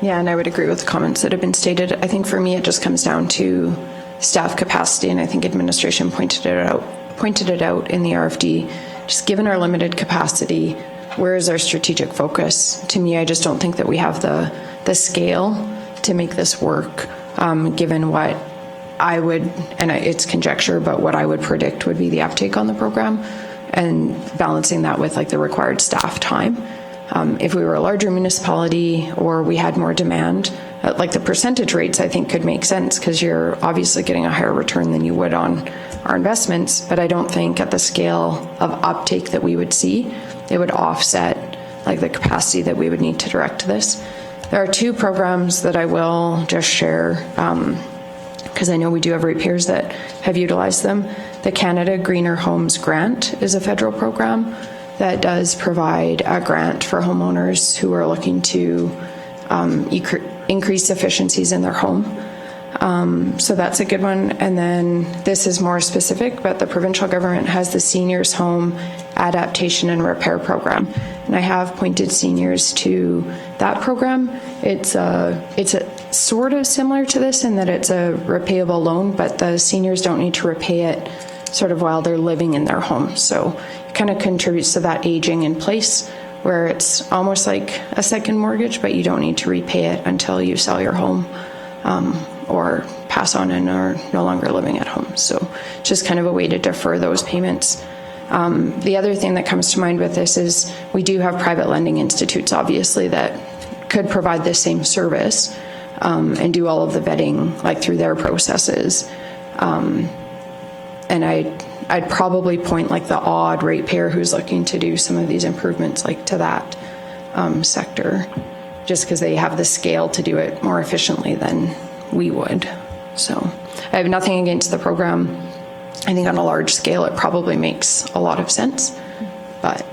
Yeah, and I would agree with the comments that have been stated. I think for me, it just comes down to staff capacity, and I think administration pointed it out in the RFD. Just given our limited capacity, where is our strategic focus? To me, I just don't think that we have the scale to make this work, given what I would, and it's conjecture, but what I would predict would be the uptake on the program, and balancing that with like the required staff time. If we were a larger municipality or we had more demand, like the percentage rates I think could make sense, because you're obviously getting a higher return than you would on our investments, but I don't think at the scale of uptake that we would see, it would offset like the capacity that we would need to direct this. There are two programs that I will just share, because I know we do have ratepayers that have utilized them. The Canada Greener Homes Grant is a federal program that does provide a grant for homeowners who are looking to increase efficiencies in their home. So that's a good one. And then this is more specific, but the provincial government has the Seniors Home Adaptation and Repair Program. And I have pointed seniors to that program. It's a sort of similar to this in that it's a repayable loan, but the seniors don't need to repay it sort of while they're living in their home. So it kind of contributes to that aging in place, where it's almost like a second mortgage, but you don't need to repay it until you sell your home or pass on and are no longer living at home. So just kind of a way to defer those payments. The other thing that comes to mind with this is we do have private lending institutes, obviously, that could provide the same service and do all of the vetting like through their processes. And I'd probably point like the odd ratepayer who's looking to do some of these improvements like to that sector, just because they have the scale to do it more efficiently than we would. So I have nothing against the program. I think on a large scale it probably makes a lot of sense, but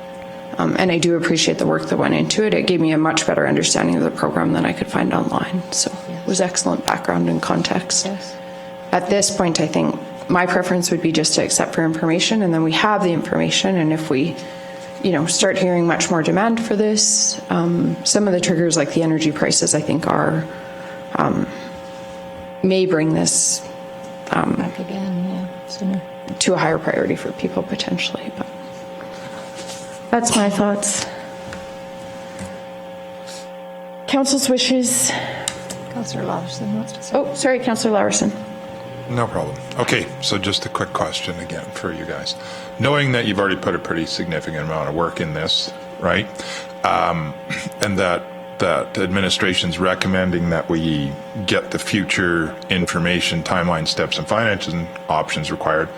and I do appreciate the work that went into it. It gave me a much better understanding of the program than I could find online. So it was excellent background and context. At this point, I think my preference would be just to accept for information, and then we have the information, and if we start hearing much more demand for this, some of the triggers like the energy prices I think are may bring this Back again, sooner. to a higher priority for people potentially, but that's my thoughts. Council's wishes. Councillor Larson wants to say. Oh, sorry, Councillor Larson. No problem. Okay, so just a quick question again for you guys. Knowing that you've already put a pretty significant amount of work in this, right? and that administration's recommending that we get the future information, timeline, steps, and financing options required.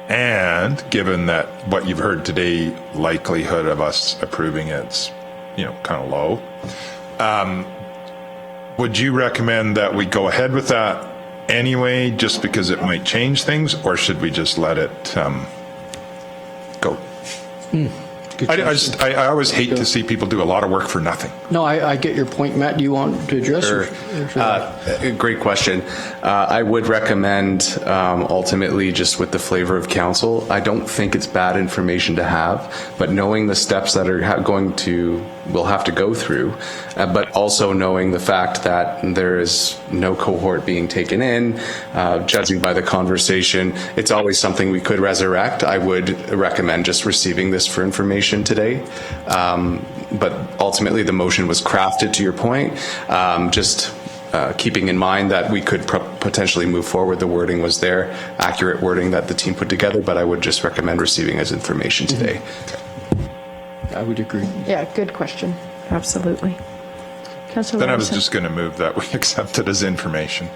And given that what you've heard today, likelihood of us approving it's, kind of low. Would you recommend that we go ahead with that anyway, just because it might change things, or should we just let it go? I always hate to see people do a lot of work for nothing. No, I get your point. Matt, do you want to address? Sure. Great question. I would recommend, ultimately, just with the flavor of council, I don't think it's bad information to have, but knowing the steps that are we'll have to go through, but also knowing the fact that there is no cohort being taken in, judging by the conversation, it's always something we could resurrect. I would recommend just receiving this for information today. But ultimately the motion was crafted, to your point, keeping in mind that we could potentially move forward. The wording was there, accurate wording that the team put together, but I would just recommend receiving as information today. I would agree. Yeah, good question. Absolutely. Councillor Then I was Larson. just going to move that we accept it as information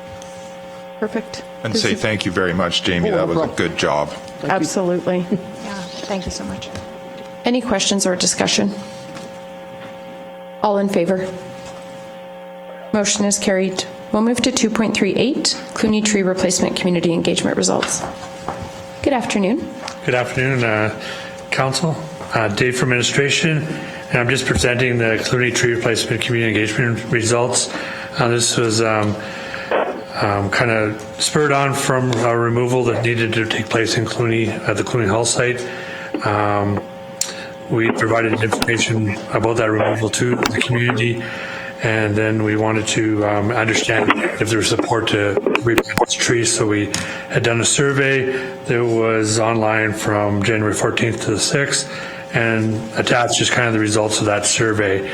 Perfect. and say thank you very much, Jamie. That was a good job. Absolutely. Yeah, thank you so much. Any questions or discussion? All in favor? Motion is carried. We'll move to 2.38, Clooney Tree Replacement Community Engagement Results. Good afternoon. Good afternoon, Council. Dave from Administration, and I'm just presenting the Clooney Tree Replacement Community Engagement Results. This was kind of spurred on from a removal that needed to take place in Clooney, at the Clooney Hall site. We provided information about that removal to the community, and then we wanted to understand if there was support to replant those trees. So we had done a survey that was online from January 14th to the 6th, and attached just kind of the results of that survey.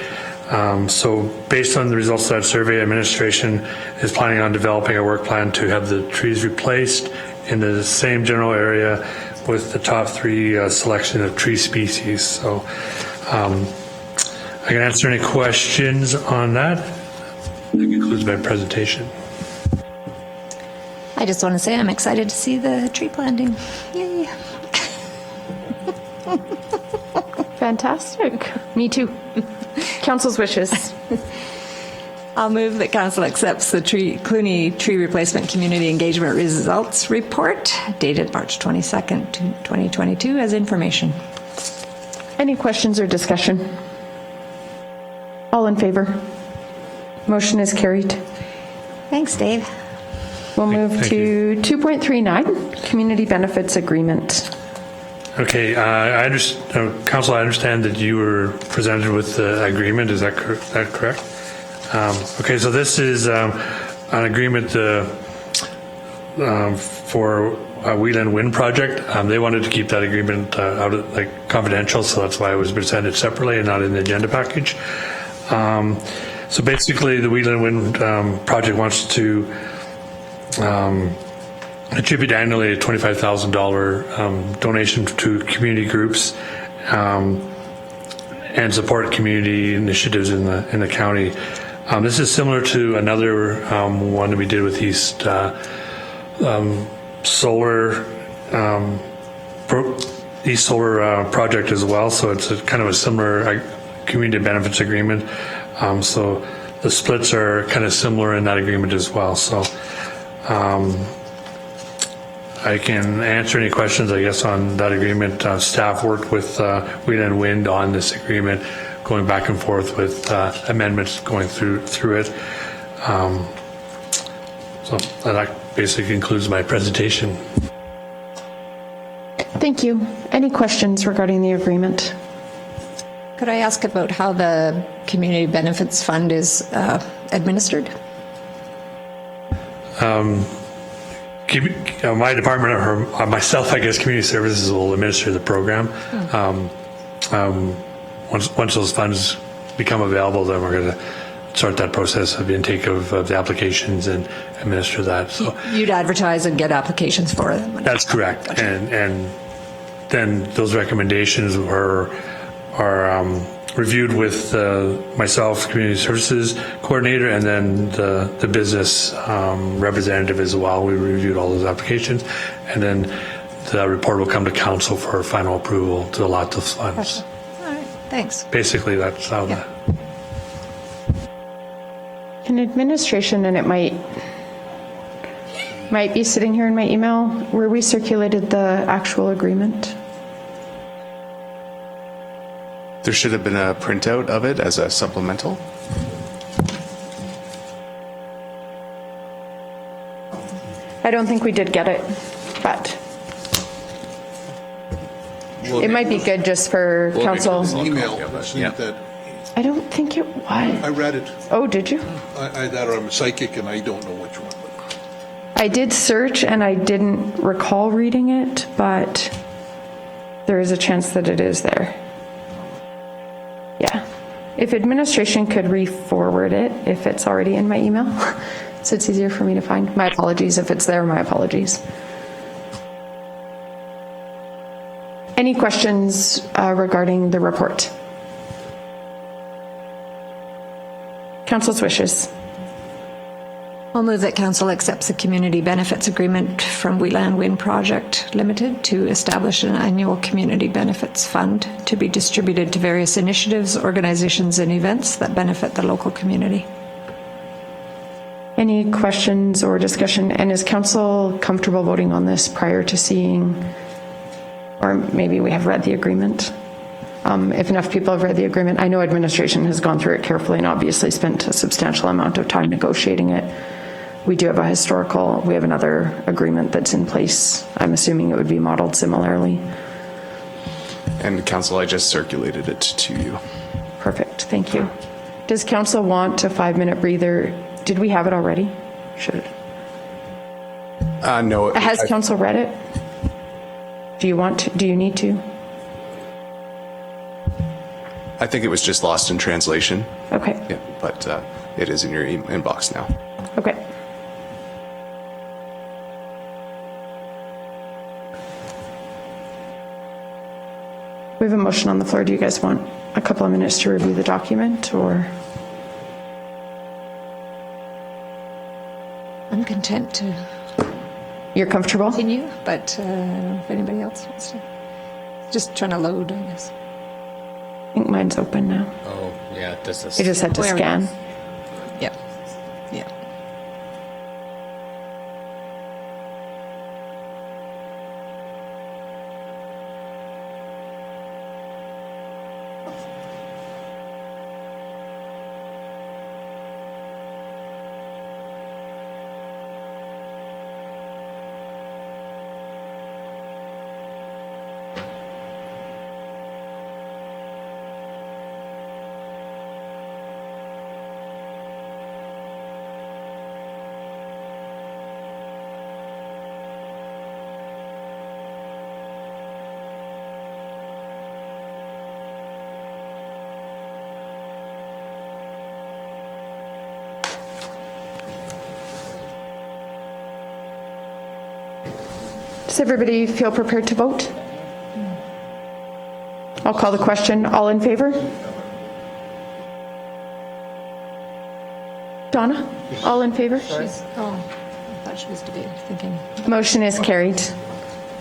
So based on the results of that survey, administration is planning on developing a work plan to have the trees replaced in the same general area with the top 3 selection of tree species. So I can answer any questions on that. That concludes my presentation. I just want to say I'm excited to see the tree planting. Yay. Fantastic. Me too. Council's wishes. I'll move that Council accepts the Clooney Tree Replacement Community Engagement Results Report dated March 22nd, 2022 as information. Any questions or discussion? All in favor? Motion is carried. Thanks, Dave. We'll move to 2.39, Community Benefits Agreement. Okay, Council, I understand that you were presented with the agreement. Is that correct? Okay, so this is an agreement for a Wheeland Wind project. They wanted to keep that agreement confidential, so that's why it was presented separately and not in the agenda package. So basically, the Wheeland Wind project wants to attribute annually a $25,000 donation to community groups and support community initiatives in the county. This is similar to another one that we did with East Solar project as well. So it's kind of a similar community benefits agreement. So the splits are kind of similar in that agreement as well. So I can answer any questions, I guess, on that agreement. Staff worked with Wheeland Wind on this agreement, going back and forth with amendments going through it. So that basically concludes my presentation. Thank you. Any questions regarding the agreement? Could I ask about how the Community Benefits Fund is administered? My department, or myself, I guess, Community Services will administer the program. Once those funds become available, then we're going to start that process of intake of the applications and administer that. So you'd advertise and get applications for them. That's correct, and then those recommendations are reviewed with myself, Community Services Coordinator, and then the business representative as well. We reviewed all those applications, and then the report will come to council for final approval to allot those funds. All right, thanks. Basically, that's how that. In administration, and it might be sitting here in my email, where we circulated the actual agreement. There should have been a printout of it as a supplemental. I don't think we did get it, but it might be good just for council. Email, that I don't think it was. I read it. Oh, did you? I'm psychic and I don't know which one. I did search and I didn't recall reading it, but there is a chance that it is there. Yeah. If administration could re-forward it, if it's already in my email, so it's easier for me to find. My apologies if it's there, my apologies. Any questions regarding the report? Council's wishes. I'll move that council accepts the community benefits agreement from Wheeland Wind Project Limited to establish an annual community benefits fund to be distributed to various initiatives, organizations, and events that benefit the local community. Any questions or discussion? And is council comfortable voting on this prior to seeing, or maybe we have read the agreement? If enough people have read the agreement, I know administration has gone through it carefully and obviously spent a substantial amount of time negotiating it. We do have we have another agreement that's in place. I'm assuming it would be modeled similarly. And council, I just circulated it to you. Perfect, thank you. Does council want a 5-minute breather? Did we have it already? Should. No. Has council read it? Do you need to? I think it was just lost in translation. Okay. Yeah, but it is in your inbox now. Okay. We have a motion on the floor. Do you guys want a couple of minutes to review the document, or? I'm content to You're comfortable? continue, but I don't know if anybody else wants to. Just trying to load, I guess. I think mine's open now. Oh, yeah, does this? I just had to There it scan. is. Yep. Yeah. Does everybody feel prepared to vote? I'll call the question. All in favor? Donna? All in favor? I thought she was debating, thinking. Motion is carried.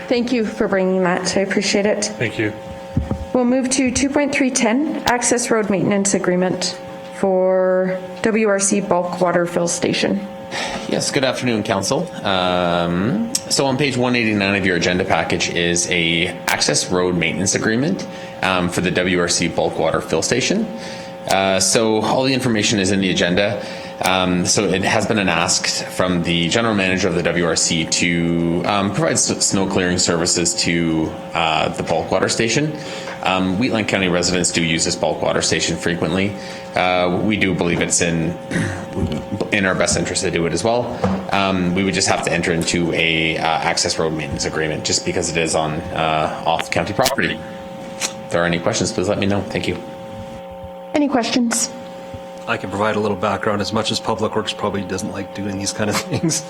Thank you for bringing that. I appreciate it. Thank you. We'll move to 2.310, Access Road Maintenance Agreement for WRC Bulk Water Fill Station. Yes, good afternoon, Council. So on page 189 of your agenda package is a access road maintenance agreement for the WRC bulk water fill station. So all the information is in the agenda. So it has been an ask from the general manager of the WRC to provide snow clearing services to the bulk water station. Wheatland County residents do use this bulk water station frequently. We do believe it's in our best interest to do it as well. We would just have to enter into a access road maintenance agreement just because it is on off county property. If there are any questions, please let me know. Thank you. Any questions? I can provide a little background. As much as Public Works probably doesn't like doing these kind of things,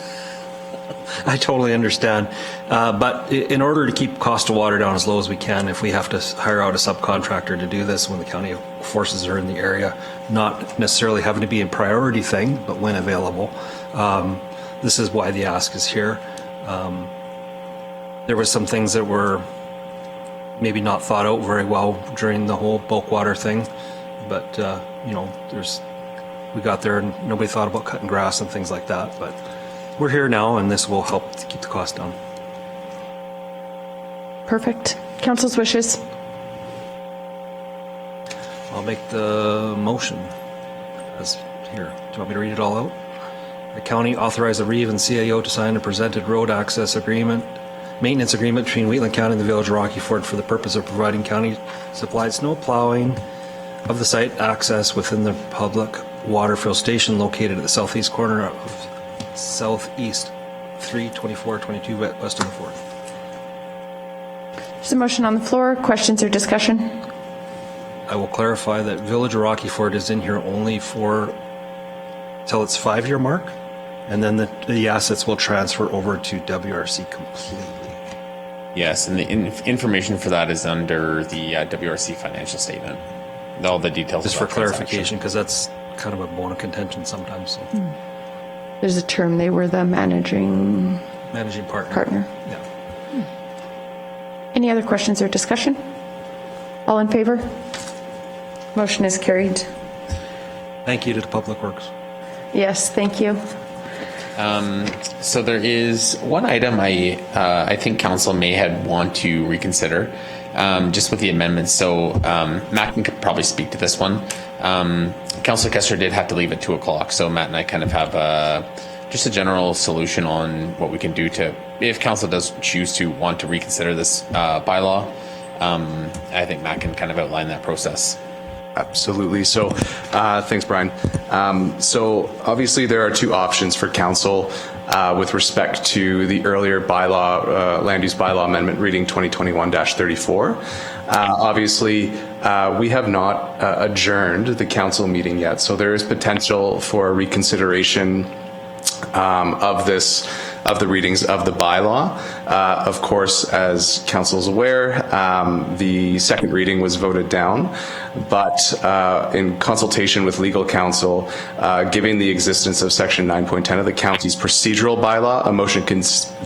I totally understand. But in order to keep cost of water down as low as we can, if we have to hire out a subcontractor to do this when the county forces are in the area, not necessarily having to be a priority thing, but when available. This is why the ask is here. There were some things that were maybe not thought out very well during the whole bulk water thing, but you know, we got there and nobody thought about cutting grass and things like that, but we're here now and this will help to keep the cost down. Perfect. Council's wishes. I'll make the motion as here. Do you want me to read it all out? The county authorized the Reeve and CAO to sign a presented road access agreement, maintenance agreement between Wheatland County and the Village of Rocky Ford for the purpose of providing county supplied snow plowing of the site access within the public water fill station located at the southeast corner of Southeast 32422 west of the 4th. There's a motion on the floor. Questions or discussion? I will clarify that Village of Rocky Ford is in here only for till its 5-year mark, and then the assets will transfer over to WRC completely. Yes, and the information for that is under the WRC financial statement. All the details. Just for clarification, because that's kind of a bone of contention sometimes. So. There's a term, they were the managing partner. Yeah. Any other questions or discussion? All in favor? Motion is carried. Thank you to the Public Works. Yes, thank you. So there is one item I think council may want to reconsider, just with the amendments. So Matt can probably speak to this one. Councillor Kessler did have to leave at 2:00, so Matt and I kind of have just a general solution on what we can do to, if council does choose to want to reconsider this bylaw. I think Matt can kind of outline that process. Absolutely. So thanks, Brian. So obviously there are two options for council with respect to the earlier bylaw, land use bylaw amendment reading 2021-34. Obviously, we have not adjourned the council meeting yet, so there is potential for a reconsideration of the readings of the bylaw. Of course, as council is aware, the second reading was voted down, but in consultation with legal counsel, given the existence of section 9.10 of the county's procedural bylaw, a motion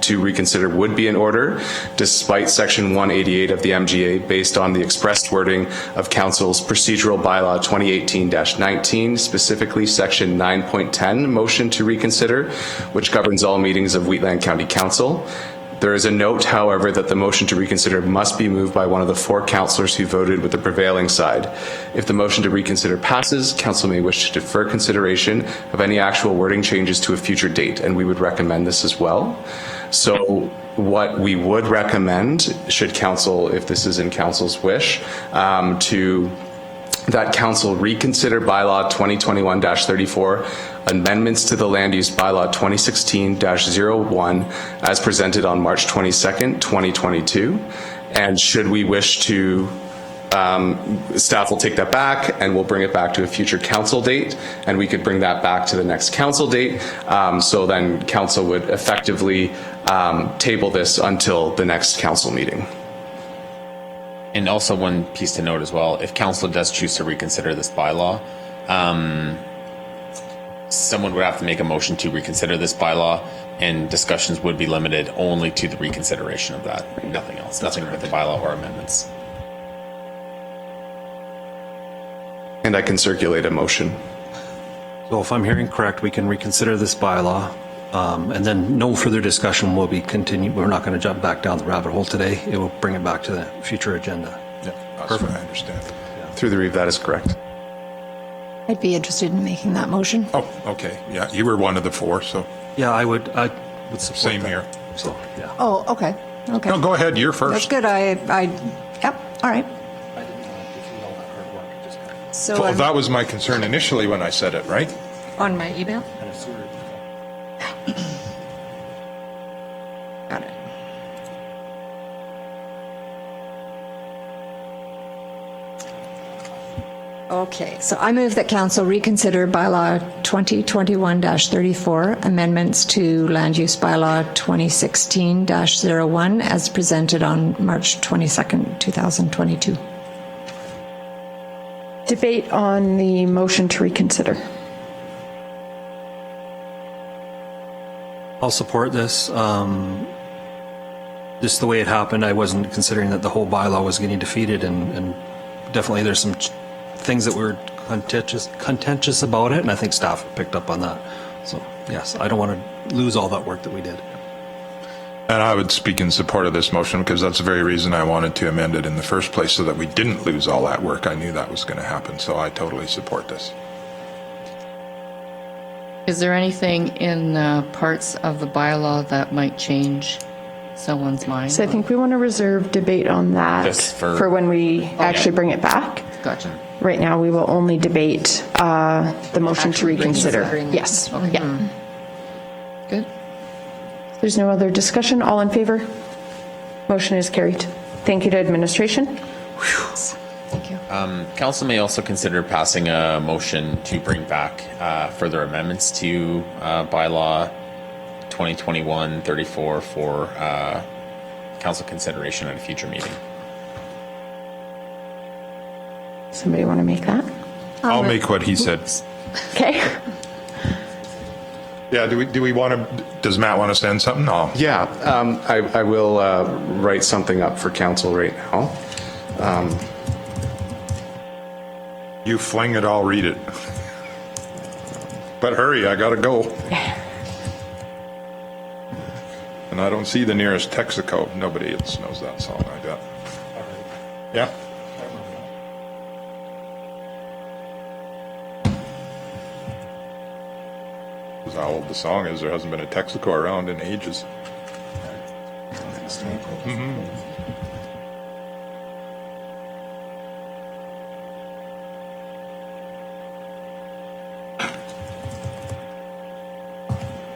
to reconsider would be in order, despite section 188 of the MGA, based on the expressed wording of council's procedural bylaw 2018-19, specifically section 9.10 motion to reconsider, which governs all meetings of Wheatland County Council. There is a note, however, that the motion to reconsider must be moved by one of the 4 councillors who voted with the prevailing side. If the motion to reconsider passes, council may wish to defer consideration of any actual wording changes to a future date, and we would recommend this as well. So what we would recommend, should council, if this is in council's wish, that council reconsider bylaw 2021-34, amendments to the land use bylaw 2016-01 as presented on March 22nd, 2022. And should we wish to, staff will take that back and we'll bring it back to a future council date, and we could bring that back to the next council date. So then council would effectively table this until the next council meeting. And also one piece to note as well, if council does choose to reconsider this bylaw, someone would have to make a motion to reconsider this bylaw, and discussions would be limited only to the reconsideration of that, nothing else, nothing with the bylaw or amendments. And I can circulate a motion. So if I'm hearing correct, we can reconsider this bylaw, and then no further discussion will be continued. We're not going to jump back down the rabbit hole today. It will bring it back to the future agenda. Yeah, that's what I understand. Through the Reeve, that is correct. I'd be interested in making that motion. Oh, okay. Yeah, you were one of the 4, so. Yeah, I would support Same that. here. So, yeah. Oh, okay. Okay. No, go ahead. You're first. That's good. Yep. All right. So Well, that was my concern initially when I said it, right? On my email? got it. Okay, so I move that council reconsider bylaw 2021-34, amendments to land use bylaw 2016-01 as presented on March 22nd, 2022. Debate on the motion to reconsider. I'll support this. Just the way it happened, I wasn't considering that the whole bylaw was getting defeated, and definitely there's some things that were contentious about it, and I think staff picked up on that. So yes, I don't want to lose all that work that we did. And I would speak in support of this motion because that's the very reason I wanted to amend it in the first place, so that we didn't lose all that work. I knew that was going to happen, so I totally support this. Is there anything in parts of the bylaw that might change someone's mind? So I think we want to reserve debate on that Just for when we actually bring it back. Gotcha. Right now, we will only debate the motion to Actually reconsider. reconsidering it. Yes. Okay. Yeah. Good. There's no other discussion. All in favor? Motion is carried. Thank you to administration. Thank you. Council may also consider passing a motion to bring back further amendments to bylaw 2021-34 for council consideration at a future meeting. Somebody want to make that? I'll make what he said. Okay. Yeah, do we want to, does Matt want to send something? No. Yeah, I will write something up for council right now. You fling it, I'll read it. But hurry, I gotta go. And I don't see the nearest Texaco. Nobody else knows that song, I bet. Yeah? That's how old the song is. There hasn't been a Texaco around in ages.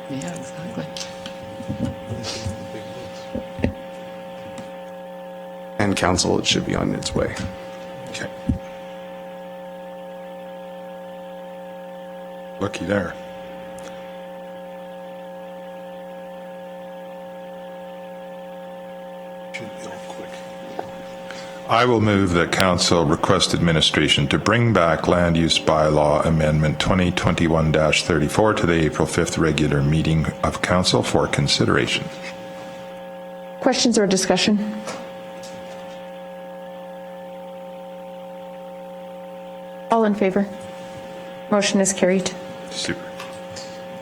Yeah, exactly. And council, it should be on its way. Okay. Looky there. Should be all quick. I will move that council request administration to bring back land use bylaw amendment 2021-34 to the April 5th regular meeting of council for consideration. Questions or discussion? All in favor? Motion is carried. Super.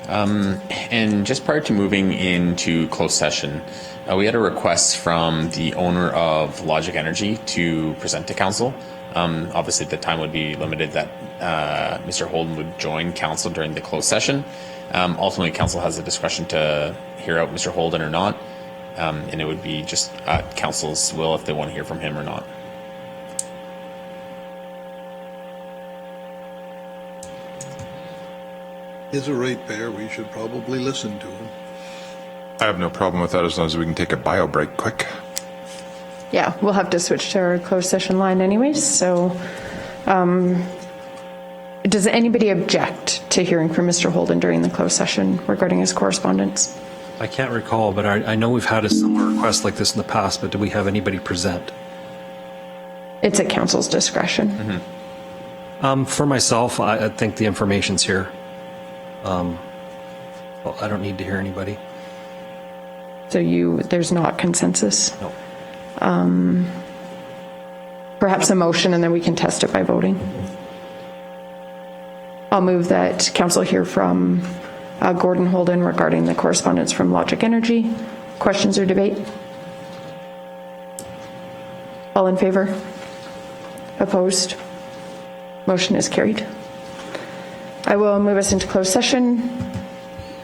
And just prior to moving into closed session, we had a request from the owner of Logic Energy to present to council. Obviously, the time would be limited that Mr. Holden would join council during the closed session. Ultimately, council has the discretion to hear out Mr. Holden or not, and it would be just at council's will if they want to hear from him or not. He's a ratepayer. We should probably listen to him. I have no problem with that as long as we can take a bio break quick. Yeah, we'll have to switch to our closed session line anyways, so does anybody object to hearing from Mr. Holden during the closed session regarding his correspondence? I can't recall, but I know we've had a similar request like this in the past, but do we have anybody present? It's at council's discretion. For myself, I think the information's here. Well, I don't need to hear anybody. So there's not consensus? No. Perhaps a motion and then we can test it by voting. I'll move that council hear from Gordon Holden regarding the correspondence from Logic Energy. Questions or debate? All in favor? Opposed? Motion is carried. I will move us into closed session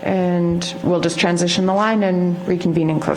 and we'll just transition the line and reconvene in closed